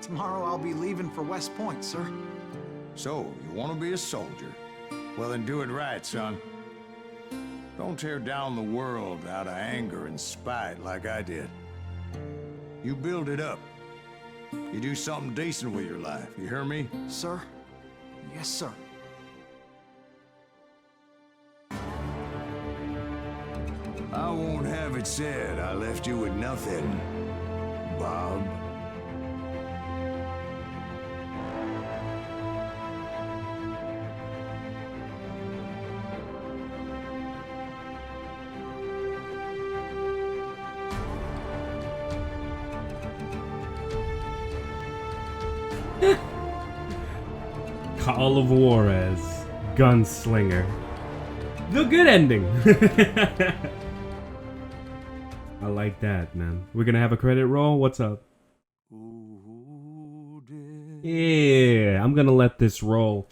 Tomorrow I'll be leaving for West Point, sir. So, you want to be a soldier? Well, then do it right, son. Don't tear down the world out of anger and spite like I did. You build it up. You do something decent with your life, you hear me? Sir? Yes, sir. I won't have it said I left you with nothing, Bob. Call of Juarez, Gunslinger. The good ending. I like that, man. We're gonna have a credit roll? What's up? Yeah, I'm gonna let this roll.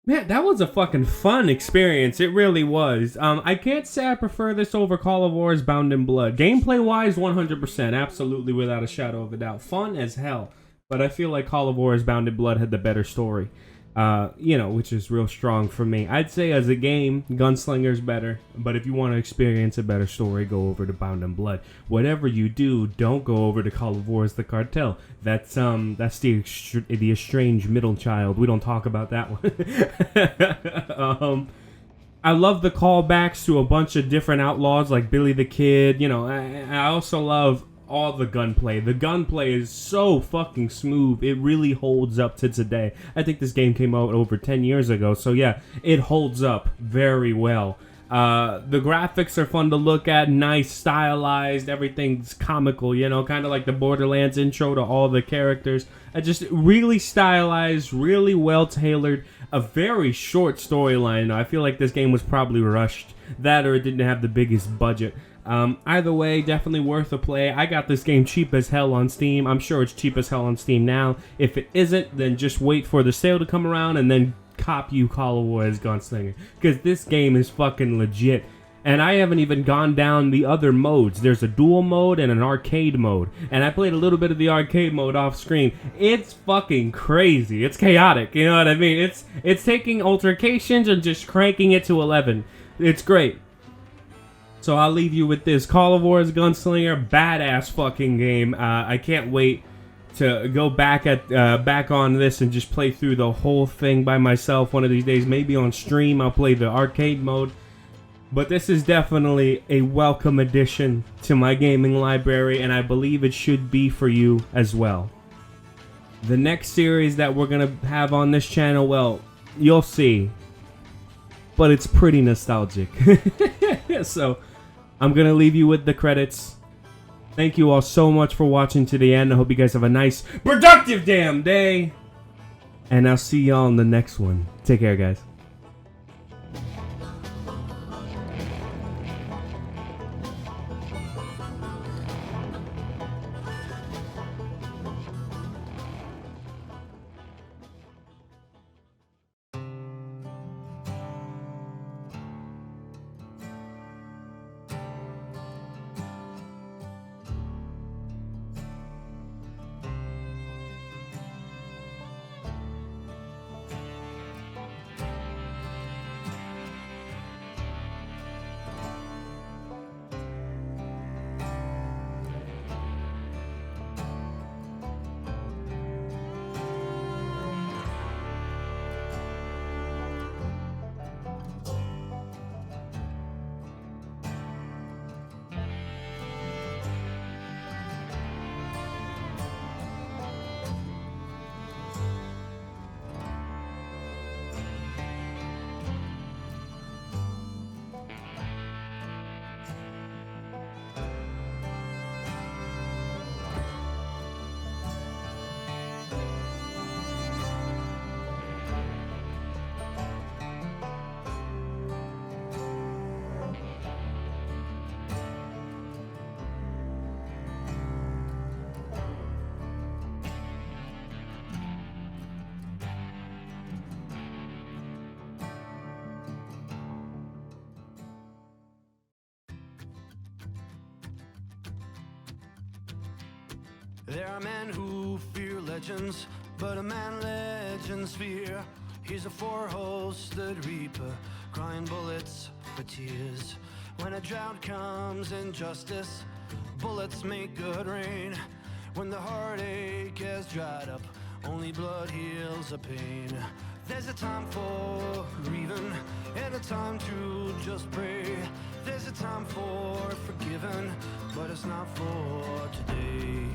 Man, that was a fucking fun experience. It really was. I can't say I prefer this over Call of Juarez Bound in Blood. Gameplay-wise, 100%. Absolutely, without a shadow of a doubt. Fun as hell. But I feel like Call of Juarez Bound in Blood had the better story. Which is real strong for me. I'd say as a game, Gunslinger's better. But if you want to experience a better story, go over to Bound in Blood. Whatever you do, don't go over to Call of Juarez The Cartel. That's the estranged middle child. We don't talk about that one. I love the callbacks to a bunch of different outlaws like Billy the Kid. I also love all the gunplay. The gunplay is so fucking smooth. It really holds up to today. I think this game came out over 10 years ago. So yeah, it holds up very well. The graphics are fun to look at, nice, stylized, everything's comical, kind of like the Borderlands intro to all the characters. Just really stylized, really well tailored, a very short storyline. I feel like this game was probably rushed, that or it didn't have the biggest budget. Either way, definitely worth a play. I got this game cheap as hell on Steam. I'm sure it's cheap as hell on Steam now. If it isn't, then just wait for the sale to come around and then cop you Call of Juarez Gunslinger, because this game is fucking legit. And I haven't even gone down the other modes. There's a dual mode and an arcade mode, and I played a little bit of the arcade mode off screen. It's fucking crazy. It's chaotic, you know what I mean? It's taking altercations and just cranking it to 11. It's great. So I'll leave you with this. Call of Juarez Gunslinger, badass fucking game. I can't wait to go back on this and just play through the whole thing by myself one of these days. Maybe on stream I'll play the arcade mode. But this is definitely a welcome addition to my gaming library, and I believe it should be for you as well. The next series that we're going to have on this channel, well, you'll see. But it's pretty nostalgic. So I'm going to leave you with the credits. Thank you all so much for watching to the end. I hope you guys have a nice, productive damn day. And I'll see y'all in the next one. Take care, guys. There are men who fear legends, but a man legends fear. He's a four-hosted reaper, crying bullets for tears. When a drought comes in justice, bullets make good rain. When the heartache has dried up, only blood heals a pain. There's a time for grieving, and a time to just pray. There's a time for forgiving, but it's not for today.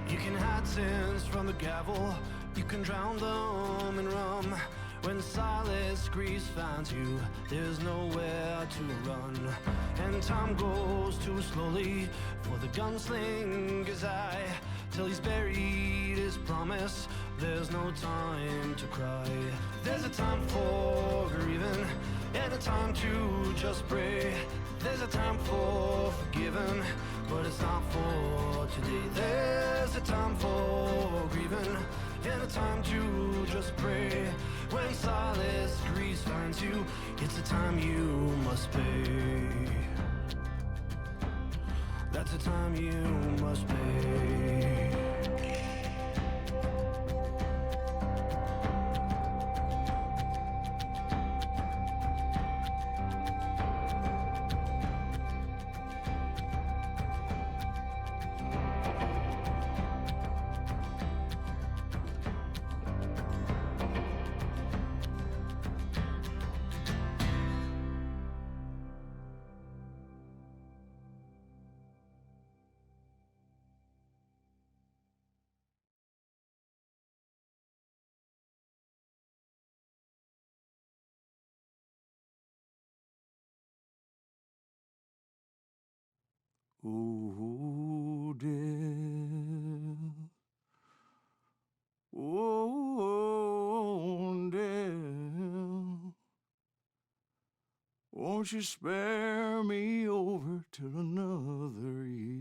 You can hide sins from the gavel, you can drown them in rum. When silence grease finds you, there's nowhere to run. And time goes too slowly for the gunslinger's eye. Till he's buried his promise, there's no time to cry. There's a time for grieving, and a time to just pray. There's a time for forgiving, but it's not for today. There's a time for grieving, and a time to just pray. When solace grease finds you, it's a time you must pay. That's a time you must pay. Oh, death. Oh, death. Won't you spare me over till another year?